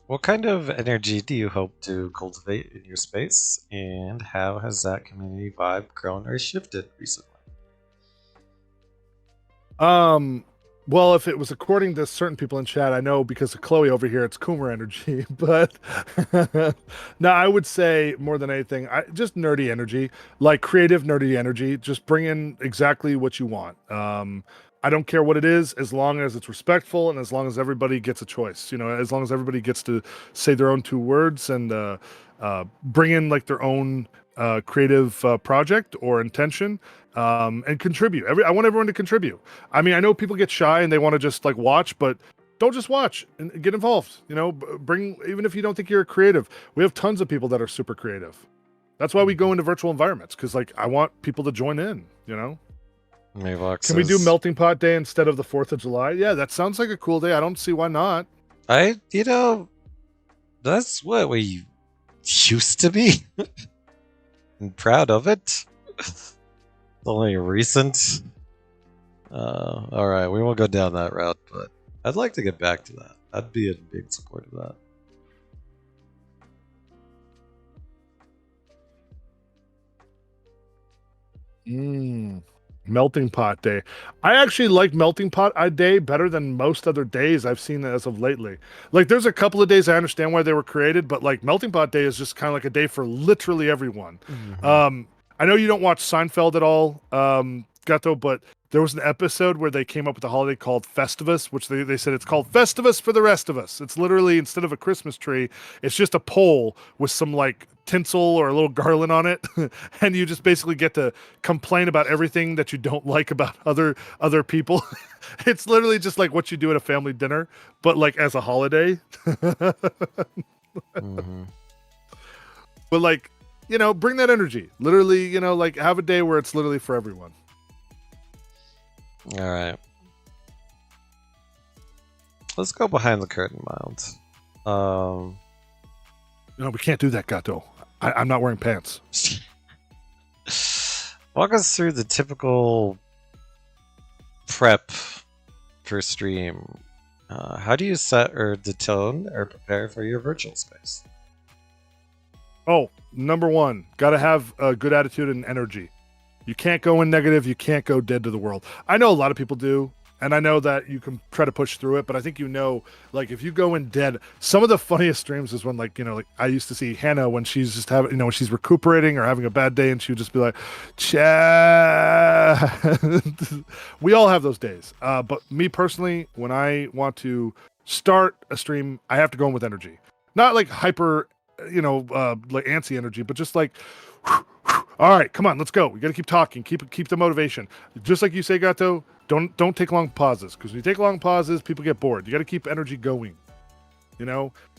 What kind of energy do you hope to cultivate in your space, and how has that community vibe grown or shifted recently? Well, if it was according to certain people in chat, I know because of Chloe over here, it's Coomer energy. But no, I would say more than anything, just nerdy energy, like creative nerdy energy. Just bring in exactly what you want. I don't care what it is, as long as it's respectful and as long as everybody gets a choice. You know, as long as everybody gets to say their own two words and bring in like their own creative project or intention. And contribute. I want everyone to contribute. I mean, I know people get shy and they want to just like watch, but don't just watch and get involved. You know, bring, even if you don't think you're creative, we have tons of people that are super creative. That's why we go into virtual environments, because like I want people to join in. You know, Mayvox can we do says- Melting Pot Day instead of the 4th of July? Yeah, that sounds like a cool day. I don't see why not. That's what we used to be. I'm proud of it. It's only recent. All right, we won't go down that route, but I'd like to get back to that. I'd be in big support of that. Melting Pot Day. I actually like Melting Pot Day better than most other days I've seen as of lately. Like, there's a couple of days I understand why they were created, but like Melting Pot Day is just kind of like a day for literally everyone. I know you don't watch Seinfeld at all, Gato, but there was an episode where they came up with a holiday called Festivus, which they said it's called Festivus for the rest of us. It's literally, instead of a Christmas tree, it's just a pole with some like tinsel or a little garland on it. And you just basically get to complain about everything that you don't like about other people. It's literally just like what you do at a family dinner, but like as a holiday. But like, you know, bring that energy. Literally, you know, like have a day where it's literally for everyone. All right. Let's go behind the curtain, Mild. No, we can't do that, Gato. I'm not wearing pants. Walk us through the typical prep for stream. How do you set or the tone or prepare for your virtual space? Oh, number one, got to have a good attitude and energy. You can't go in negative. You can't go dead to the world. I know a lot of people do. And I know that you can try to push through it, but I think like if you go in dead, some of the funniest streams is when like I used to see Hannah when she's just having, when she's recuperating or having a bad day, and she would just be like, chat. We all have those days. But me personally, when I want to start a stream, I have to go in with energy. Not like hyper, like antsy energy, but just like, all right, come on, let's go. We got to keep talking, keep the motivation. Just like you say, Gato, don't take long pauses, because when you take long pauses, people get bored. You got to keep energy going.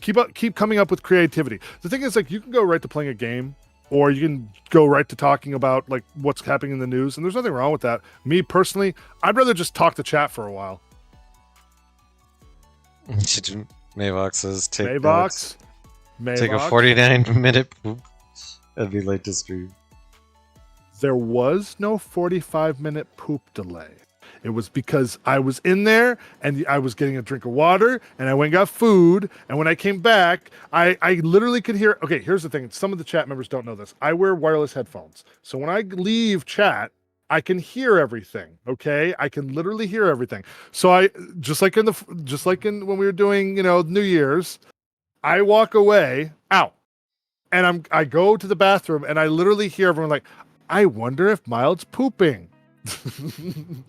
Keep coming up with creativity. The thing is, like, you can go right to playing a game, or you can go right to talking about like what's happening in the news, and there's nothing wrong with that. Me personally, I'd rather just talk to chat for a while. Mavox says take Mavox. Take a 49-minute poop and be late to stream. There was no 45-minute poop delay. It was because I was in there and I was getting a drink of water and I went and got food. And when I came back, I literally could hear. Okay, here's the thing. Some of the chat members don't know this. I wear wireless headphones. So when I leave chat, I can hear everything. Okay, I can literally hear everything. So I just like in when we were doing New Year's, I walk away out and I go to the bathroom and I literally hear everyone like, I wonder if Mild's pooping. And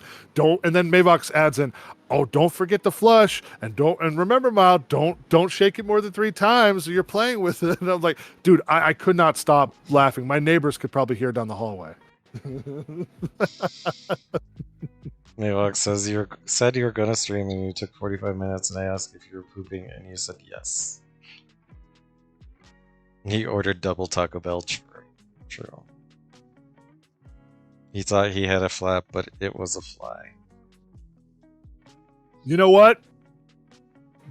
then Mavox adds in, oh, don't forget to flush and remember, Mild, don't shake it more than 3 times or you're playing with it. And I'm like, dude, I could not stop laughing. My neighbors could probably hear down the hallway. Mavox says you said you were gonna stream and you took 45 minutes, and I asked if you were pooping and you said yes. He ordered double Taco Bell. True. He thought he had a flap, but it was a fly. You know what?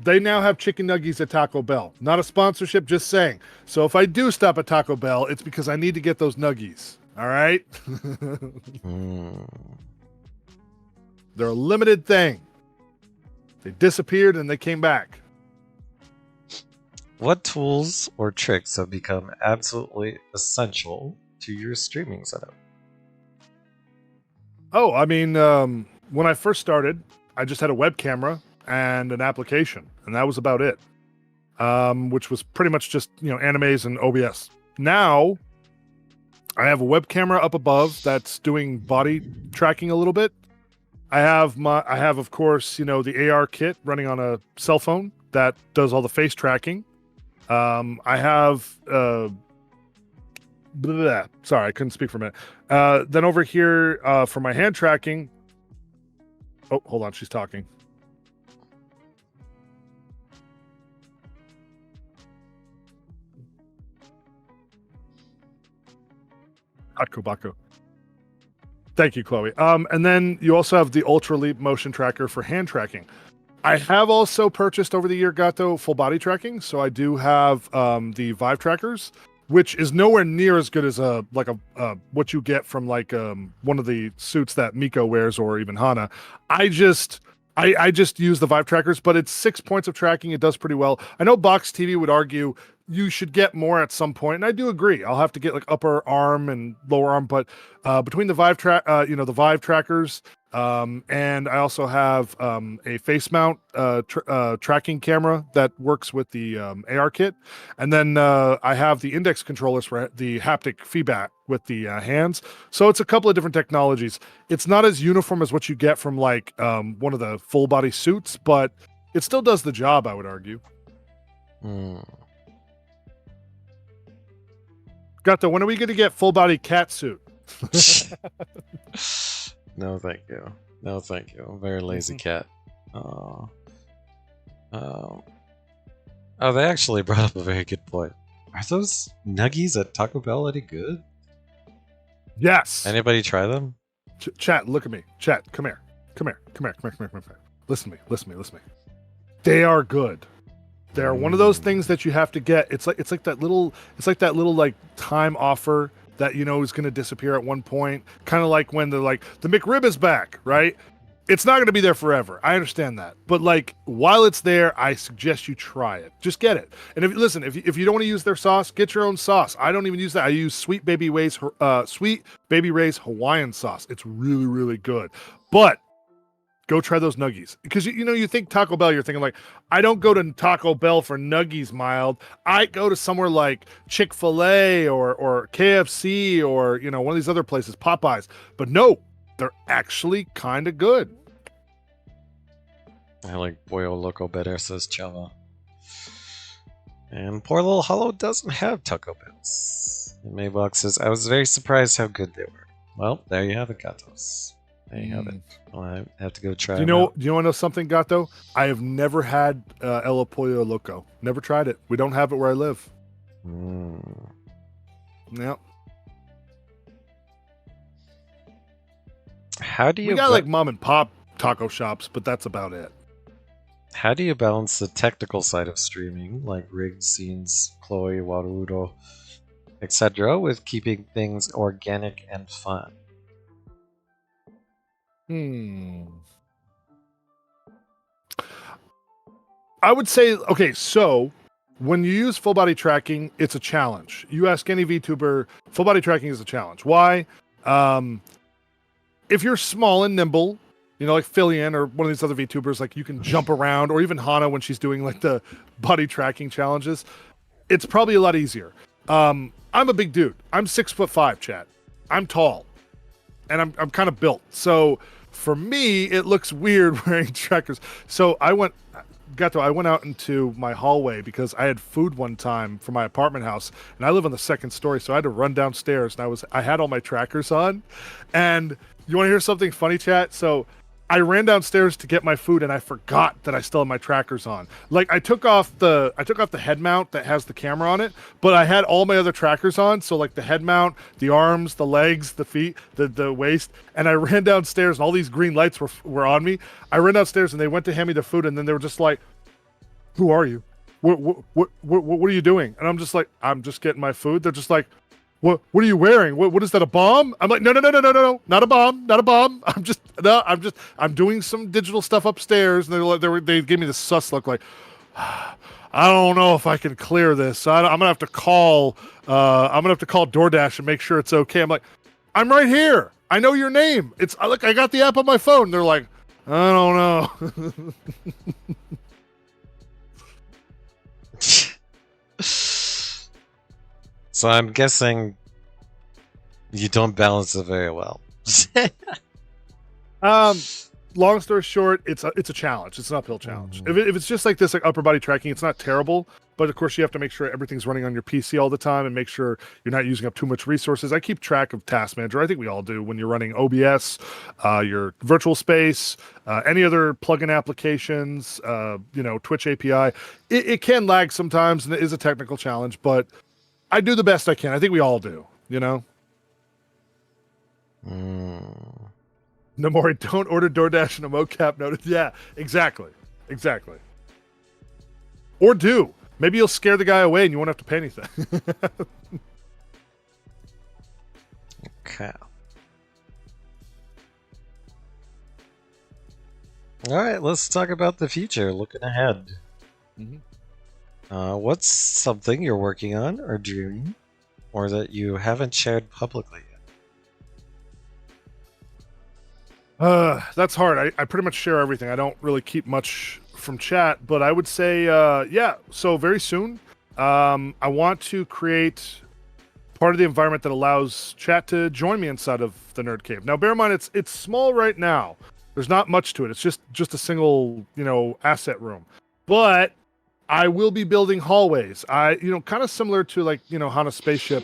They now have chicken nuggies at Taco Bell. Not a sponsorship, just saying. So if I do stop at Taco Bell, it's because I need to get those nuggies. All right? They're a limited thing. They disappeared and they came back. What tools or tricks have become absolutely essential to your streaming setup? Oh, I mean, when I first started, I just had a web camera and an application, and that was about it. Which was pretty much just, animes and OBS. Now, I have a web camera up above that's doing body tracking a little bit. I have, of course, the AR kit running on a cell phone that does all the face tracking. I have, sorry, I couldn't speak for a minute. Then over here, for my hand tracking. Oh, hold on, she's talking. Baku. Thank you, Chloe. And then you also have the Ultra Leap motion tracker for hand tracking. I have also purchased over the year Gato full body tracking, so I do have the Vive trackers, which is nowhere near as good as what you get from one of the suits that Miko wears or even Hana. I just use the Vive trackers, but it's 6 points of tracking. It does pretty well. I know Box TV would argue you should get more at some point, and I do agree. I'll have to get upper arm and lower arm, but between the Vive the Vive trackers, and I also have a face mount tracking camera that works with the AR kit, and then I have the index controllers for the haptic feedback with the hands. So it's a couple of different technologies. It's not as uniform as what you get from one of the full body suits, but it still does the job, I would argue. Gato, when are we going to get full body cat suit? No, thank you. No, thank you. I'm a very lazy cat. Oh, they actually brought up a very good point. Are those nuggies at Taco Bell any good? Yes. Anybody try them? Chat, look at me. Chat, come here. Listen to me. They are good. They're one of those things that you have to get. It's like that little time offer that is going to disappear at one point. Kind of like when the McRib is back, right? It's not going to be there forever. I understand that, but while it's there, I suggest you try it. Just get it. And if you don't want to use their sauce, get your own sauce. I don't even use that. I use Sweet Baby Ray's Hawaiian sauce. It's really, really good. But go try those nuggies. Because you think Taco Bell, you're thinking like, I don't go to Taco Bell for nuggies mild. I go to somewhere like Chick-fil-A or KFC or one of these other places, Popeyes. But no, they're actually kind of good. I like Pollo Loco better, says Chava. And poor little Hollow doesn't have Taco Bells. And Maybox says, I was very surprised how good they were. Well, there you have it, Gatos. There you have it. Well, I have to go try Do you want to know something, Gato? I have never had El Pollo Loco. Never tried it. We don't have it where I live. Yep. How do you... We got like mom and pop taco shops, but that's about it. How do you balance the technical side of streaming, like rigged scenes, Chloe, Warudo, etc., with keeping things organic and fun? I would say, okay, so when you use full body tracking, it's a challenge. You ask any VTuber, full body tracking is a challenge. Why? If you're small and nimble, like Philian or one of these other VTubers, like you can jump around, or even Hana when she's doing like the body tracking challenges, it's probably a lot easier. I'm a big dude. I'm 6'5", chat. I'm tall, and I'm kind of built. So for me, it looks weird wearing trackers. So I went out into my hallway because I had food one time for my apartment house, and I live on the second story, so I had to run downstairs, and I had all my trackers on. And you want to hear something funny, chat? So I ran downstairs to get my food, and I forgot that I still had my trackers on. Like I took off the head mount that has the camera on it, but I had all my other trackers on. So like the head mount, the arms, the legs, the feet, the waist, and I ran downstairs, and all these green lights were on me. I ran downstairs, and they went to hand me the food, and then they were just like, "Who are you? What are you doing?" And I'm just like, "I'm just getting my food." They're just like, What are you wearing? What is that, a bomb? I'm like, no, not a bomb. I'm doing some digital stuff upstairs. And they gave me this sus look like, I don't know if I can clear this. I'm gonna have to call DoorDash and make sure it's okay. I'm like, I'm right here. I know your name. Look, I got the app on my phone. They're like, I don't know. So I'm guessing you don't balance it very well. Long story short, it's a challenge. It's an uphill challenge. If it's just like this, like upper body tracking, it's not terrible. But of course, you have to make sure everything's running on your PC all the time and make sure you're not using up too much resources. I keep track of Task Manager. I think we all do when you're running OBS, your virtual space, any other plugin applications, Twitch API. It can lag sometimes, and it is a technical challenge, but I do the best I can. I think we all do, Nomori, don't order DoorDash and a mocap notice. Yeah, exactly. Or do. Maybe you'll scare the guy away and you won't have to pay anything. Okay. All right, let's talk about the future, looking ahead. What's something you're working on or dreaming, or that you haven't shared publicly yet? That's hard. I pretty much share everything. I don't really keep much from chat, but I would say, so very soon, I want to create part of the environment that allows chat to join me inside of the Nerd Cave. Now, bear in mind, it's small right now. There's not much to it. It's just a single, asset room. But I will be building hallways. Kind of similar to like, Hana Spaceship,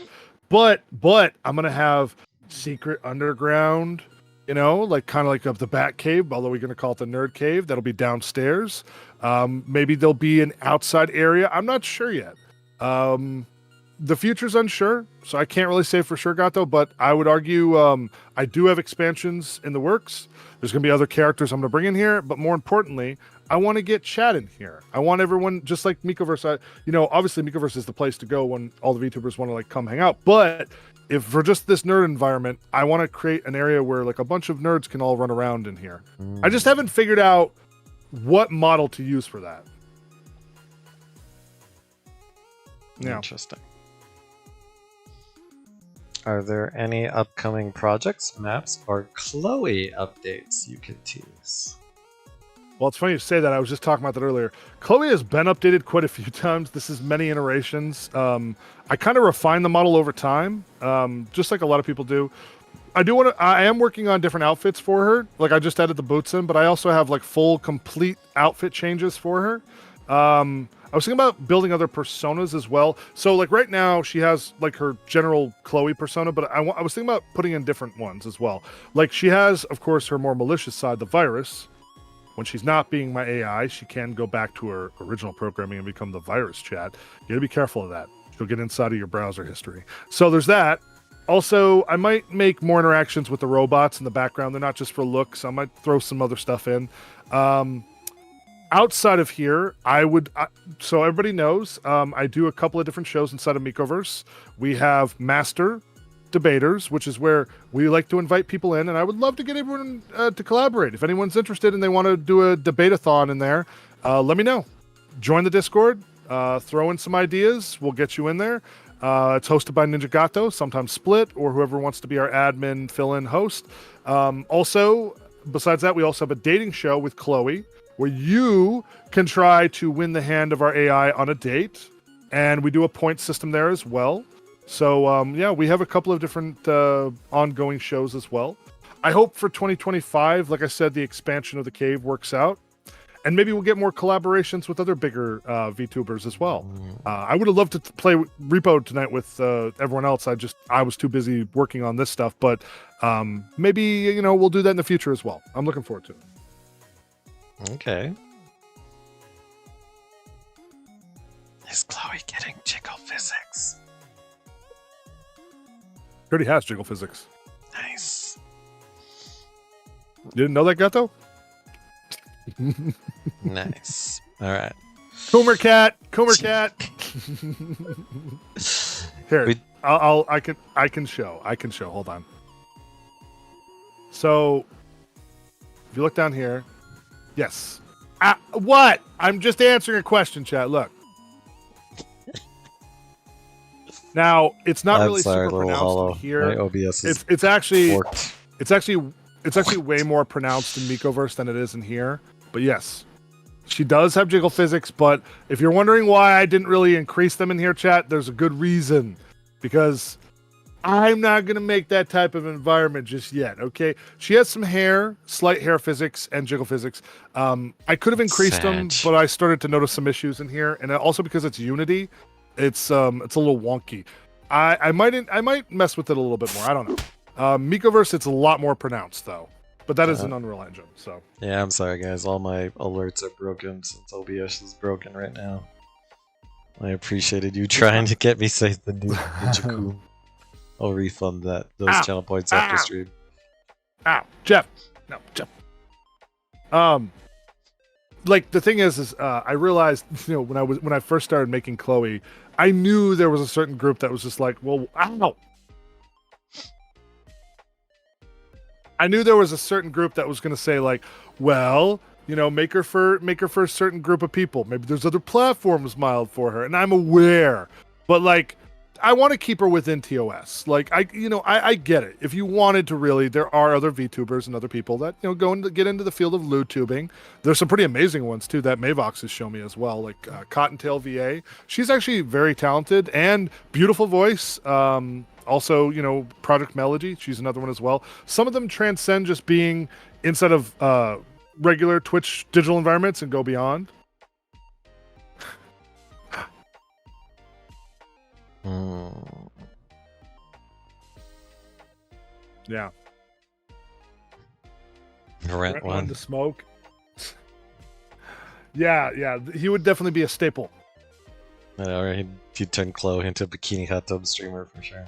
but I'm going to have secret underground, like kind of like of the Bat Cave, although we're going to call it the Nerd Cave. That'll be downstairs. Maybe there'll be an outside area. I'm not sure yet. The future's unsure, so I can't really say for sure, Gato, but I would argue I do have expansions in the works. There's going to be other characters I'm going to bring in here, but more importantly, I want to get chat in here. I want everyone, just like Miikoverse, obviously Miikoverse is the place to go when all the VTubers want to like come hang out, but if for just this nerd environment, I want to create an area where like a bunch of nerds can all run around in here. I just haven't figured out what model to use for that. Yeah. Interesting. Are there any upcoming projects, maps, or Chloe updates you could tease? Well, it's funny you say that. I was just talking about that earlier. Chloe has been updated quite a few times. This is many iterations. I kind of refine the model over time, just like a lot of people do. I am working on different outfits for her. Like I just added the boots in, but I also have like full, complete outfit changes for her. I was thinking about building other personas as well. So like right now she has like her general Chloe persona, but I was thinking about putting in different ones as well. Like she has, of course, her more malicious side, the virus. When she's not being my AI, she can go back to her original programming and become the virus chat. You gotta be careful of that. She'll get inside of your browser history. So there's that. Also, I might make more interactions with the robots in the background. They're not just for looks. I might throw some other stuff in. Outside of here, so everybody knows, I do a couple of different shows inside of Mikoverse. We have Master Debaters, which is where we like to invite people in, and I would love to get everyone to collaborate. If anyone's interested and they want to do a debate-a-thon in there, let me know. Join the Discord, throw in some ideas. We'll get you in there. It's hosted by Ninja Gato, sometimes Split, or whoever wants to be our admin fill-in host. Also, besides that, we also have a dating show with Chloe, where you can try to win the hand of our AI on a date, and we do a point system there as well. So, yeah, we have a couple of different ongoing shows as well. I hope for 2025, like I said, the expansion of the cave works out. And maybe we'll get more collaborations with other bigger VTubers as well. I would have loved to play Repo tonight with everyone else. I was too busy working on this stuff. But maybe, we'll do that in the future as well. I'm looking forward to it. Okay. Is Chloe getting jiggle physics? Already has jiggle physics. Nice. You didn't know that, Gato? Nice. All right. Coomer cat. Here, I can show. Hold on. So, if you look down here, yes. What? I'm just answering a question, chat. Look. Now, it's not really super pronounced in here. My OBS is it's actually forked. it's actually way more pronounced in Mikoverse than it is in here. But yes, she does have jiggle physics. But if you're wondering why I didn't really increase them in here, chat, there's a good reason. Because I'm not going to make that type of environment just yet, okay? She has some slight hair physics and jiggle physics. I could have increased them, but I started to notice some issues in here. And also because it's Unity, it's a little wonky. I might mess with it a little bit more. I don't know. Mikoverse, it's a lot more pronounced, though. But that is an Unreal Engine, so. Yeah, I'm sorry, guys. All my alerts are broken since OBS is broken right now. I appreciated you trying to get me say the new Ninja. I'll refund those channel points after stream. Ow, Jeff. No, Jeff. Like the thing is I realized, when I first started making Chloe, I knew there was a certain group that was just like, well, ow. I knew there was a certain group that was going to say like, well, make her for a certain group of people. Maybe there's other platforms mild for her, and I'm aware. But like, I want to keep her within TOS. Like I get it. If you wanted to really, there are other VTubers and other people that go and get into the field of lewd tubing. There's some pretty amazing ones too that Mavox has shown me as well, like Cottontail VA. She's actually very talented and beautiful voice. Also, Project Melody, she's another one as well. Some of them transcend just being inside of regular Twitch digital environments and go beyond. Yeah. Rent one to smoke. Yeah, he would definitely be a staple. I know, he'd turn Chloe into a Bikini Hot Tub streamer for sure.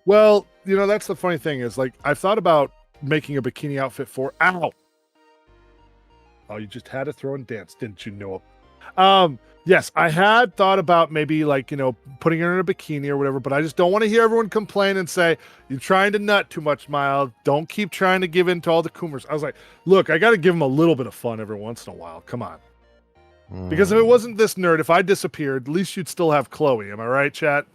Well, that's the funny thing is, like, I've thought about making a bikini outfit for. Ow! Oh, you just had to throw and dance, didn't you, Noah? Yes, I had thought about maybe putting her in a bikini or whatever, but I just don't want to hear everyone complain and say, you're trying to nut too much, Mild. Don't keep trying to give in to all the coomers. I was like, look, I got to give them a little bit of fun every once in a while. Come on. Because if it wasn't this nerd, if I disappeared, at least you'd still have Chloe. Am I right, chat?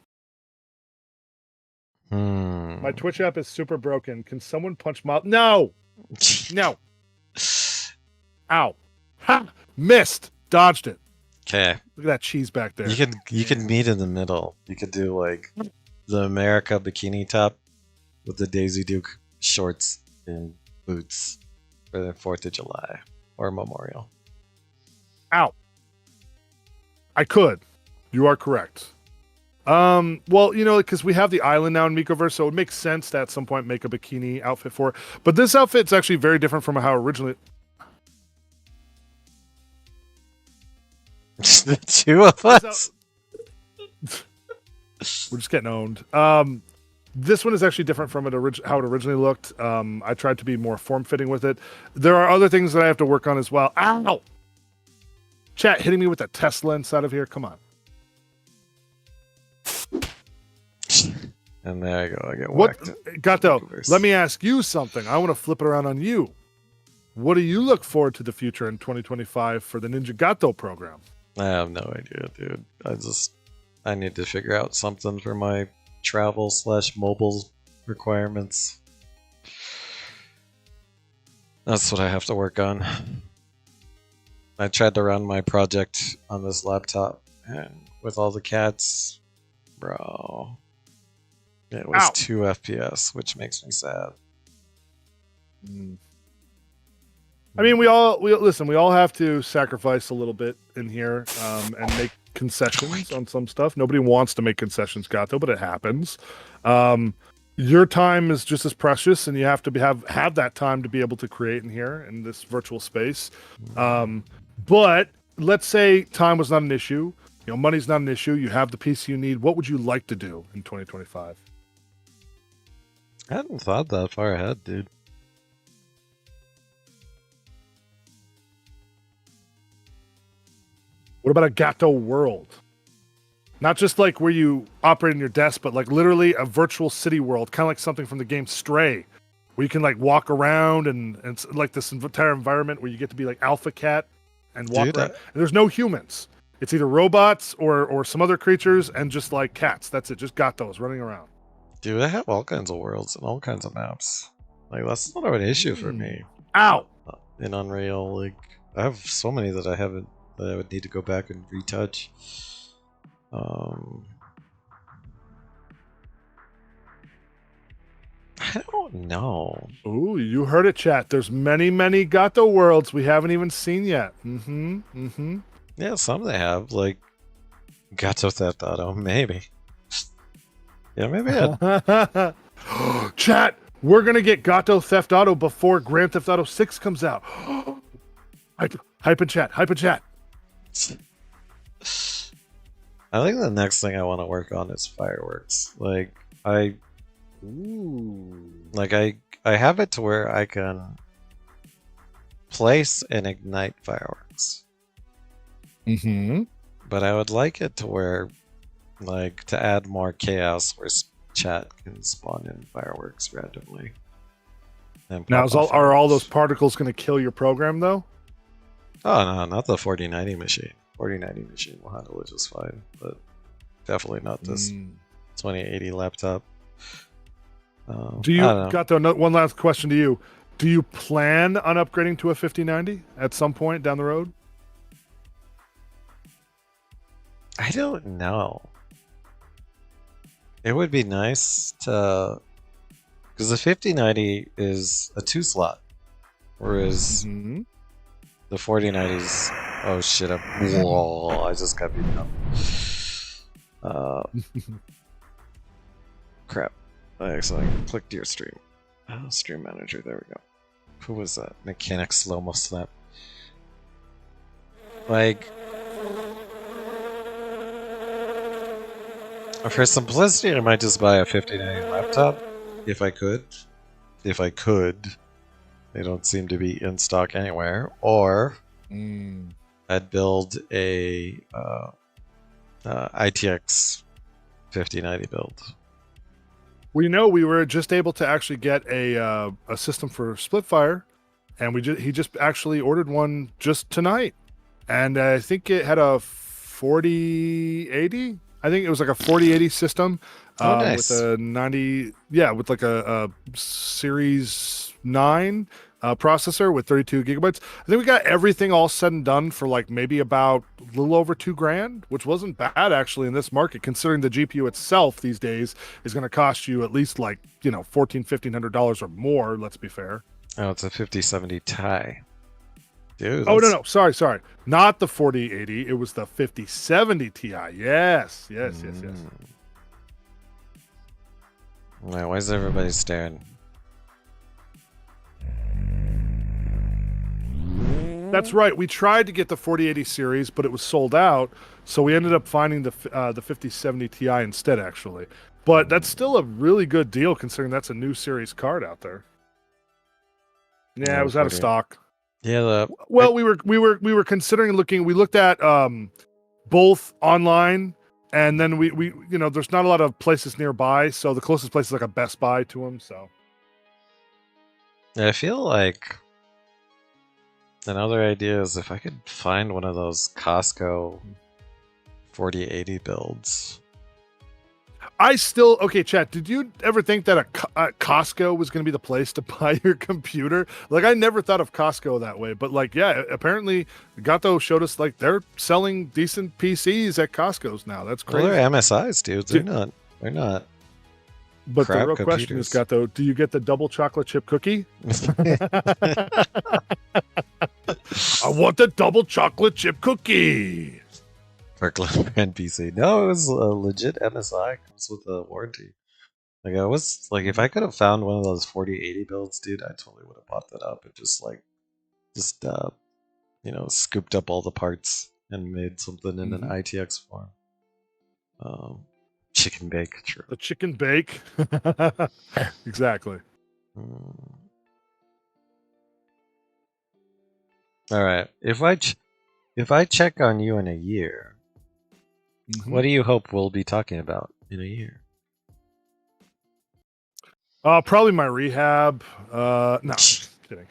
My Twitch app is super broken. Can someone punch Mild? No! No! Ow. Ha! Missed. Dodged it. Okay. Look at that cheese back there. You can meet in the middle. You could do like the America bikini top with the Daisy Duke shorts and boots for the 4th of July or Memorial. Ow. I could. You are correct. Well, you know, because we have the island now in Micoverse, so it makes sense to at some point make a bikini outfit for it. But this outfit's actually very different from how originally. The two of us. We're just getting owned. This one is actually different from how it originally looked. I tried to be more form-fitting with it. There are other things that I have to work on as well. Ow! Chat hitting me with a Tesla inside of here. Come on. And there I go. I get What, whacked. Gato? Micoverse. Let me ask you something. I want to flip it around on you. What do you look forward to the future in 2025 for the Ninja Gato program? I have no idea, dude. I need to figure out something for my travel / mobile requirements. That's what I have to work on. I tried to run my project on this laptop, and with all the cats, bro, it was Ow. 2 FPS, which makes me sad. I mean, we all have to sacrifice a little bit in here and make concessions on some stuff. Nobody wants to make concessions, Gato, but it happens. Your time is just as precious, and you have to have that time to be able to create in here in this virtual space. But let's say time was not an issue. You know, money's not an issue. You have the PC you need. What would you like to do in 2025? I hadn't thought that far ahead, dude. What about a Gato world? Not just like where you operate in your desk, but like literally a virtual city world, kind of like something from the game Stray, where you can like walk around and it's like this entire environment where you get to be like Alpha Cat and walk Dude, around. And there's no humans. It's either robots or some other creatures and just like cats. That's it. Just Gatos running around. Dude, I have all kinds of worlds and all kinds of maps. Like, that's not an issue for me. Ow! In Unreal, like, I have so many that I haven't, that I would need to go back and retouch. I don't know. Ooh, you heard it, chat. There's many Gato worlds we haven't even seen yet. Yeah, some they have, like Gato Theft Auto, maybe. Yeah, maybe. Chat, we're gonna get Gato Theft Auto before Grand Theft Auto 6 comes out. Hype in chat. I think the next thing I want to work on is fireworks. Like I have it to where I can place and ignite fireworks. But I would like it to where, like, to add more chaos where chat can spawn in fireworks randomly. And Now, pop off are all those fireworks. particles going to kill your program, though? Oh no, not the 4090 machine. 4090 machine will handle it just fine, but definitely not this 2080 laptop. Do you I don't know. got one last question to you? Do you plan on upgrading to a 5090 at some point down the road? I don't know. It would be nice to, because the 5090 is a 2-slot, whereas the 4090s. Oh shit! Whoa! I just got beaten up. Crap! I accidentally clicked your stream. Oh, stream manager. There we go. Who was that? Mechanic slow-mo snap. Like, for simplicity, I might just buy a 5090 laptop if I could. If I could. They don't seem to be in stock anywhere. Or I'd build a ITX 5090 build. Well, you know, we were just able to actually get a system for Splitfire, and he just actually ordered one just tonight, and I think it had a 4080. I think it was like a 4080 system Nice. with a 90, with like a Series 9 processor with 32 gigabytes. I think we got everything all said and done for like maybe about a little over $2,000, which wasn't bad actually in this market, considering the GPU itself these days is going to cost you at least like, you know, $1,400-$1,500 or more. Let's be fair. Oh, it's a 5070 Ti. Dude. Oh, no. Sorry. Not the 4080. It was the 5070 Ti. Yes. Why is everybody staring? That's right. We tried to get the 4080 series, but it was sold out. So we ended up finding the 5070 Ti instead, actually. But that's still a really good deal considering that's a new series card out there. Yeah, it was out of stock. Yeah. Well, we were considering looking. We looked at both online, and then we you know, there's not a lot of places nearby, so the closest place is like a Best Buy to them. So I feel like another idea is if I could find one of those Costco 4080 builds. Okay, chat, did you ever think that a Costco was going to be the place to buy your computer? Like, I never thought of Costco that way, but like, yeah, apparently Gato showed us like they're selling decent PCs at Costco's now. That's crazy. Well, they're MSIs, dude. They're not. But the real question is, Gato, do you get the double chocolate chip cookie? I want the double chocolate chip cookie. Kirkland brand PC. No, it was a legit MSI. Comes with a warranty. Like I was like, if I could have found one of those 4080 builds, dude, I totally would have bought that up and just you know, scooped up all the parts and made something in an ITX form. Chicken bake, true. The chicken bake. Exactly. All right. If I check on you in a year, what do you hope we'll be talking about in a year? Probably my rehab. No, just kidding.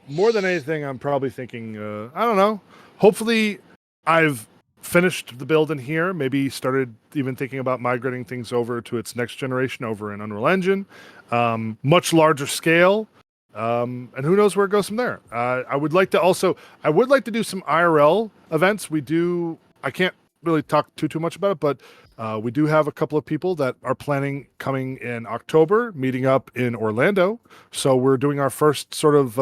More than anything, I'm probably thinking, I don't know. Hopefully, I've finished the build in here. Maybe started even thinking about migrating things over to its next generation over in Unreal Engine. Much larger scale. And who knows where it goes from there. I would like to do some IRL events. I can't really talk too much about it, but we do have a couple of people that are planning coming in October, meeting up in Orlando. So we're doing our first sort of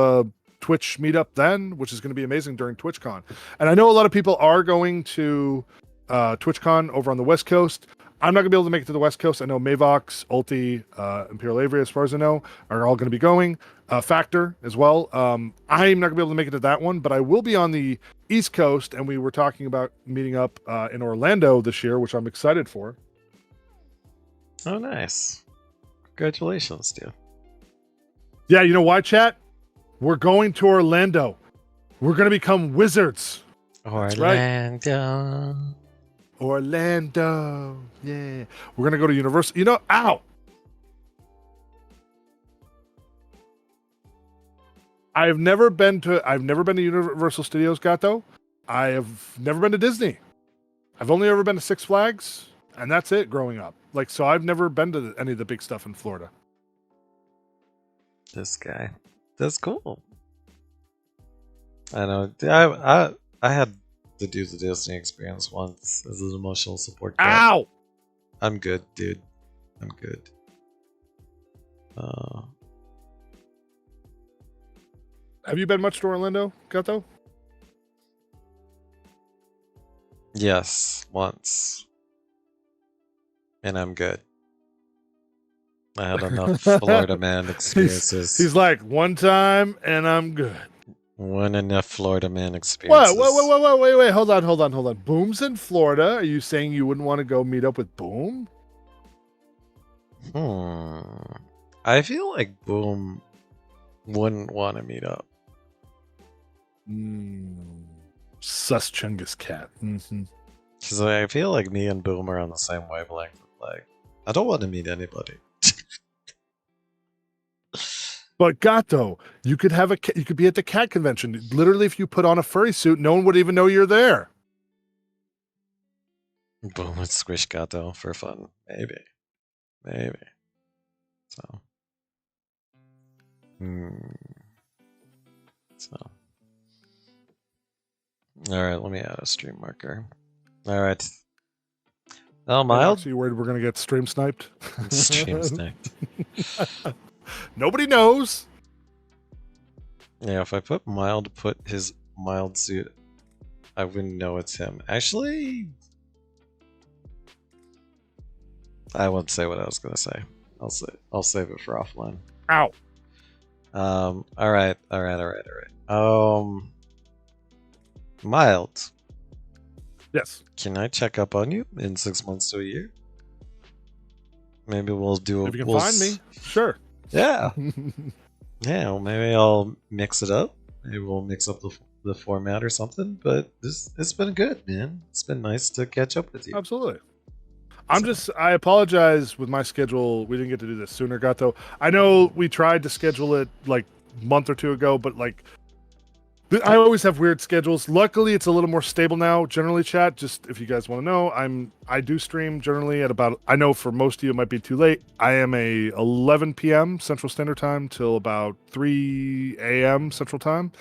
Twitch meetup then, which is going to be amazing during TwitchCon. And I know a lot of people are going to TwitchCon over on the West Coast. I'm not going to be able to make it to the West Coast. I know Mavox, Ulti, Imperial Avery, as far as I know, are all going to be going. Factor as well. I'm not going to be able to make it to that one, but I will be on the East Coast, and we were talking about meeting up in Orlando this year, which I'm excited for. Oh, nice. Congratulations, dude. Yeah, you know why, chat? We're going to Orlando. We're going to become wizards. Orlando. Right. Orlando. Yeah. We're going to go to Universal. You know, ow. I've never been to Universal Studios, Gato. I have never been to Disney. I've only ever been to Six Flags, and that's it growing up. Like, so I've never been to any of the big stuff in Florida. This guy. That's cool. I know. I had to do the Disney experience once as an emotional support guy. Ow! I'm good, dude. I'm good. Have you been much to Orlando, Gato? Yes, once. And I'm good. I had enough Florida man experiences. He's like, one time and I'm good. One enough Florida man experiences. Wait, hold on. Boom's in Florida. Are you saying you wouldn't want to go meet up with Boom? I feel like Boom wouldn't want to meet up. Sus Chungus cat. Because I feel like me and Boom are on the same wavelength. Like, I don't want to meet anybody. But Gato, you could be at the cat convention. Literally, if you put on a furry suit, no one would even know you're there. Boom would squish Gato for fun. Maybe. So. All right, let me add a stream marker. All right. Oh, Hey, mild Nox, are you worried we're gonna get stream sniped? stream sniped. Nobody knows. Yeah, if I put mild, put his mild suit, I wouldn't know it's him. Actually, I won't say what I was gonna say. I'll save it for offline. Ow. All right. Mild. Yes. Can I check up on you in 6 months to a year? Maybe we'll do. If you can we'll find me, sure. Yeah. Yeah. Well, maybe I'll mix it up. Maybe we'll mix up the format or something. But it's been good, man. It's been nice to catch up with you. Absolutely. I apologize with my schedule. We didn't get to do this sooner, Gato. I know we tried to schedule it like a month or two ago, but like I always have weird schedules. Luckily, it's a little more stable now. Generally, chat. Just if you guys want to know, I do stream generally at about. I know for most of you it might be too late. I am a 11 p.m. Central Standard Time till about 3 a.m. Central Time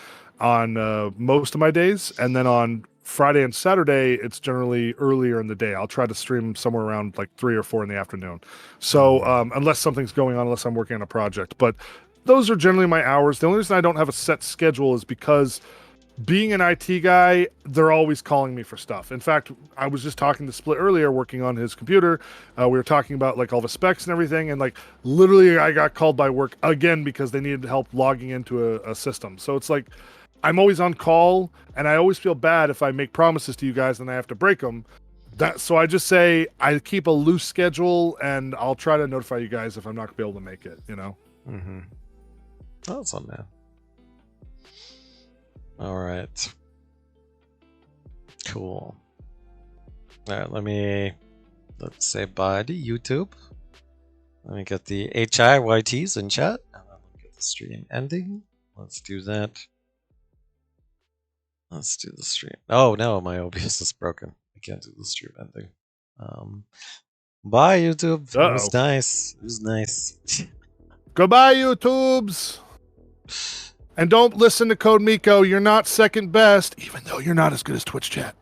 on most of my days, and then on Friday and Saturday, it's generally earlier in the day. I'll try to stream somewhere around like 3 or 4 in the afternoon. So unless something's going on, unless I'm working on a project, but those are generally my hours. The only reason I don't have a set schedule is because being an IT guy, they're always calling me for stuff. In fact, I was just talking to Split earlier, working on his computer. We were talking about like all the specs and everything, and like literally I got called by work again because they needed help logging into a system. So it's like I'm always on call, and I always feel bad if I make promises to you guys and I have to break them. So I just say I keep a loose schedule, and I'll try to notify you guys if I'm not gonna be able to make it. You know. Mm-hmm. Oh, that's not bad. All right. Cool. All right, let's say bye to YouTube. Let me get the HIYTs in chat, and then we'll get the stream ending. Let's do that. Let's do the stream. Oh no, my OBS is broken. I can't do the stream ending. Bye YouTube. It was nice. It was nice. Goodbye, YouTubes. And don't listen to Code Miko. You're not second best, even though you're not as good as Twitch chat.